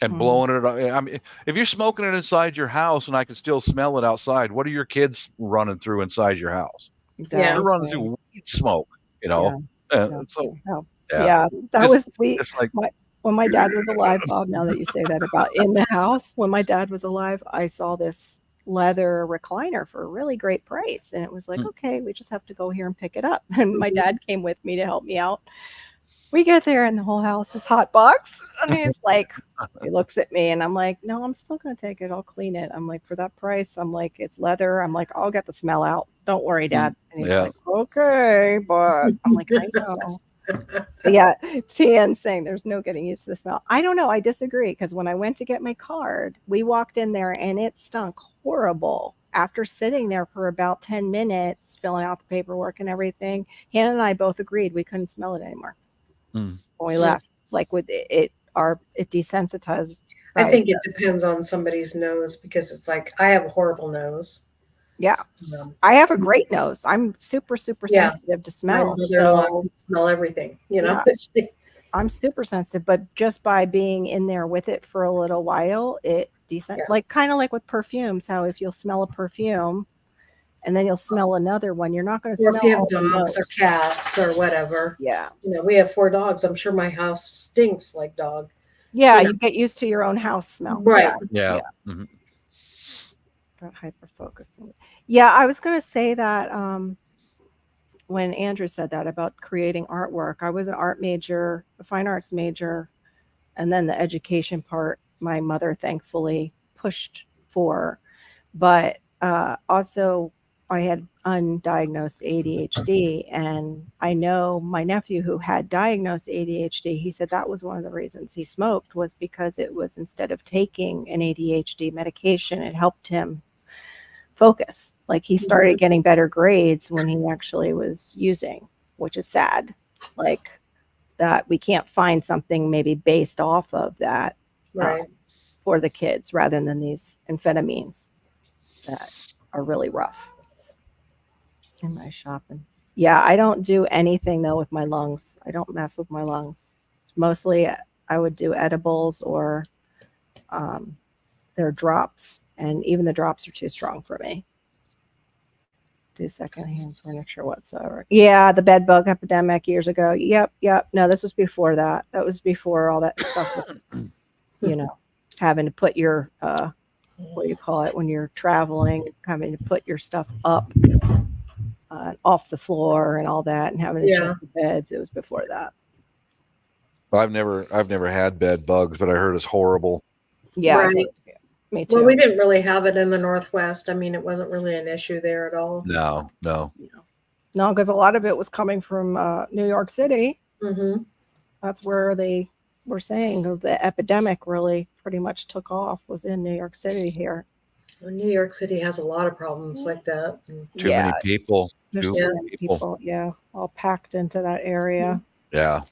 and Mhm. blowing it. I mean, if you're smoking it inside your house and I can still smell it outside, what are your kids running through inside your house? Exactly. They're running through weed smoke, you know. Yeah. So Oh, yeah, yeah. That just, was it's like when my dad was alive, Bob. Now that you say that about in the house, when my dad was alive, I saw this leather recliner for a really great price, and it was like, okay, we just have to go here and pick it up. And my dad came with me to help me out. We get there and the whole house is hot box. And he's like, he looks at me and I'm like, no, I'm still going to take it. I'll clean it. I'm like, for that price, I'm like, it's leather. I'm like, I'll get the smell out. Don't worry, Dad. And he's like, okay, but I'm like, I know. But yeah, Tian's saying there's no getting used to the smell. I don't know. I disagree because when I went to get my card, we walked in there and it stunk horrible. After sitting there for about 10 minutes, filling out the paperwork and everything, Hannah and I both agreed we couldn't smell it anymore. When we left, like with it desensitized. I think it depends on somebody's nose because it's like I have a horrible nose. Yeah, I have a great nose. I'm super sensitive to smell. My mother-in-law can smell everything, you know. Yeah. I'm super sensitive, but just by being in there with it for a little while, it like kind of like with perfumes. How if you'll smell a perfume, and then you'll smell another one, you're not going to smell. Or if you have dogs or cats or whatever. Yeah. You know, we have 4 dogs. I'm sure my house stinks like dog. Yeah, you get used to your own house smell. Right. Yeah. Got hyper focusing. Yeah, I was going to say that when Andrew said that about creating artwork, I was an art major, a fine arts major, and then the education part my mother thankfully pushed for. But also I had undiagnosed ADHD, and I know my nephew who had diagnosed ADHD, he said that was one of the reasons he smoked was because it was instead of taking an ADHD medication, it helped him focus. Like he started getting better grades when he actually was using, which is sad. Like that we can't find something maybe based off of that for the kids rather than these amphetamines that are really rough. Am I shopping? Yeah, I don't do anything though with my lungs. I don't mess with my lungs. It's mostly I would do edibles or they're drops, and even the drops are too strong for me. Do secondhand furniture whatsoever. Yeah, the bed bug epidemic years ago. Yep. No, this was before that. That was before all that stuff with, you know, having to put your what do you call it when you're traveling, having to put your stuff up off the floor and all that, and having to check the beds. It was before that. Well, I've never had bed bugs, but I heard it's horrible. Yeah, right. Me too. Well, we didn't really have it in the Northwest. I mean, it wasn't really an issue there at all. No, because a lot of it was coming from New York City. Mm-hmm. That's where they were saying the epidemic really pretty much took off, was in New York City here. Well, New York City has a lot of problems like that. Too many people. There's too many people. Yeah, all packed into that area. Yeah.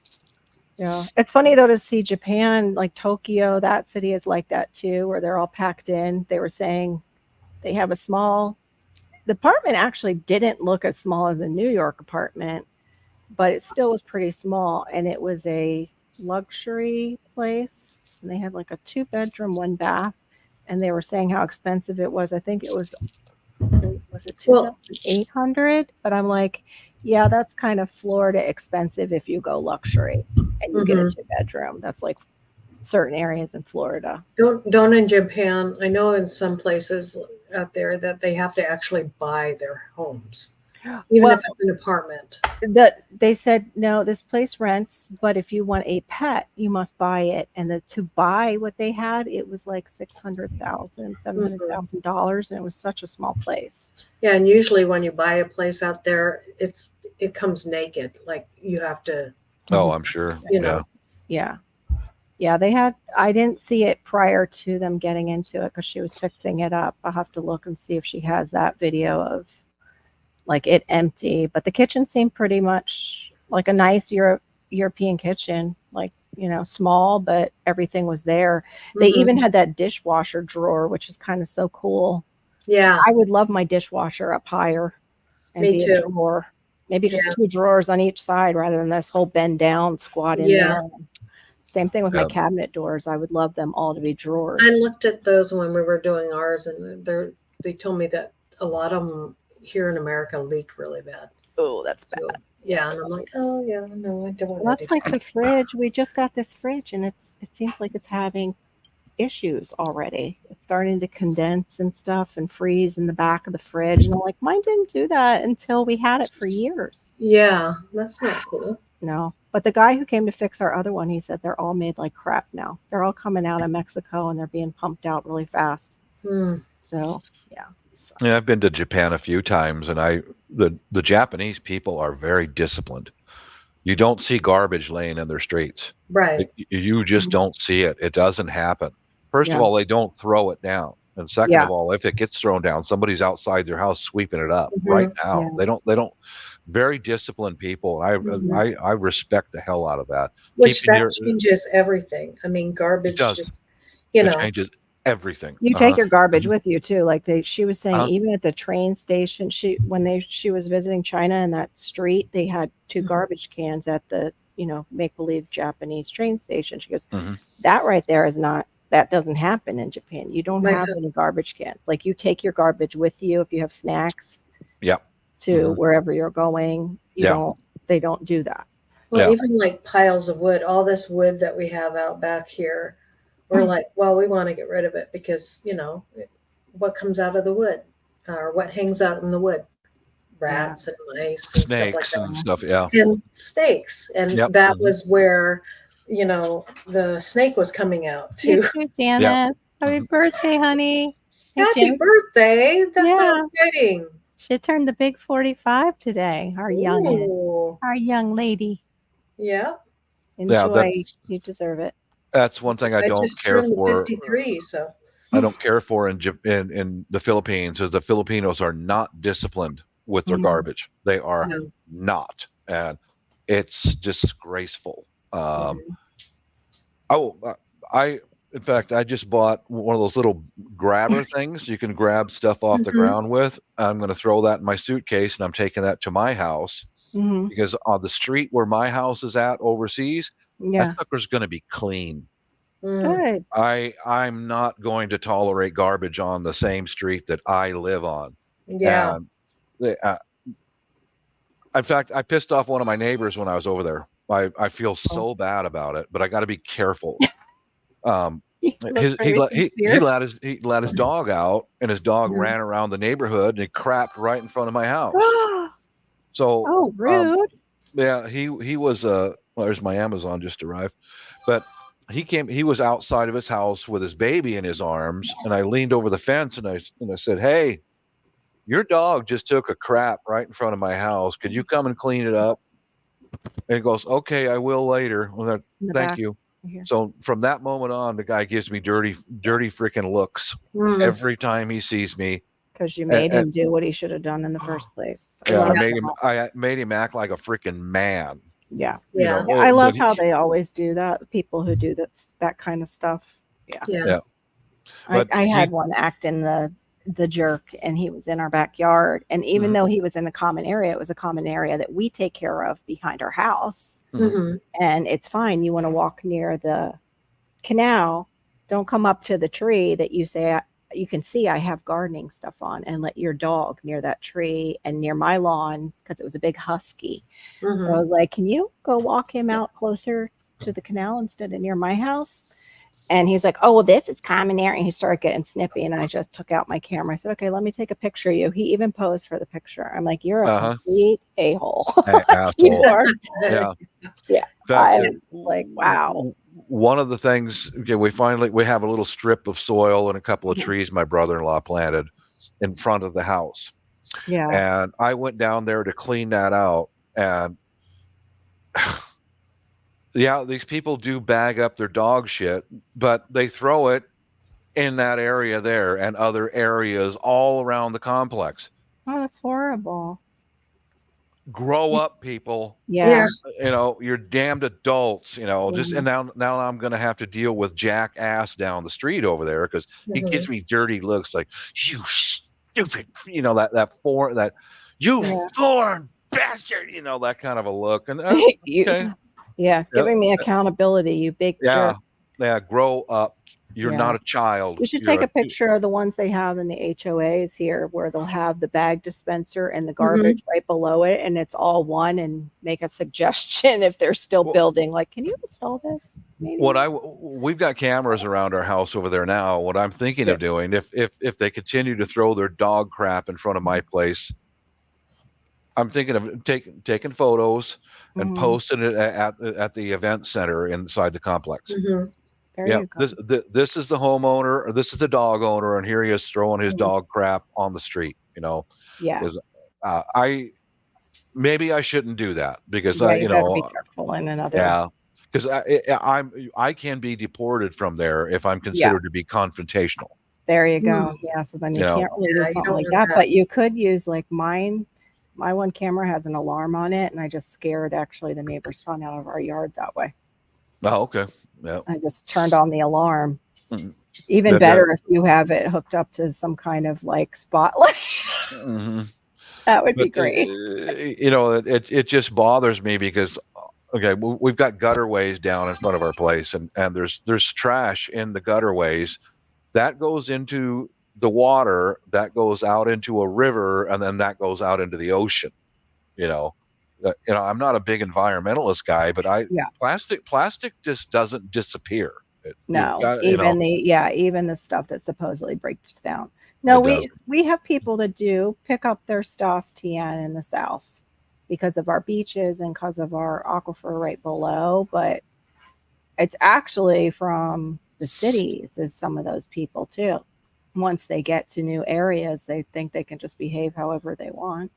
Yeah. It's funny though to see Japan, like Tokyo, that city is like that too, where they're all packed in. They were saying they have the apartment actually didn't look as small as a New York apartment, but it still was pretty small. And it was a luxury place. And they had like a 2-bedroom, 1 bath. And they were saying how expensive it was. I think it was it $2,800? But I'm like, yeah, that's kind of Florida expensive if you go luxury and you get a 2-bedroom. That's like certain areas in Florida. Don't in Japan. I know in some places out there that they have to actually buy their homes, even if it's an apartment. They said, no, this place rents, but if you want a pet, you must buy it. And to buy what they had, it was like $600,000, $700,000, and it was such a small place. Yeah, and usually when you buy a place out there, it comes naked. Like you have to. Oh, I'm sure. You know. Yeah, they had. I didn't see it prior to them getting into it because she was fixing it up. I'll have to look and see if she has that video of like it empty, but the kitchen seemed pretty much like a nice European kitchen, like, small, but everything was there. They Mhm. even had that dishwasher drawer, which is kind of so cool. Yeah, I would love my dishwasher up higher and Me be too. a drawer. Maybe just 2 drawers on each side rather than this whole bend down squat in Yeah. there. Same thing with my Yeah. cabinet doors. I would love them all to be drawers. I looked at those when we were doing ours, and they told me that a lot of them here in America leak really bad. Oh, that's bad. So yeah, and I'm like, oh yeah, no, I don't want Well, to that's do like the fridge. We just got this fridge, and it seems like it's having issues already. It's starting to condense and stuff and freeze in the back of the fridge. And I'm like, mine didn't do that until we had it for years. Yeah, that's not cool. No. But the guy who came to fix our other one, he said they're all made like crap now. They're all coming out of Mexico and they're being pumped out really fast. Hmm. So, yeah. Sucks. Yeah, I've been to Japan a few times, and the Japanese people are very disciplined. You don't see garbage laying in their streets. Right. You just don't see it. It doesn't happen. First of Yeah. all, they don't throw it down, and second Yeah. of all, if it gets thrown down, somebody's outside their house sweeping it up Mhm. right now. Yeah. They don't. Very disciplined people. Mhm. I respect the hell out of that. Which Keeping that your- changes everything. I mean, garbage does. just, It changes everything. You take your garbage with you too. Like she was saying, Uh-huh. even at the train station, she was visiting China in that street, they had 2 Mhm. garbage cans at the, make believe Japanese train station. She goes, Mhm. that right there is not, that doesn't happen in Japan. You don't My have any garbage cans. Like you take your garbage with you if you have snacks Yep. to Mhm. wherever you're going. They don't do that. well, Yeah. even like piles of wood, all this wood that we have out back here, we're like, well, we want to get rid of it because, what comes out of the wood or what hangs out in the wood? Rats and mice and Snakes stuff like and that. stuff. Yeah. And snakes. And Yep. that Mhm. was where, the snake was coming out too. You too, Janice. Happy birthday, honey. Hey, Happy Janice. birthday. That's so Yeah. exciting. She turned the big 45 today. Our Ooh. young lady. Yeah. Enjoy. You deserve it. That's one thing I don't just care turned for. 53, so. I don't care for in the Philippines is the Filipinos are not disciplined with their Mhm. garbage. They are No. not, and it's disgraceful. Mhm. In fact, I just bought one of those little grabber things you can grab stuff off the Mhm. ground with. I'm going to throw that in my suitcase, and I'm taking that to my house Mhm. because on the street where my house is at overseas, Yeah. that sucker's going to be clean. Mm. Good. I'm not going to tolerate garbage on the same street that I live on. Yeah. And in fact, I pissed off one of my neighbors when I was over there. I feel so bad about it, but I got to be careful. He let his dog out, and his dog Mhm. ran around the neighborhood, and he crapped right in front of my house. Oh, So rude. yeah, he was there's my Amazon just arrived, but he was outside of his house with his baby in his arms, and I leaned over the fence and I said, "Hey, your dog just took a crap right in front of my house. Could you come and clean it up?" And he goes, "Okay, I will later." Well, In the thank back you. here. So from that moment on, the guy gives me dirty freaking looks Mm. every time he sees me. Because you made him do what he should have done in the first place. I love I made him act like a freaking man. Yeah. Yeah. I love but how they always do that. People who do that kind of stuff. Yeah. Yeah. But I had one act in the jerk, and he was in our backyard. And even Mhm. though he was in a common area, it was a common area that we take care of behind our house. Mhm. And it's fine. You want to walk near the canal, don't come up to the tree that you say you can see I have gardening stuff on, and let your dog near that tree and near my lawn, because it was a big husky. So I Mhm. was like, can you go walk him out closer to the canal instead of near my house? And he's like, oh, well, this is common area. And he started getting snippy, and I just took out my camera. I said, okay, let me take a picture of you. He even posed for the picture. I'm like, you're a complete a-hole. Asshole. You are. Yeah. Yeah. In fact, I'm like, wow. One of the things, we have a little strip of soil and a couple of trees my brother-in-law planted in front of the house. Yeah. And I went down there to clean that out, and yeah, these people do bag up their dog shit, but they throw it in that area there and other areas all around the complex. Oh, that's horrible. grow up, people. Yeah. You know, you're damned adults, you know, just, Yeah. and now I'm going to have to deal with jackass down the street over there because he gives me dirty looks like, you stupid, you know, that you Yeah. foreign bastard, you know, that kind of a look. And You- okay. yeah, giving me accountability, you big Yeah. jerk. Yeah. Grow up. You're Yeah. not a child. You should You're take a picture of the ones they have in the HOAs here where they'll have the bag dispenser and the garbage right below it, and it's all one, and make a suggestion if they're still building. Like, can you install this? Maybe? We've got cameras around our house over there now. What I'm thinking of doing, if they continue to throw their dog crap in front of my place, I'm thinking of taking photos and posting it at the event center inside the complex. Yeah, this is the homeowner, or this is the dog owner, and here he is throwing his dog crap on the street. You know, yeah. Maybe I shouldn't do that because you better be careful in another. Yeah, because I can be deported from there if I'm considered to be confrontational. There you go. Yeah, so then you can't really do something like that. But you could use like mine. My one camera has an alarm on it, and I just scared actually the neighbor's son out of our yard that way. Oh, okay. Yeah. I just turned on the alarm. Even better if you have it hooked up to some kind of like spotlight. That would be great. You know, it just bothers me because, okay, we've got gutter-ways down in front of our place, and there's trash in the gutter-ways that goes into the water, that goes out into a river, and then that goes out into the ocean. You know, I'm not a big environmentalist guy, but plastic just doesn't disappear. No, even even the stuff that supposedly breaks down. No, we have people that do pick up their stuff, TN, in the South because of our beaches and because of our aquifer right below. But it's actually from the cities is some of those people too. Once they get to new areas, they think they can just behave however they want.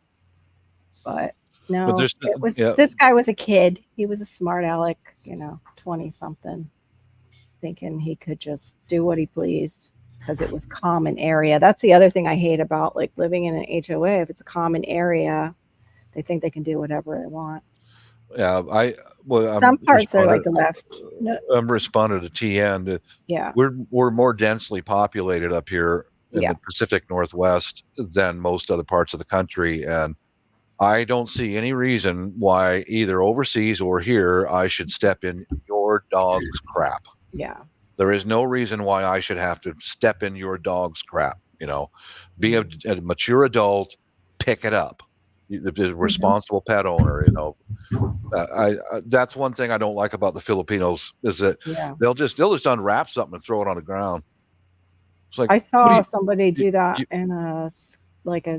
But no, it was this guy was a kid. He was a smart aleck, 20-something, thinking he could just do what he pleased because it was common area. That's the other thing I hate about like living in an HOA. If it's a common area, they think they can do whatever they want. Yeah, some parts are like left. I'm responding to TN. We're more densely populated up here in the Pacific Northwest than most other parts of the country, and I don't see any reason why either overseas or here I should step in your dog's crap. Yeah. There is no reason why I should have to step in your dog's crap. Be a mature adult, pick it up. The responsible pet owner. That's one thing I don't like about the Filipinos is that they'll just unwrap something and throw it on the ground. It's like, I saw somebody do that in a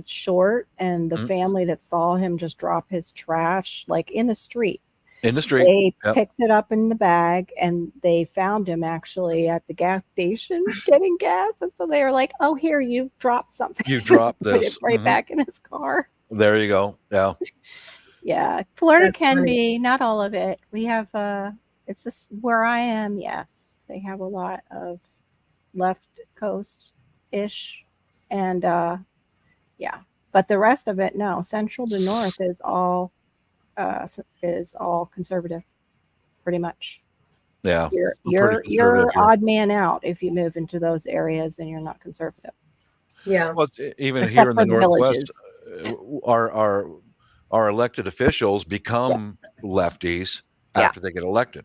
short, and the family that saw him just drop his trash like in the street. They picked it up in the bag, and they found him actually at the gas station getting gas. And so they were like, "Oh, here, you dropped something. You dropped this." Put it right back in his car. There you go. Yeah. Yeah. Florida can be, not all of it. We have, it's just where I am. Yes. They have a lot of left coast-ish. And, but the rest of it, no. Central to north is all conservative, pretty much. Yeah, you're odd man out if you move into those areas and you're not conservative. Yeah. Well, even here in the Northwest, our elected officials become lefties after they get elected.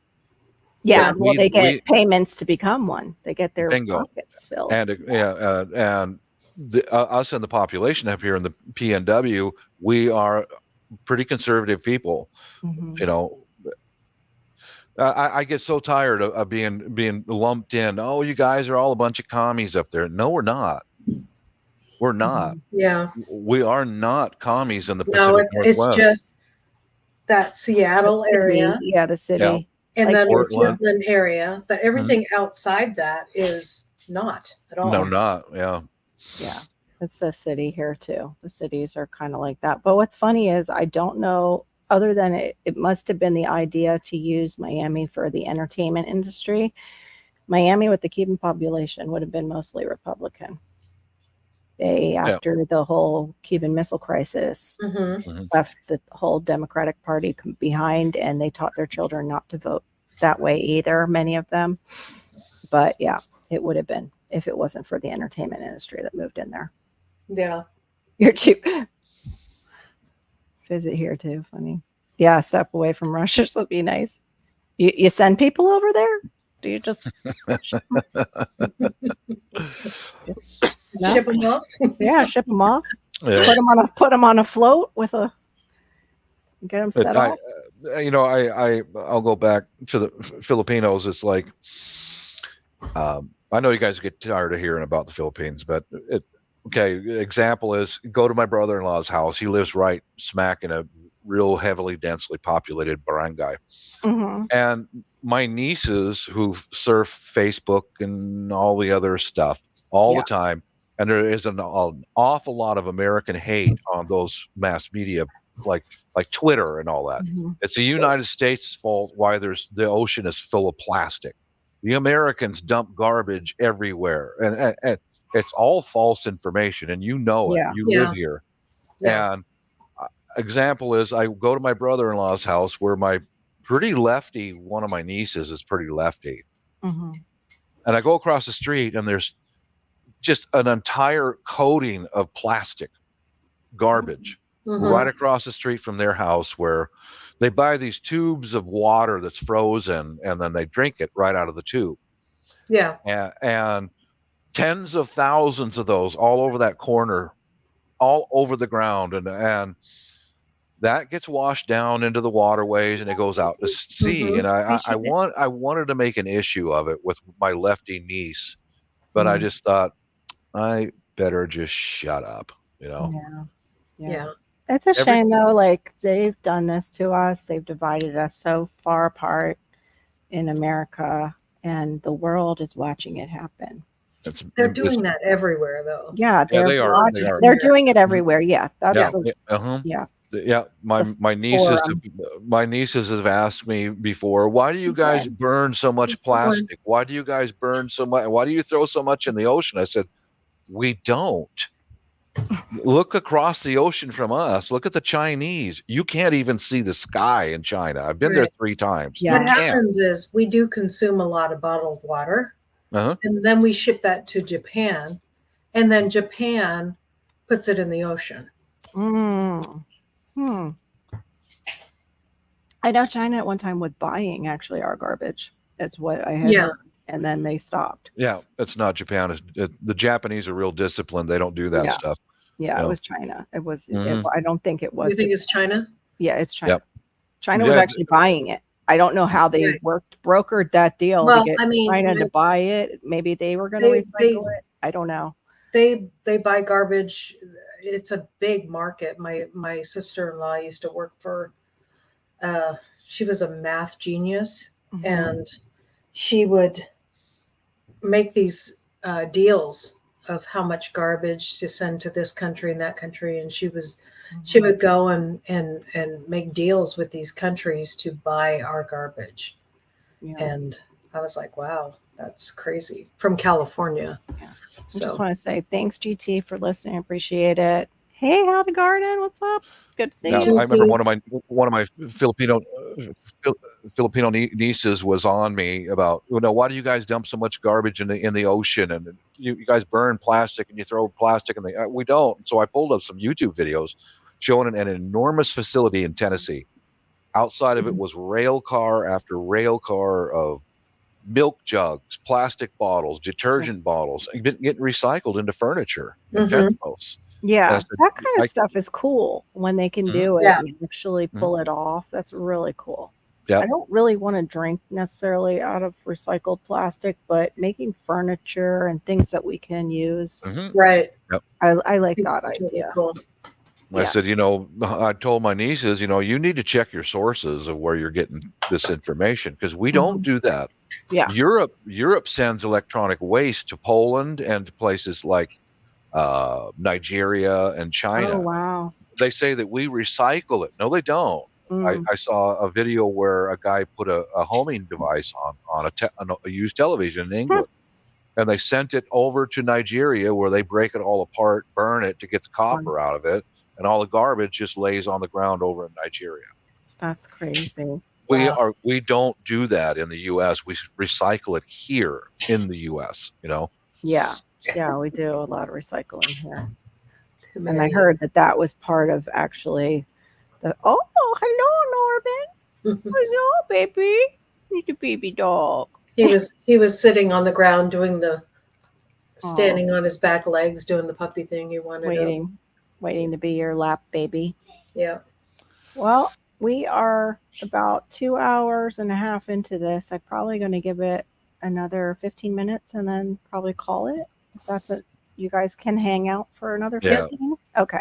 Yeah, well, they get payments to become one. They get their pockets filled. And us and the population up here in the PNW, we are pretty conservative people. I get so tired of being lumped in. Oh, you guys are all a bunch of commies up there. No, we're not. We're not. Yeah. We are not commies in the Pacific Northwest. It's just that Seattle area. Yeah, the city. Yeah. And then the Portland area. But everything outside that is not at all. No, not. Yeah. Yeah. It's the city here too. The cities are kind of like that. But what's funny is I don't know, other than it must have been the idea to use Miami for the entertainment industry. Miami with the Cuban population would have been mostly Republican. They, after the whole Cuban Missile Crisis, left the whole Democratic Party behind, and they taught their children not to vote that way either, many of them. But yeah, it would have been if it wasn't for the entertainment industry that moved in there. Yeah. You're too visit here too. Funny. Yeah, step away from Russia. So it'd be nice. You send people over there? Do you just Ship them off? Yeah, ship them off. Yeah. Put them on a float with a get them set off. I'll go back to the Filipinos. It's like, I know you guys get tired of hearing about the Philippines, but example is go to my brother-in-law's house. He lives right smack in a real heavily densely populated barangay. And my nieces who surf Facebook and all the other stuff all the time, and there is an awful lot of American hate on those mass media like Twitter and all that. It's the United States' fault why the ocean is full of plastic. The Americans dump garbage everywhere, and it's all false information, and you know it. You live here. And example is I go to my brother-in-law's house where my pretty lefty, one of my nieces is pretty lefty. And I go across the street and there's just an entire coating of plastic garbage right across the street from their house, where they buy these tubes of water that's frozen and then they drink it right out of the tube. And tens of thousands of those all over that corner, all over the ground, and that gets washed down into the waterways and it goes out to sea. And I wanted to make an issue of it with my lefty niece, but I just thought I better just shut up, Yeah. It's a shame though, like they've done this to us. They've divided us so far apart in America, and the world is watching it happen. They're doing that everywhere though. Yeah, they are. They're doing it everywhere. Yeah. That's my nieces have asked me before, why do you guys burn so much plastic? Why do you guys burn so much? Why do you throw so much in the ocean? I said, we don't. Look across the ocean from us. Look at the Chinese. You can't even see the sky in China. I've been there 3 times. What happens is we do consume a lot of bottled water, and then we ship that to Japan, and then Japan puts it in the ocean. I know China at one time was buying actually our garbage. That's what I had heard. And then they stopped. Yeah, it's not Japan. The Japanese are real disciplined. They don't do that stuff. Yeah, it was China. It was. I don't think it was. You think it's China? Yeah, it's China. Yep. China was actually buying it. I don't know how they brokered that deal to get China to buy it. Maybe they were going to recycle it. I don't know. They buy garbage. It's a big market. My sister-in-law used to work for. She was a math genius, and she would make these deals of how much garbage to send to this country and that country, and she would go and make deals with these countries to buy our garbage. And I was like, wow, that's crazy, from California. I just want to say thanks, GT, for listening. I appreciate it. Hey, Howdy Garden, what's up? Good to see you. I remember one of my Filipino nieces was on me about, why do you guys dump so much garbage in the ocean, and you guys burn plastic and you throw plastic in the we don't. So I pulled up some YouTube videos showing an enormous facility in Tennessee. Outside of it was rail car after rail car of milk jugs, plastic bottles, detergent bottles, getting recycled into furniture and fence posts. Yeah, that kind of stuff is cool when they can do it and actually pull it off. That's really cool. I don't really want to drink necessarily out of recycled plastic, but making furniture and things that we can use. Right. I like that idea. Cool. I said, I told my nieces, you need to check your sources of where you're getting this information, because we don't do that. Yeah. Europe sends electronic waste to Poland and to places like Nigeria and China. Oh, wow. They say that we recycle it. No, they don't. I saw a video where a guy put a homing device on a used television in England, and they sent it over to Nigeria where they break it all apart, burn it to get the copper out of it, and all the garbage just lays on the ground over in Nigeria. That's crazy. We don't do that in the U.S. We recycle it here in the U.S. Yeah, we do a lot of recycling here. And I heard that was part of actually hello, Norbin. Hello, baby. Need a baby dog. He was sitting on the ground doing standing on his back legs doing the puppy thing. He wanted waiting to be your lap baby. Yeah. Well, we are about 2 hours and a half into this. I'm probably going to give it another 15 minutes and then probably call it. If that's it. You guys can hang out for another 15? Okay.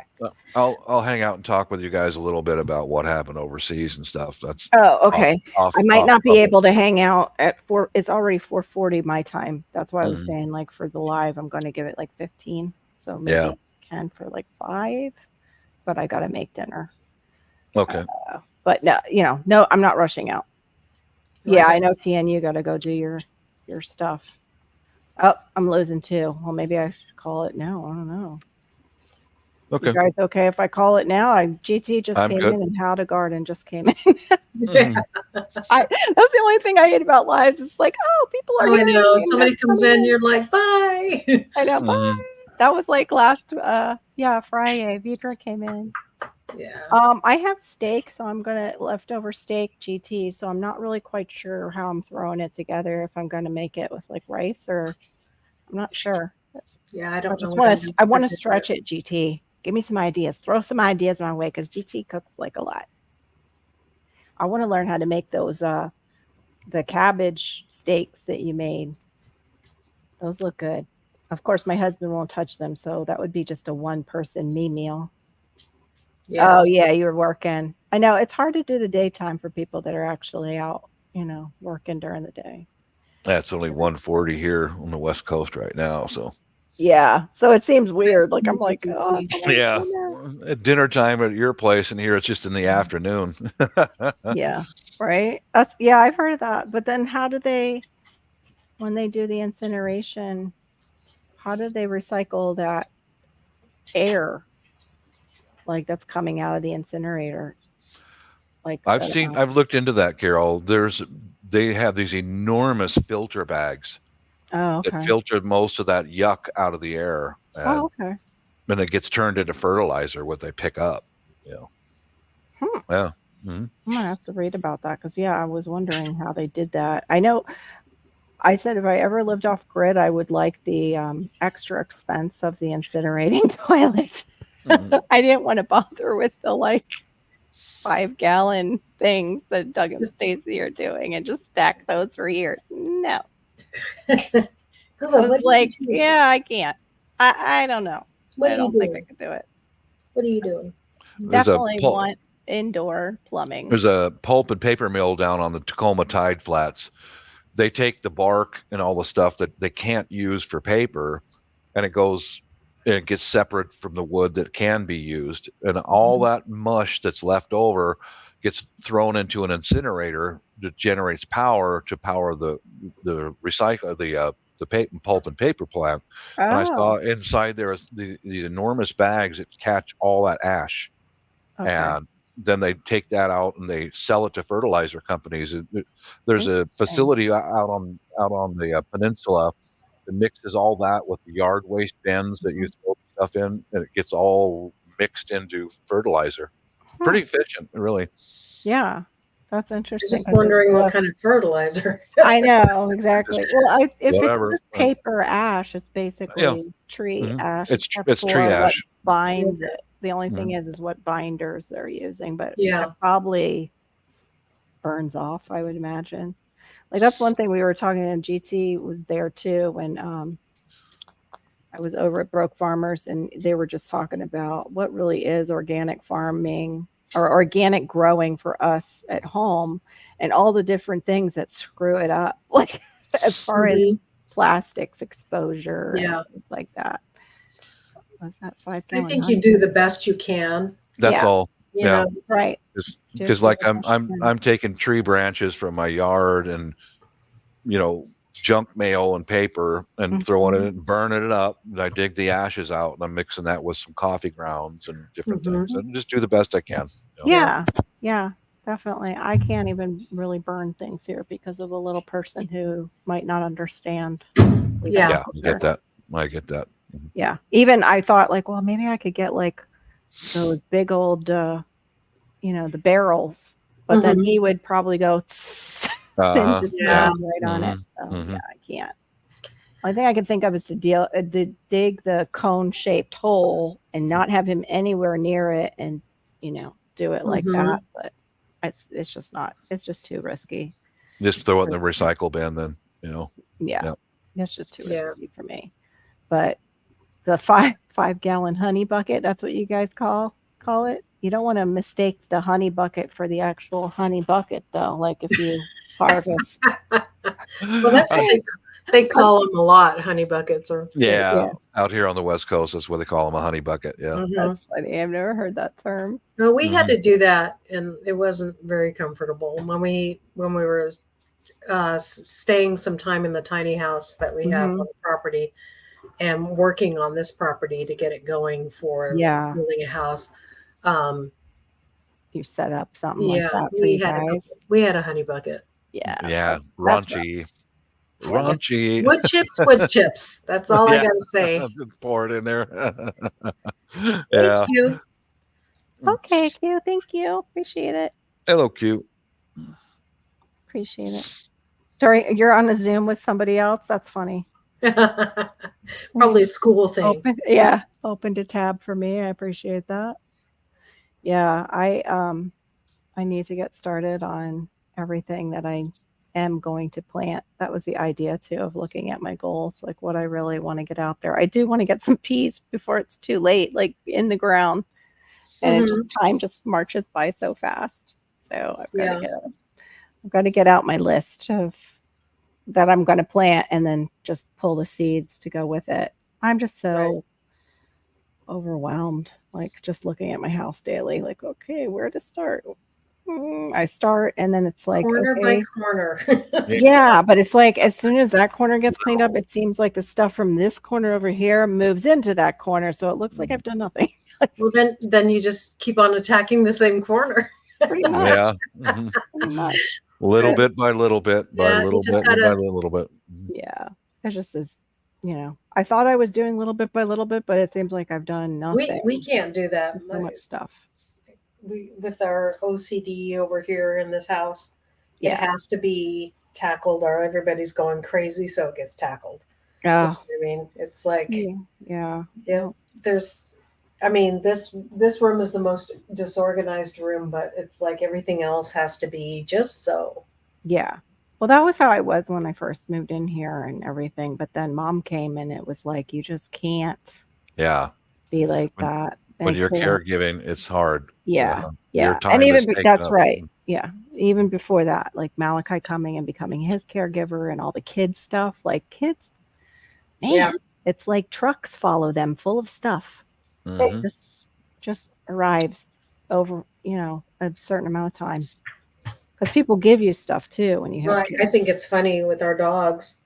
I'll hang out and talk with you guys a little bit about what happened overseas and stuff. That's okay. I might not be able to hang out at 4. It's already 4:40 my time. That's why I was saying, like, for the live, I'm going to give it like 15. So maybe I can for like 5, but I got to make dinner. Okay. But no, I'm not rushing out. Yeah, I know, Tien, you got to go do your stuff. Oh, I'm losing 2. Well, maybe I should call it now. I don't know. Okay. You guys okay if I call it now? GT just came in and How to Garden just came in. That's the only thing I hate about lives. It's like, people are I know. Somebody comes in, you're like, bye. I know, bye. That was like last Fri-Yay. Vidra came in. Yeah. I have steak, so I'm gonna leftover steak GT. So I'm not really quite sure how I'm throwing it together. If I'm gonna make it with like rice or I'm not sure. Yeah, I don't. I want to stretch it, GT. Give me some ideas. Throw some ideas my way because GT cooks like a lot. I want to learn how to make those the cabbage steaks that you made. Those look good. Of course, my husband won't touch them, so that would be just a one-person me meal. Yeah. Oh yeah, you were working. I know it's hard to do the daytime for people that are actually out, working during the day. That's only 1:40 here on the West Coast right now, so. Yeah, so it seems weird. Like I'm like, yeah, at dinner time at your place, and here it's just in the afternoon. Yeah, right. I've heard of that. But then, how do they, when they do the incineration, how do they recycle that air, like that's coming out of the incinerator? Like I've looked into that, Carol. They have these enormous filter bags. Oh, okay. That filtered most of that yuck out of the air. And, okay. And it gets turned into fertilizer, what they pick up. Yeah. I'm gonna have to read about that because I was wondering how they did that. I know I said if I ever lived off grid, I would like the extra expense of the incinerating toilet. I didn't want to bother with the 5-gallon thing that Doug and Stacey are doing and just stack those for years. No. I can't. I don't know. I don't think I could do it. What are you doing? Definitely want indoor plumbing. There's a pulp and paper mill down on the Tacoma Tide Flats. They take the bark and all the stuff that they can't use for paper, and it gets separate from the wood that can be used, and all that mush that's left over gets thrown into an incinerator that generates power to power the pulp and paper plant. And I saw inside there these enormous bags that catch all that ash, and then they take that out and they sell it to fertilizer companies. There's a facility out on the peninsula that mixes all that with the yard waste bins that you throw stuff in, and it gets all mixed into fertilizer. Pretty efficient, really. Yeah, that's interesting. Just wondering what kind of fertilizer. I know, exactly. Well, if it's just paper ash, it's basically tree ash. It's tree ash. Binds it. The only thing is what binders they're using, but it probably burns off, I would imagine. Like that's one thing we were talking, and GT was there too when I was over at Broke Farmers, and they were just talking about what really is organic farming or organic growing for us at home and all the different things that screw it up, like as far as plastics exposure and things like that. Was that 5-gallon? I think you do the best you can. That's all. Yeah. Right. Because I'm taking tree branches from my yard and junk mail and paper and throwing it and burning it up. And I dig the ashes out and I'm mixing that with some coffee grounds and different things and just do the best I can. Yeah, definitely. I can't even really burn things here because of a little person who might not understand. Yeah. I get that. I get that. Yeah. Even I thought like, well, maybe I could get like those big old, the barrels, but then he would probably go and just lands right on it. So yeah, I can't. Only thing I can think of is to dig the cone shaped hole and not have him anywhere near it, and do it like that. But it's just not. It's just too risky. Just throw it in the recycle bin, then. Yeah, it's just too risky for me. But the 5-gallon honey bucket, that's what you guys call it. You don't want to mistake the honey bucket for the actual honey bucket, though. Like if you harvest. Well, that's what they call them a lot, honey buckets. Or out here on the West Coast, that's what they call them, a honey bucket. Yeah, that's funny. I've never heard that term. No, we had to do that, and it wasn't very comfortable when we were staying some time in the tiny house that we have on the property, and working on this property to get it going for building a house. You set up something like that for you guys. We had a honey bucket. Yeah, raunchy. Raunchy. Wood chips. That's all I gotta say. Just pour it in there. Thank you. Okay, Q. Thank you. Appreciate it. Hello, Q. Appreciate it. Sorry, you're on a Zoom with somebody else? That's funny. Probably a school thing. Opened a tab for me. I appreciate that. Yeah, I need to get started on everything that I am going to plant. That was the idea too, of looking at my goals, like what I really want to get out there. I do want to get some peas before it's too late, like in the ground. And time just marches by so fast. So I've got to get out my list of that I'm going to plant and then just pull the seeds to go with it. I'm just so overwhelmed, like just looking at my house daily, like, okay, where to start? I start and then it's like corner by corner. Yeah, but it's like as soon as that corner gets cleaned up, it seems like the stuff from this corner over here moves into that corner, so it looks like I've done nothing. Well, then you just keep on attacking the same corner. Pretty much. Pretty much. Little bit by little bit by little bit by little bit. Yeah, it just is. I thought I was doing little bit by little bit, but it seems like I've done nothing. We can't do that. So much stuff. With our OCD over here in this house, it has to be tackled or everybody's going crazy, so it gets tackled. I mean, it's like there's this room is the most disorganized room, but it's like everything else has to be just so. Yeah. Well, that was how I was when I first moved in here and everything, but then Mom came and it was like you just can't be like that. When you're caregiving, it's hard. Yeah. Your time and even that's up. right. Yeah. Even before that, like Malachi coming and becoming his caregiver and all the kids stuff, like kids, man, it's like trucks follow them full of stuff. It just arrives over, a certain amount of time. Because people give you stuff too when you have kids. I think it's funny with our dogs.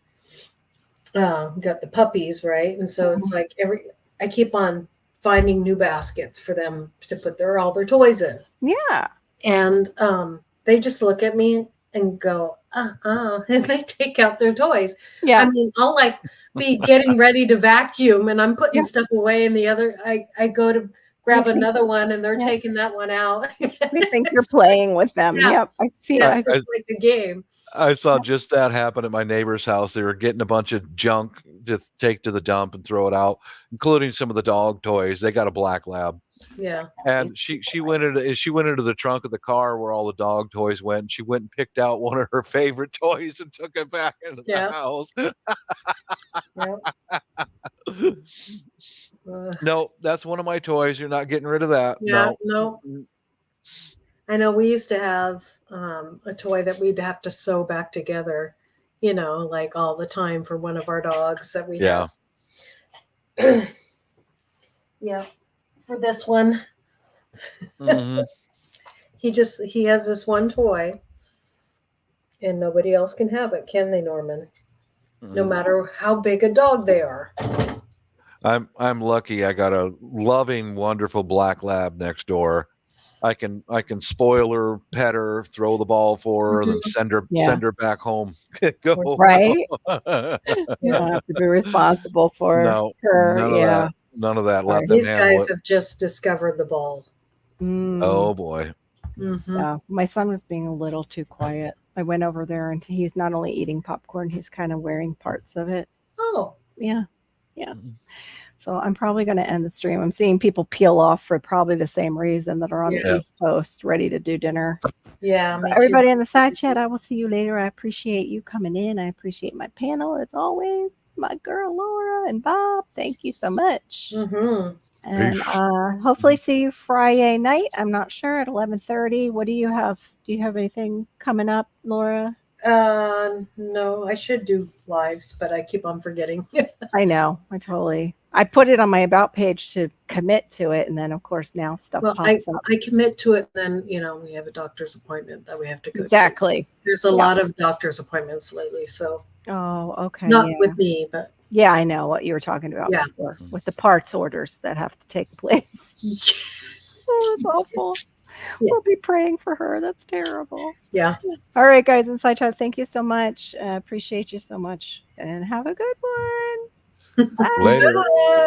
We got the puppies, right? And so it's like I keep on finding new baskets for them to put all their toys in. Yeah. And they just look at me and go, and they take out their toys. Yeah. I mean, I'll like be getting ready to vacuum and I'm putting stuff away and the other, I go to grab another one and they're taking that one out. They think you're playing with them. Yep. I see it. It's like a game. I saw just that happen at my neighbor's house. They were getting a bunch of junk to take to the dump and throw it out, including some of the dog toys. They got a black lab. Yeah. And she went into the trunk of the car where all the dog toys went. And she went and picked out one of her favorite toys and took it back into the house. No, that's one of my toys. You're not getting rid of that. Yeah, no. I know we used to have a toy that we'd have to sew back together, like all the time for one of our dogs that we have. Yeah. For this one. He has this one toy and nobody else can have it, can they, Norman? no matter how big a dog they are. I'm lucky. I got a loving, wonderful black lab next door. I can spoil her, pet her, throw the ball for her, then send her back home. Go. Right? No, You don't have to be responsible for none her. of Yeah. that. None of that. Right. Let them These handle guys it. have just discovered the ball. Oh boy. Mm-hmm. Yeah. My son was being a little too quiet. I went over there and he's not only eating popcorn, he's kind of wearing parts of it. Oh, Yeah. Yeah. So I'm probably going to end the stream. I'm seeing people peel off for probably the same reason that are on the East Coast ready to do dinner. yeah. Me Everybody too. in the side chat, I will see you later. I appreciate you coming in. I appreciate my panel as always. My girl Laura and Bob, thank you so much. Mm-hmm. And hopefully see you Friday night. I'm not sure at 11:30. What do you have? Do you have anything coming up, Laura? No, I should do lives, but I keep on forgetting. I know. I put it on my about page to commit to it, and then of course now stuff pops up. I commit to it, then we have a doctor's appointment that we have to go Exactly. to. There's a lot of doctor's appointments lately, so Oh, okay. not with me, but yeah, I know what you were talking about before with the parts orders that have to take place. Oh, that's awful. We'll be praying for her. That's terrible. Yeah. All right, guys, Inside Chat, thank you so much. Appreciate you so much, and have a good one. Bye. Later.